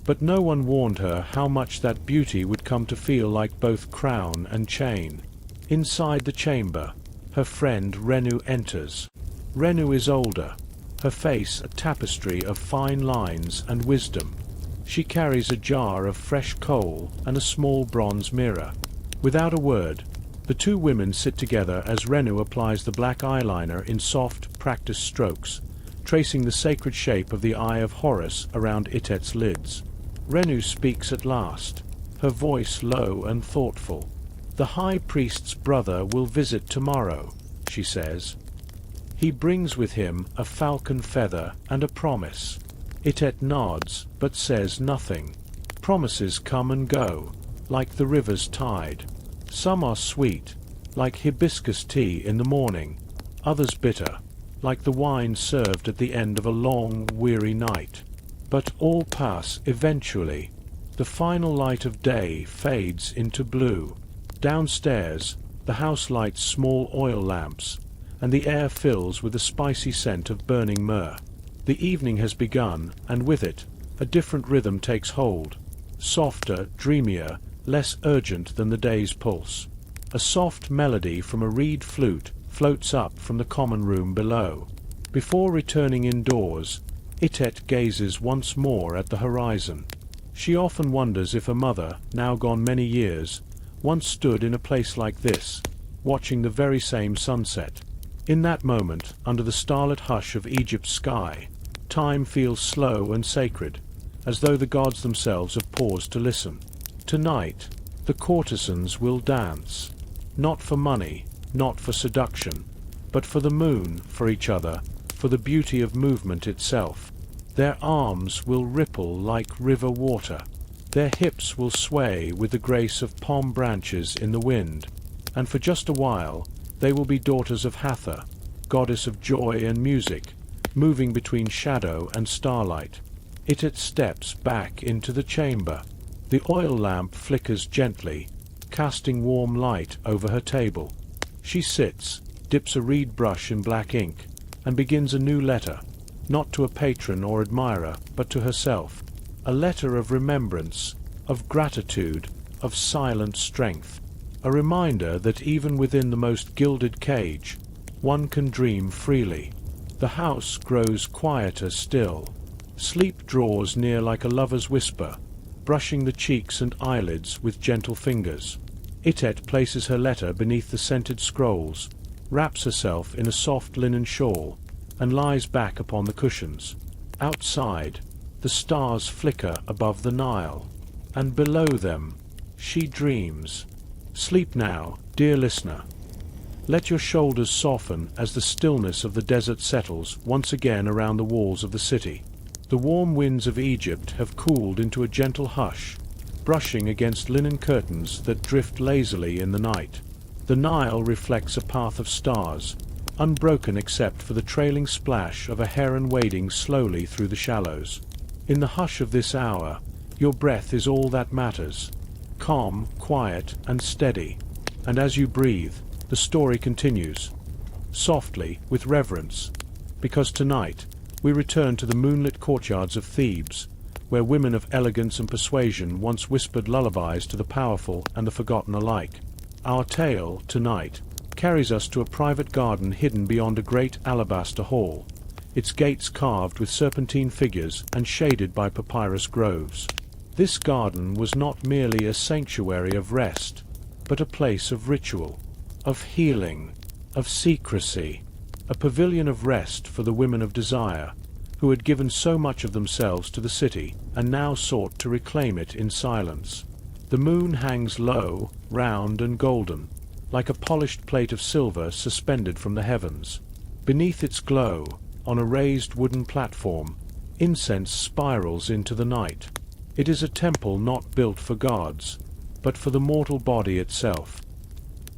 but no one warned her how much that beauty would come to feel like both crown and chain. Inside the chamber, her friend Renu enters. Renu is older, her face a tapestry of fine lines and wisdom. She carries a jar of fresh coal and a small bronze mirror. Without a word, the two women sit together as Renu applies the black eyeliner in soft, practiced strokes, tracing the sacred shape of the Eye of Horus around Itet's lids. Renu speaks at last, her voice low and thoughtful. "The high priest's brother will visit tomorrow," she says. "He brings with him a falcon feather and a promise." Itet nods, but says nothing. Promises come and go, like the river's tide. Some are sweet, like hibiscus tea in the morning, others bitter, like the wine served at the end of a long, weary night. But all pass eventually. The final light of day fades into blue. Downstairs, the house lights small oil lamps, and the air fills with the spicy scent of burning myrrh. The evening has begun, and with it, a different rhythm takes hold, softer, dreamier, less urgent than the day's pulse. A soft melody from a reed flute floats up from the common room below. Before returning indoors, Itet gazes once more at the horizon. She often wonders if her mother, now gone many years, once stood in a place like this, watching the very same sunset. In that moment, under the starlit hush of Egypt's sky, time feels slow and sacred, as though the gods themselves have paused to listen. Tonight, the courtesans will dance, not for money, not for seduction, but for the moon, for each other, for the beauty of movement itself. Their arms will ripple like river water. Their hips will sway with the grace of palm branches in the wind, and for just a while they will be daughters of Hathor, goddess of joy and music, moving between shadow and starlight. Itet steps back into the chamber. The oil lamp flickers gently, casting warm light over her table. She sits, dips a reed brush in black ink, and begins a new letter. not to a patron or admirer, but to herself. A letter of remembrance, of gratitude, of silent strength. A reminder that even within the most gilded cage, one can dream freely. The house grows quieter still. Sleep draws near like a lover's whisper, brushing the cheeks and eyelids with gentle fingers. Itet places her letter beneath the scented scrolls, wraps herself in a soft linen shawl, and lies back upon the cushions. Outside, the stars flicker above the Nile, and below them, she dreams. Sleep now, dear listener. Let your shoulders soften as the stillness of the desert settles once again around the walls of the city. The warm winds of Egypt have cooled into a gentle hush, brushing against linen curtains that drift lazily in the night. The Nile reflects a path of stars, unbroken except for the trailing splash of a heron wading slowly through the shallows. In the hush of this hour, your breath is all that matters, calm, quiet, and steady, and as you breathe, the story continues, softly, with reverence, because tonight we return to the moonlit courtyards of Thebes, where women of elegance and persuasion once whispered lullabies to the powerful and the forgotten alike. Our tale, tonight, carries us to a private garden hidden beyond a great alabaster hall, its gates carved with serpentine figures and shaded by papyrus groves. This garden was not merely a sanctuary of rest, but a place of ritual, of healing, of secrecy, a pavilion of rest for the women of desire, who had given so much of themselves to the city and now sought to reclaim it in silence. The moon hangs low, round and golden, like a polished plate of silver suspended from the heavens. Beneath its glow, on a raised wooden platform, incense spirals into the night. It is a temple not built for gods, but for the mortal body itself.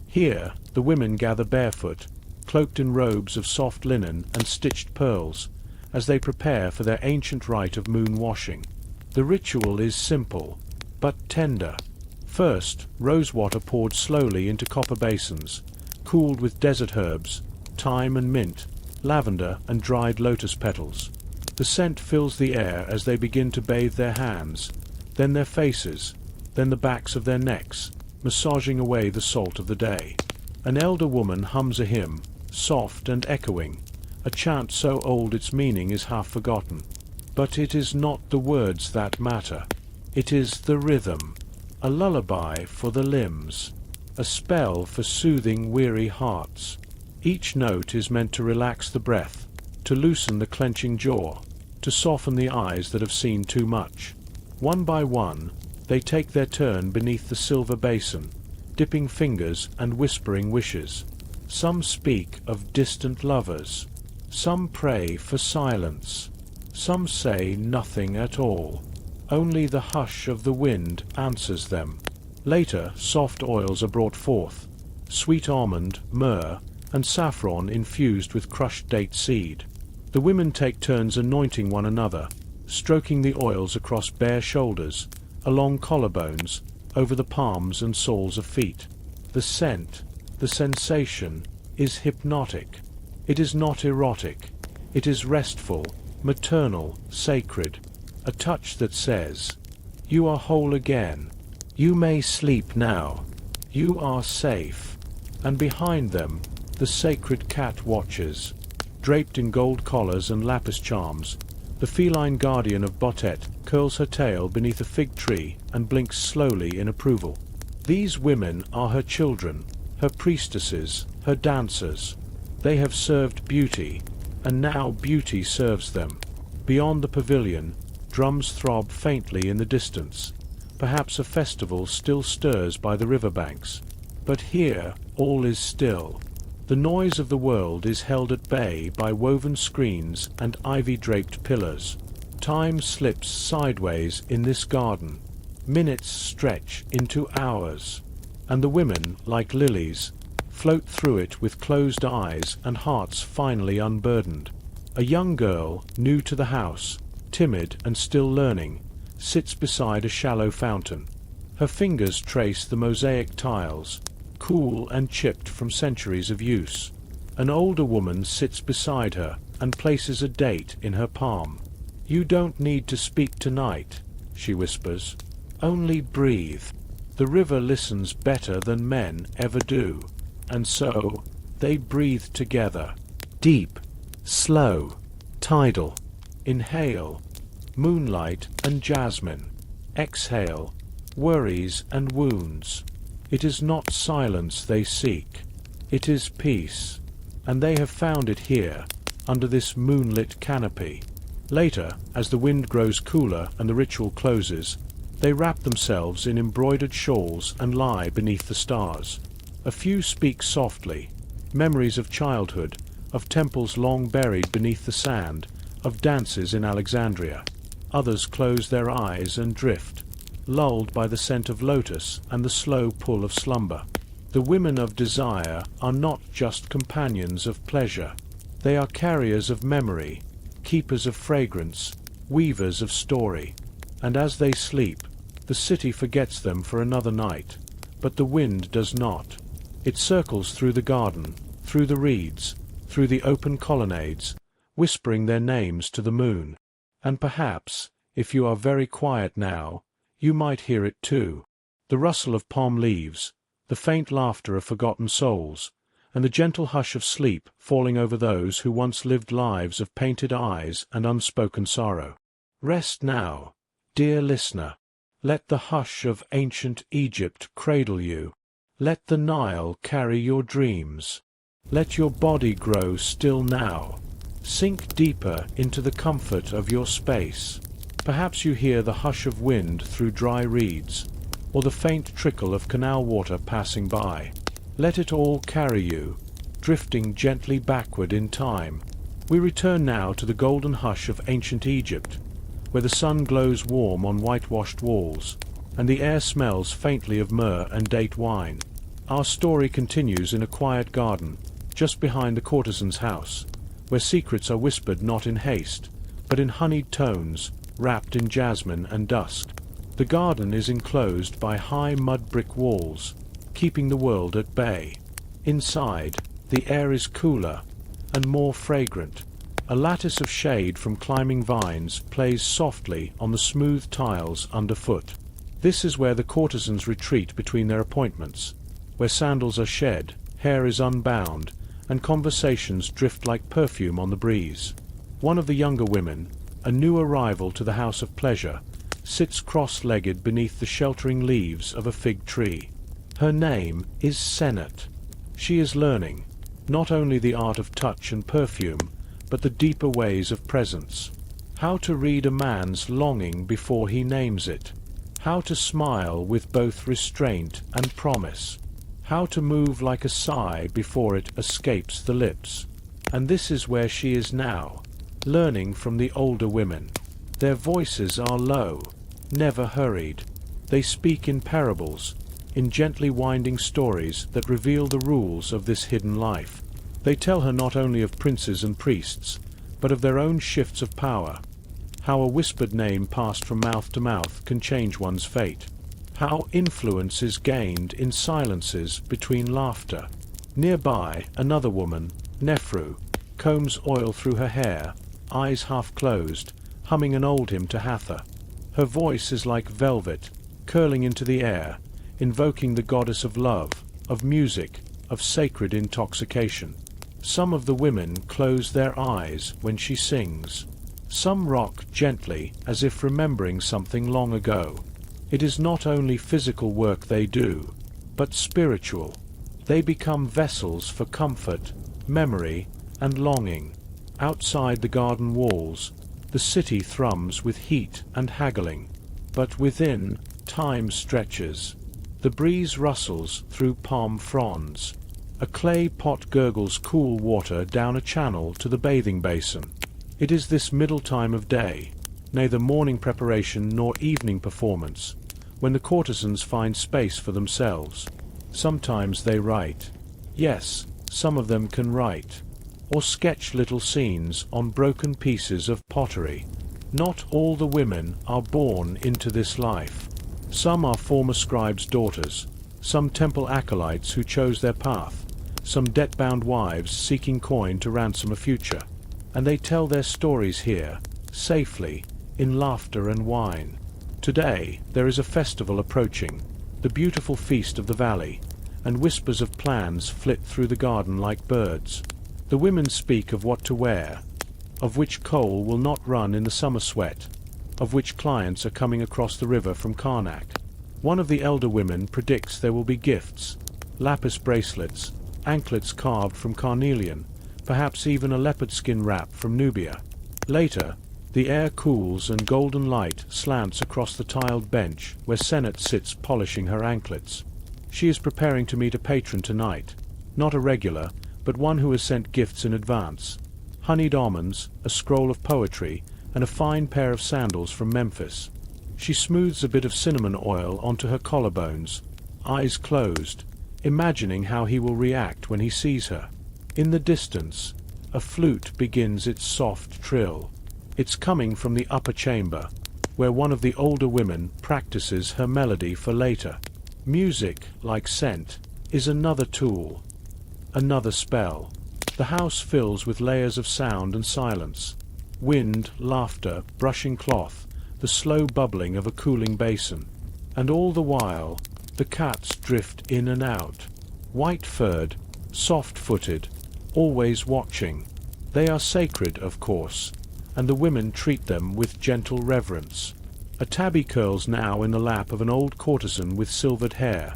Here, the women gather barefoot, cloaked in robes of soft linen and stitched pearls, as they prepare for their ancient rite of moon washing. The ritual is simple, but tender. First, rose water poured slowly into copper basins, cooled with desert herbs, thyme and mint, lavender and dried lotus petals. The scent fills the air as they begin to bathe their hands, then their faces, then the backs of their necks, massaging away the salt of the day. An elder woman hums a hymn, soft and echoing, a chant so old its meaning is half forgotten. But it is not the words that matter. It is the rhythm, a lullaby for the limbs, a spell for soothing weary hearts. Each note is meant to relax the breath, to loosen the clenching jaw, to soften the eyes that have seen too much. One by one, they take their turn beneath the silver basin, dipping fingers and whispering wishes. Some speak of distant lovers. Some pray for silence. Some say nothing at all. Only the hush of the wind answers them. Later, soft oils are brought forth, sweet almond, myrrh, and saffron infused with crushed date seed. The women take turns anointing one another, stroking the oils across bare shoulders, along collarbones, over the palms and soles of feet. The scent, the sensation, is hypnotic. It is not erotic. It is restful, maternal, sacred. A touch that says, "You are whole again. You may sleep now. You are safe." And behind them, the sacred cat watches. Draped in gold collars and lapis charms, the feline guardian of Botet curls her tail beneath a fig tree and blinks slowly in approval. These women are her children, her priestesses, her dancers. They have served beauty, and now beauty serves them. Beyond the pavilion, drums throb faintly in the distance. Perhaps a festival still stirs by the riverbanks. But here all is still. The noise of the world is held at bay by woven screens and ivy-draped pillars. Time slips sideways in this garden. Minutes stretch into hours, and the women, like lilies, float through it with closed eyes and hearts finally unburdened. A young girl, new to the house, timid and still learning, sits beside a shallow fountain. Her fingers trace the mosaic tiles, cool and chipped from centuries of use. An older woman sits beside her, and places a date in her palm. "You don't need to speak tonight," she whispers. "Only breathe." The river listens better than men ever do, and so they breathe together. Deep, slow, tidal. Inhale, moonlight and jasmine. Exhale, worries and wounds. It is not silence they seek. It is peace. And they have found it here, under this moonlit canopy. Later, as the wind grows cooler and the ritual closes, they wrap themselves in embroidered shawls and lie beneath the stars. A few speak softly, memories of childhood, of temples long buried beneath the sand, of dances in Alexandria. Others close their eyes and drift, lulled by the scent of lotus and the slow pull of slumber. The women of desire are not just companions of pleasure. They are carriers of memory, keepers of fragrance, weavers of story. And as they sleep, the city forgets them for another night. But the wind does not. It circles through the garden, through the reeds, through the open colonnades, whispering their names to the moon. And perhaps, if you are very quiet now, you might hear it too. The rustle of palm leaves, the faint laughter of forgotten souls, and the gentle hush of sleep falling over those who once lived lives of painted eyes and unspoken sorrow. Rest now, dear listener. Let the hush of ancient Egypt cradle you. Let the Nile carry your dreams. Let your body grow still now. Sink deeper into the comfort of your space. Perhaps you hear the hush of wind through dry reeds, or the faint trickle of canal water passing by. Let it all carry you, drifting gently backward in time. We return now to the golden hush of ancient Egypt, where the sun glows warm on whitewashed walls, and the air smells faintly of myrrh and date wine. Our story continues in a quiet garden, just behind the courtesan's house, where secrets are whispered not in haste, but in honeyed tones, wrapped in jasmine and dusk. The garden is enclosed by high mud brick walls, keeping the world at bay. Inside, the air is cooler and more fragrant. A lattice of shade from climbing vines plays softly on the smooth tiles underfoot. This is where the courtesans retreat between their appointments, where sandals are shed, hair is unbound, and conversations drift like perfume on the breeze. One of the younger women, a new arrival to the house of pleasure, sits cross-legged beneath the sheltering leaves of a fig tree. Her name is Senet. She is learning, not only the art of touch and perfume, but the deeper ways of presence. How to read a man's longing before he names it. How to smile with both restraint and promise. How to move like a sigh before it escapes the lips. And this is where she is now, learning from the older women. Their voices are low, never hurried. They speak in parables, in gently winding stories that reveal the rules of this hidden life. They tell her not only of princes and priests, but of their own shifts of power. How a whispered name passed from mouth to mouth can change one's fate. How influence is gained in silences between laughter. Nearby, another woman, Nefru, combs oil through her hair, eyes half closed, humming an old hymn to Hathor. Her voice is like velvet, curling into the air, invoking the goddess of love, of music, of sacred intoxication. Some of the women close their eyes when she sings. Some rock gently, as if remembering something long ago. It is not only physical work they do, but spiritual. They become vessels for comfort, memory, and longing. Outside the garden walls, the city thrums with heat and haggling. But within, time stretches. The breeze rustles through palm fronds. A clay pot gurgles cool water down a channel to the bathing basin. It is this middle time of day, neither morning preparation nor evening performance, when the courtesans find space for themselves. Sometimes they write. Yes, some of them can write, or sketch little scenes on broken pieces of pottery. Not all the women are born into this life. Some are former scribes' daughters, some temple acolytes who chose their path, some debt-bound wives seeking coin to ransom a future. and they tell their stories here, safely, in laughter and wine. Today, there is a festival approaching, the beautiful feast of the valley, and whispers of plans flit through the garden like birds. The women speak of what to wear, of which coal will not run in the summer sweat, of which clients are coming across the river from Karnak. One of the elder women predicts there will be gifts, lapis bracelets, anklets carved from carnelian, perhaps even a leopard skin wrap from Nubia. Later, the air cools and golden light slants across the tiled bench where Senet sits polishing her anklets. She is preparing to meet a patron tonight, not a regular, but one who has sent gifts in advance. Honeyed almonds, a scroll of poetry, and a fine pair of sandals from Memphis. She smooths a bit of cinnamon oil onto her collarbones, eyes closed, imagining how he will react when he sees her. In the distance, a flute begins its soft trill. It's coming from the upper chamber, where one of the older women practices her melody for later. Music, like scent, is another tool, another spell. The house fills with layers of sound and silence. Wind, laughter, brushing cloth, the slow bubbling of a cooling basin. And all the while, the cats drift in and out. White-furred, soft-footed, always watching. They are sacred, of course, and the women treat them with gentle reverence. A tabby curls now in the lap of an old courtesan with silvered hair,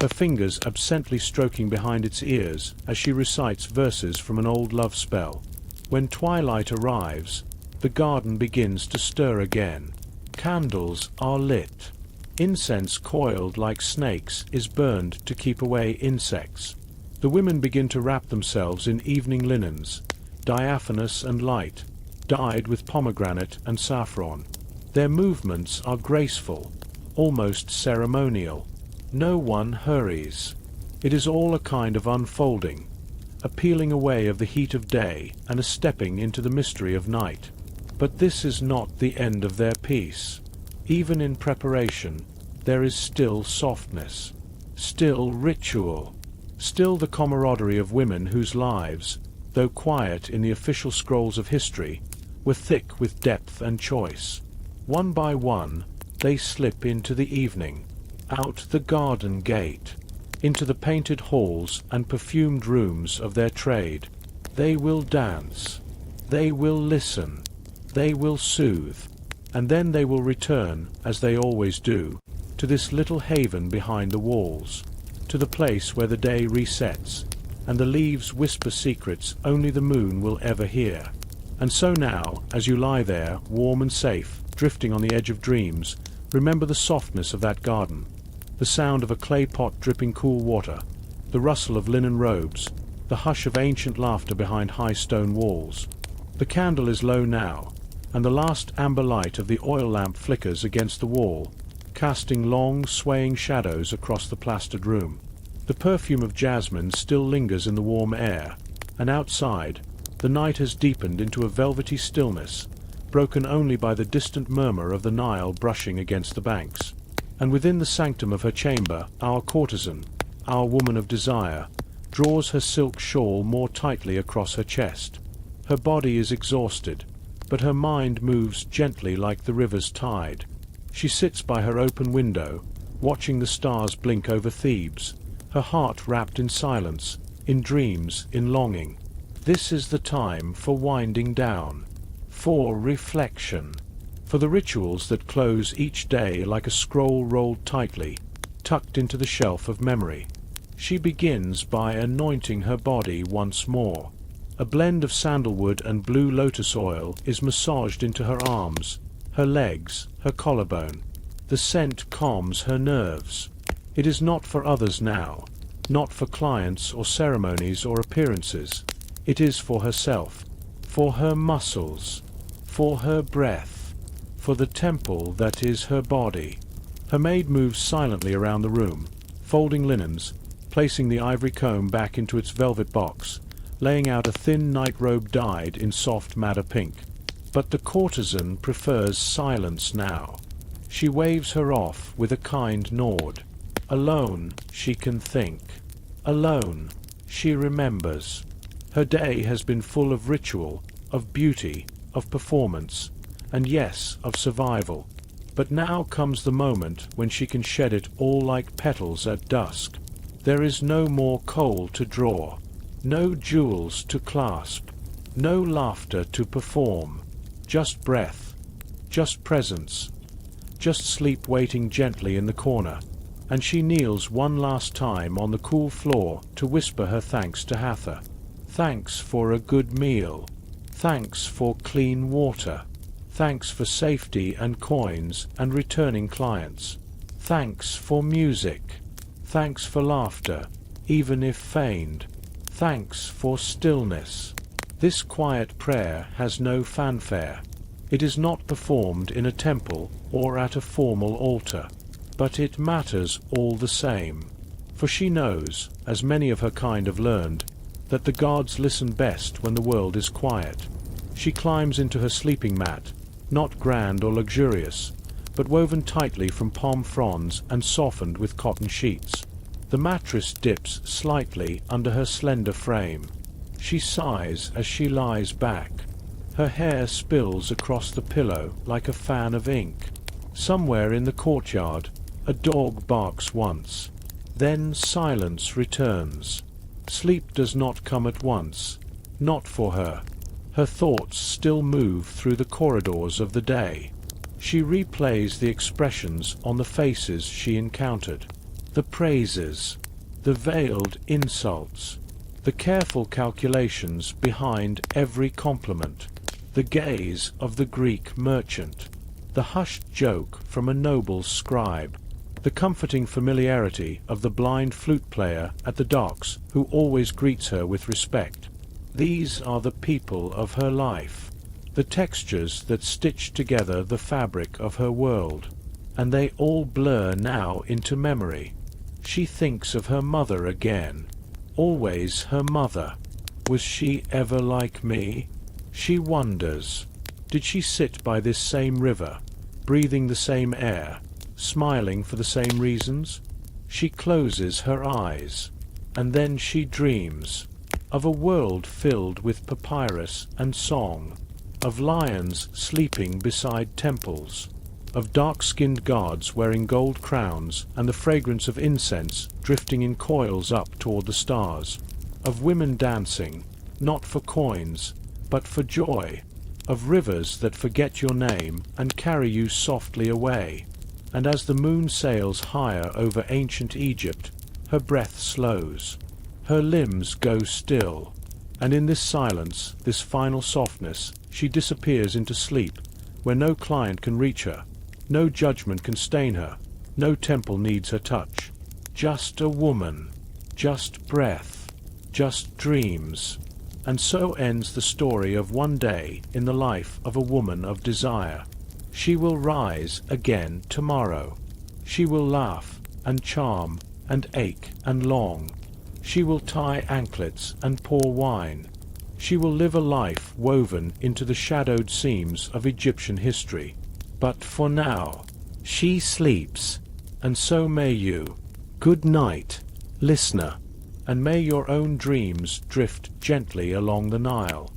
her fingers absently stroking behind its ears as she recites verses from an old love spell. When twilight arrives, the garden begins to stir again. Candles are lit. Incense coiled like snakes is burned to keep away insects. The women begin to wrap themselves in evening linens, diaphanous and light, dyed with pomegranate and saffron. Their movements are graceful, almost ceremonial. No one hurries. It is all a kind of unfolding, a peeling away of the heat of day and a stepping into the mystery of night. But this is not the end of their piece. Even in preparation, there is still softness, still ritual, still the camaraderie of women whose lives, though quiet in the official scrolls of history, were thick with depth and choice. One by one, they slip into the evening, out the garden gate, into the painted halls and perfumed rooms of their trade. They will dance, they will listen, they will soothe, and then they will return, as they always do, to this little haven behind the walls, to the place where the day resets, and the leaves whisper secrets only the moon will ever hear. And so now, as you lie there, warm and safe, drifting on the edge of dreams, remember the softness of that garden, the sound of a clay pot dripping cool water, the rustle of linen robes, the hush of ancient laughter behind high stone walls. The candle is low now, and the last amber light of the oil lamp flickers against the wall, casting long, swaying shadows across the plastered room. The perfume of jasmine still lingers in the warm air, and outside, the night has deepened into a velvety stillness, broken only by the distant murmur of the Nile brushing against the banks. And within the sanctum of her chamber, our courtesan, our woman of desire, draws her silk shawl more tightly across her chest. Her body is exhausted, but her mind moves gently like the river's tide. She sits by her open window, watching the stars blink over Thebes, her heart wrapped in silence, in dreams, in longing. This is the time for winding down, for reflection, for the rituals that close each day like a scroll rolled tightly, tucked into the shelf of memory. She begins by anointing her body once more. A blend of sandalwood and blue lotus oil is massaged into her arms, her legs, her collarbone. The scent calms her nerves. It is not for others now, not for clients or ceremonies or appearances. It is for herself, for her muscles, for her breath, for the temple that is her body. Her maid moves silently around the room, folding linens, placing the ivory comb back into its velvet box, laying out a thin night-robe dyed in soft madder pink. But the courtesan prefers silence now. She waves her off with a kind nod. Alone she can think. Alone she remembers. Her day has been full of ritual, of beauty, of performance, and yes, of survival. But now comes the moment when she can shed it all like petals at dusk. There is no more coal to draw, no jewels to clasp, no laughter to perform, just breath, just presence, just sleep waiting gently in the corner, and she kneels one last time on the cool floor to whisper her thanks to Hathor. Thanks for a good meal, thanks for clean water, thanks for safety and coins and returning clients, thanks for music, thanks for laughter, even if feigned, thanks for stillness. This quiet prayer has no fanfare. It is not performed in a temple or at a formal altar, but it matters all the same. For she knows, as many of her kind have learned, that the gods listen best when the world is quiet. She climbs into her sleeping mat, not grand or luxurious, but woven tightly from palm fronds and softened with cotton sheets. The mattress dips slightly under her slender frame. She sighs as she lies back. Her hair spills across the pillow like a fan of ink. Somewhere in the courtyard, a dog barks once. Then silence returns. Sleep does not come at once. Not for her. Her thoughts still move through the corridors of the day. She replays the expressions on the faces she encountered. The praises, the veiled insults, the careful calculations behind every compliment, the gaze of the Greek merchant, the hushed joke from a noble scribe, the comforting familiarity of the blind flute player at the docks who always greets her with respect. These are the people of her life, the textures that stitch together the fabric of her world, and they all blur now into memory. She thinks of her mother again. Always her mother. Was she ever like me? She wonders. Did she sit by this same river, breathing the same air, smiling for the same reasons? She closes her eyes, and then she dreams of a world filled with papyrus and song, of lions sleeping beside temples, of dark-skinned gods wearing gold crowns and the fragrance of incense drifting in coils up toward the stars, of women dancing, not for coins, but for joy, of rivers that forget your name and carry you softly away. And as the moon sails higher over ancient Egypt, her breath slows, her limbs go still, and in this silence, this final softness, she disappears into sleep, where no client can reach her, no judgment can stain her, no temple needs her touch. Just a woman, just breath, just dreams. And so ends the story of one day in the life of a woman of desire. She will rise again tomorrow. She will laugh and charm and ache and long. She will tie anklets and pour wine. She will live a life woven into the shadowed seams of Egyptian history. But for now, she sleeps, and so may you. Good night, listener, and may your own dreams drift gently along the Nile.